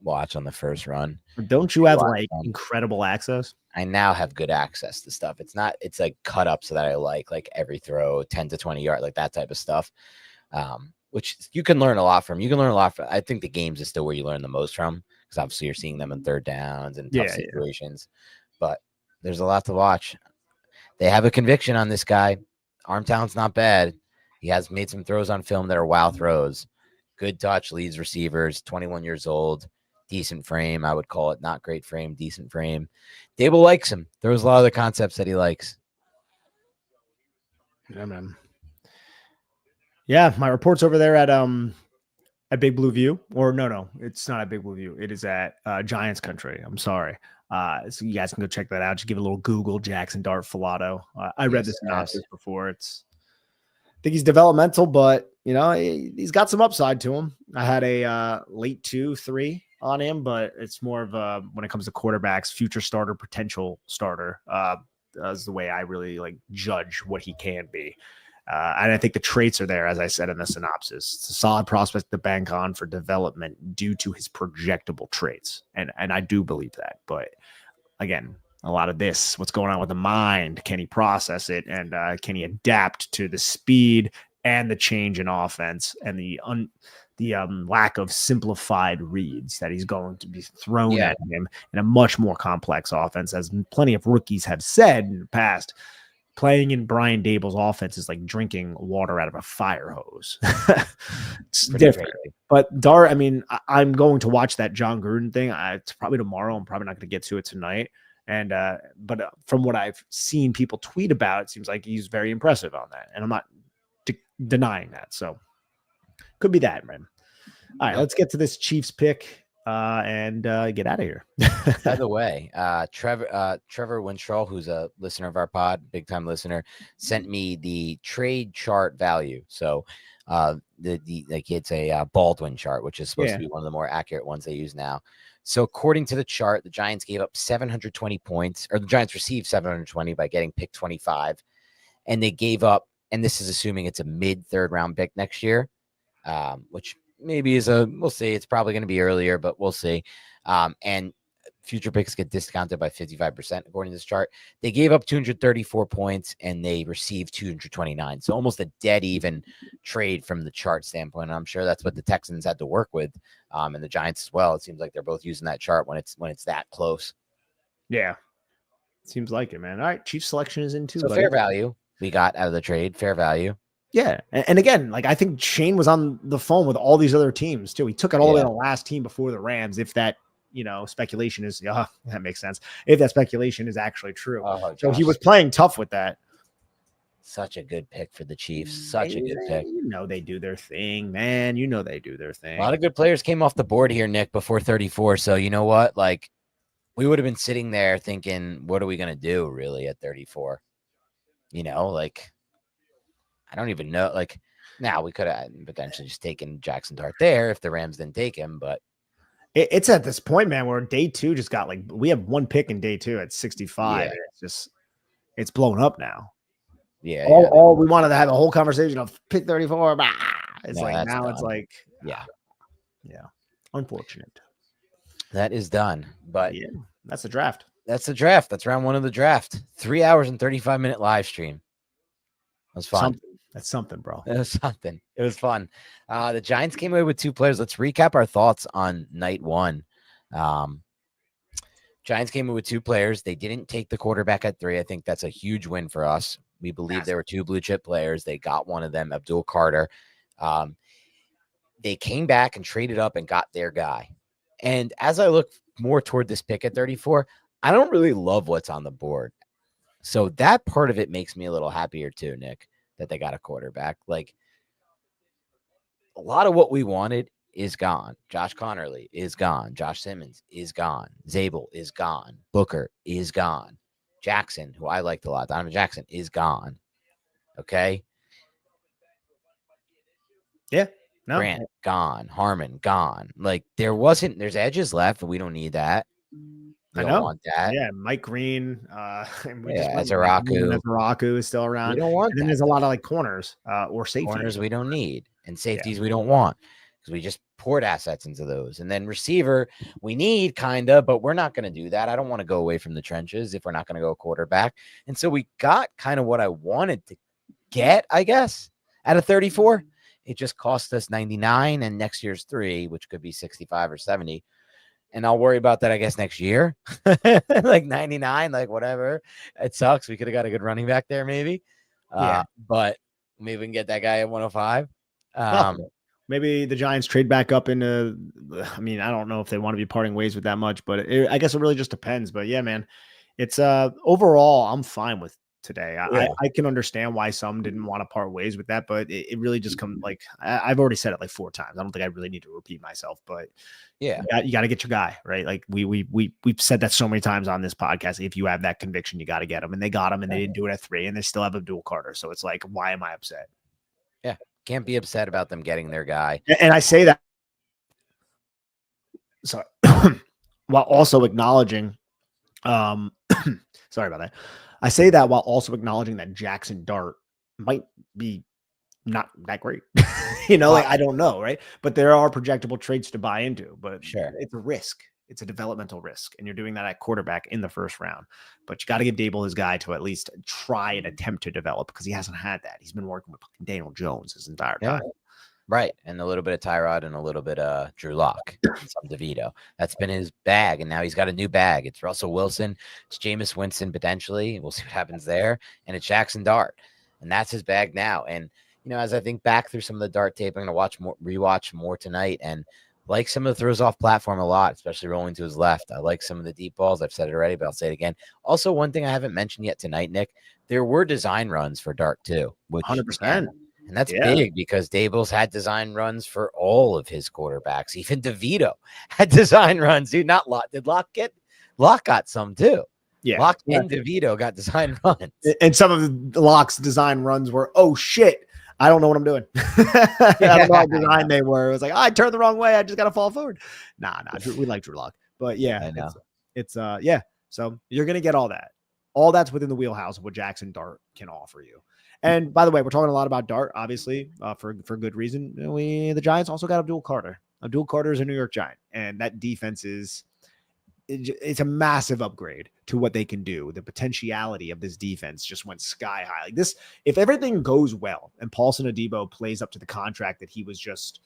watch on the first run. Don't you have incredible access? I now have good access to stuff. It's like cut up so that I like every throw, 10 to 20 yards, like that type of stuff. Which you can learn a lot from. I think the games is still where you learn the most from, because obviously you're seeing them in third downs and tough situations. But there's a lot to watch. They have a conviction on this guy. Arm talent's not bad. He has made some throws on film that are wow throws. Good touch, leads receivers, 21 years old, decent frame, I would call it. Not great frame, decent frame. Dable likes him. Throws a lot of the concepts that he likes. Yeah, man. Yeah, my report's over there at Big Blue View. Or no, it's not at Big Blue View. It is at Giants Country. I'm sorry. So you guys can go check that out. Just give it a little Google, Jackson Dart Filato. I read this synopsis before. I think he's developmental, but he's got some upside to him. I had a late 2-3 on him, but it's more of a, when it comes to quarterbacks, future starter, potential starter. Is the way I really judge what he can be. And I think the traits are there, as I said in the synopsis. It's a solid prospect to bank on for development due to his projectable traits. And I do believe that. But again, a lot of this, what's going on with the mind, can he process it? And can he adapt to the speed and the change in offense and the lack of simplified reads that he's going to be thrown at him in a much more complex offense, as plenty of rookies have said in the past. Playing in Brian Dable's offense is like drinking water out of a fire hose. It's different. Crazy. But Dart, I mean, I'm going to watch that John Gruden thing. It's probably tomorrow. I'm probably not going to get to it tonight. And but from what I've seen people tweet about, it seems like he's very impressive on that. And I'm not denying that. So could be that, man. All right, let's get to this Chiefs pick and get out of here. By the way, Trevor Winstraw, who's a listener of our pod, big time listener, sent me the trade chart value. So it's a Baldwin chart, which is supposed to be one of the more accurate ones they use now. So according to the chart, the Giants gave up 720 points, or the Giants received 720 by getting pick 25, and they gave up, and this is assuming it's a mid third round pick next year, which maybe we'll see. It's probably going to be earlier, but we'll see. And future picks get discounted by 55% according to this chart. They gave up 234 points and they received 229. So almost a dead even trade from the chart standpoint. And I'm sure that's what the Texans had to work with, and the Giants as well. It seems like they're both using that chart when it's that close. Yeah, seems like it, man. All right, Chiefs selection is in too. So fair value we got out of the trade. Fair value. Yeah. And again, like I think Shane was on the phone with all these other teams too. He took it all the way to the last team before the Rams. If that, speculation is, that makes sense. If that speculation is actually true. So he was playing tough with that. Such a good pick for the Chiefs. Such a good pick. They do their thing, man. They do their thing. A lot of good players came off the board here, Nick, before 34. So you know what? Like we would have been sitting there thinking, what are we going to do really at 34? I don't even know. Like, now we could have potentially just taken Jackson Dart there if the Rams didn't take him, but it's at this point, man, where day 2 just got we have one pick in day 2 at 65. Yeah. It's blown up now. Yeah. All we wanted to have a whole conversation of pick 34. It's now done. It's like, yeah. Unfortunate. That is done. But that's the draft. That's the draft. That's round 1 of the draft. 3 hours and 35-minute live stream. It was fun. That's something, bro. It was something. It was fun. The Giants came away with 2 players. Let's recap our thoughts on night 1. Giants came away with 2 players. They didn't take the quarterback at 3. I think that's a huge win for us. We believe there were 2 blue chip players. They got one of them, Abdul Carter. They came back and traded up and got their guy. And as I look more toward this pick at 34, I don't really love what's on the board. So that part of it makes me a little happier too, Nick, that they got a quarterback. Like a lot of what we wanted is gone. Josh Connerly is gone. Josh Simmons is gone. Zabel is gone. Booker is gone. Jackson, who I liked a lot, Donovan Jackson, is gone. Okay. Yeah. No. Grant, gone. Harmon, gone. Like there's edges left, but we don't need that. We don't want that. Yeah, Mike Green. Azaraku is still around. We don't want and then there's a lot of corners or safeties. Corners we don't need. And safeties we don't want because we just poured assets into those. And then receiver we need but we're not going to do that. I don't want to go away from the trenches if we're not going to go quarterback. And so we got kind of what I wanted to get, I guess, out of 34. It just cost us 99 and next year's 3, which could be 65 or 70. And I'll worry about that, I guess, next year. Like 99, like whatever. It sucks. We could have got a good running back there, maybe. But maybe we can get that guy at 105. Maybe the Giants trade back up into, I don't know if they want to be parting ways with that much, but I guess it really just depends. But yeah, man, it's overall, I'm fine with today. I can understand why some didn't want to part ways with that, but it really just comes I've already said it like 4 times. I don't think I really need to repeat myself, but you got to get your guy, right? Like we've said that so many times on this podcast. If you have that conviction, you got to get him, and they got him, and they didn't do it at 3, and they still have Abdul Carter. So it's like, why am I upset? Yeah, can't be upset about them getting their guy. And I say that, sorry, while also acknowledging, sorry about that. I say that while also acknowledging that Jackson Dart might be not that great. I don't know, right? But there are projectable traits to buy into, but sure, it's a risk. It's a developmental risk, and you're doing that at quarterback in the first round. But you got to give Dable his guy to at least try and attempt to develop because he hasn't had that. He's been working with fucking Daniel Jones his entire time. Right. And a little bit of Tyrod and a little bit of Drew Lock and some DeVito. That's been his bag. And now he's got a new bag. It's Russell Wilson. It's Jameis Winston potentially. We'll see what happens there. And it's Jackson Dart. And that's his bag now. And, as I think back through some of the Dart tape, I'm going to rewatch more tonight. And like some of the throws off platform a lot, especially rolling to his left. I like some of the deep balls. I've said it already, but I'll say it again. Also, one thing I haven't mentioned yet tonight, Nick, there were design runs for Dart too, which 100%. And that's big because Daboll's had design runs for all of his quarterbacks. Even DeVito had design runs. Dude, not Locke. Did Locke got some too? Yeah. Locke and DeVito got design runs. And some of the Locke's design runs were, oh shit, I don't know what I'm doing. I don't know how design they were. It was like, I turned the wrong way. I just got to fall forward. Nah. We like Drew Lock. But yeah, I know. It's yeah. So you're going to get all that. All that's within the wheelhouse of what Jackson Dart can offer you. And by the way, we're talking a lot about Dart, obviously, for good reason. The Giants also got Abdul Carter. Abdul Carter is a New York Giant, and that defense it's a massive upgrade to what they can do. The potentiality of this defense just went sky high. Like this, if everything goes well and Paulson Adebo plays up to the contract that he was just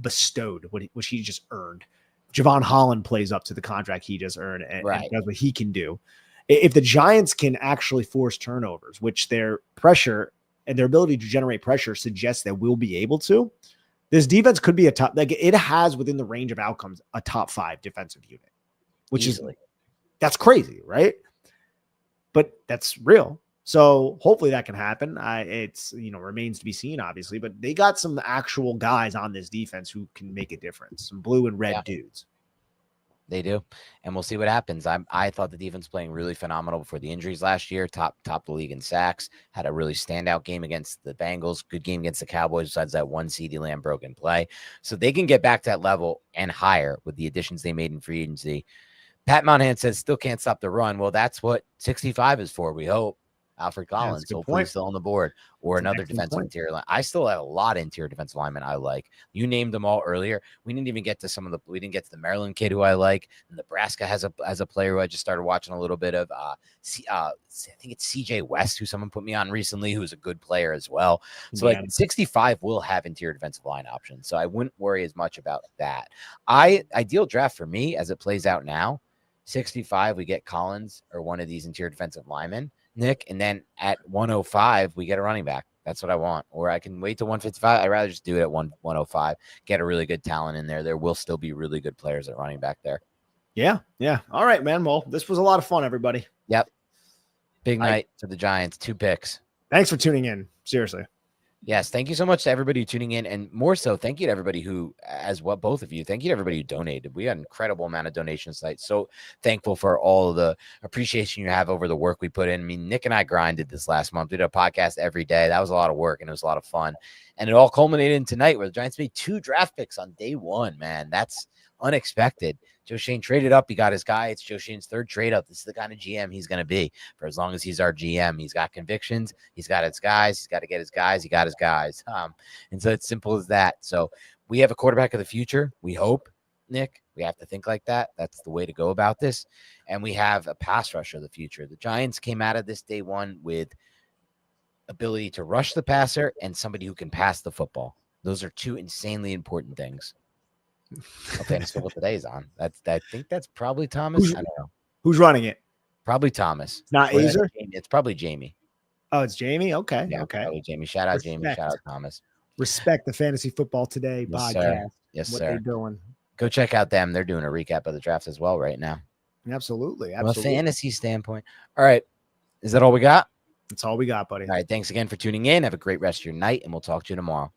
bestowed, which he just earned, Javon Holland plays up to the contract he just earned and does what he can do. If the Giants can actually force turnovers, which their pressure and their ability to generate pressure suggests that we'll be able to, this defense could be it has within the range of outcomes, a top 5 defensive unit, which that's crazy, right? But that's real. So hopefully that can happen. It's remains to be seen, obviously, but they got some actual guys on this defense who can make a difference. Some blue and red dudes. They do. And we'll see what happens. I thought the defense playing really phenomenal before the injuries last year. Top the league in sacks. Had a really standout game against the Bengals. Good game against the Cowboys besides that one CeeDee Lamb broken play. So they can get back to that level and higher with the additions they made in free agency. Pat Monahan says still can't stop the run. Well, that's what 65 is for, we hope. Alfred Collins, hopefully still on the board, or another defensive interior line. I still have a lot of interior defensive linemen I like. You named them all earlier. We didn't even get to we didn't get to the Maryland kid who I like. Nebraska has a player who I just started watching a little bit of. I think it's CJ West, who someone put me on recently, who's a good player as well. So 65 will have interior defensive line options. So I wouldn't worry as much about that. Ideal draft for me as it plays out now, 65, we get Collins or one of these interior defensive linemen, Nick, and then at 105, we get a running back. That's what I want. Or I can wait to 155. I'd rather just do it at 105, get a really good talent in there. There will still be really good players at running back there. Yeah. All right, man. Well, this was a lot of fun, everybody. Yep. Big night to the Giants. 2 picks. Thanks for tuning in. Seriously. Yes, thank you so much to everybody tuning in, and more so, thank you to everybody who, both of you, thank you to everybody who donated. We had an incredible amount of donations tonight. So thankful for all of the appreciation you have over the work we put in. I mean, Nick and I grinded this last month. We did a podcast every day. That was a lot of work, and it was a lot of fun. And it all culminated in tonight where the Giants made 2 draft picks on day 1, man. That's unexpected. Joe Schoen traded up. He got his guy. It's Joe Schoen's 3rd trade up. This is the kind of GM he's going to be for as long as he's our GM. He's got convictions. He's got his guys. He's got to get his guys. He got his guys. And so it's simple as that. So we have a quarterback of the future. We hope, Nick. We have to think like that. That's the way to go about this. And we have a pass rusher of the future. The Giants came out of this day 1 with ability to rush the passer and somebody who can pass the football. Those are 2 insanely important things. Fantasy football today is on. I think that's probably Thomas. I don't know. Who's running it? Probably Thomas. Not Azer? It's probably Jamie. Oh, it's Jamie? Okay. Yeah, okay. Probably Jamie. Shout out Jamie. Shout out Thomas. Respect the Fantasy Football Today podcast. Sir. Yes, what sir. they're doing. Go check out them. They're doing a recap of the draft as well right now. Absolutely. From a fantasy standpoint. All right. Is that all we got? That's all we got, buddy. All right. Thanks again for tuning in. Have a great rest of your night, and we'll talk to you tomorrow.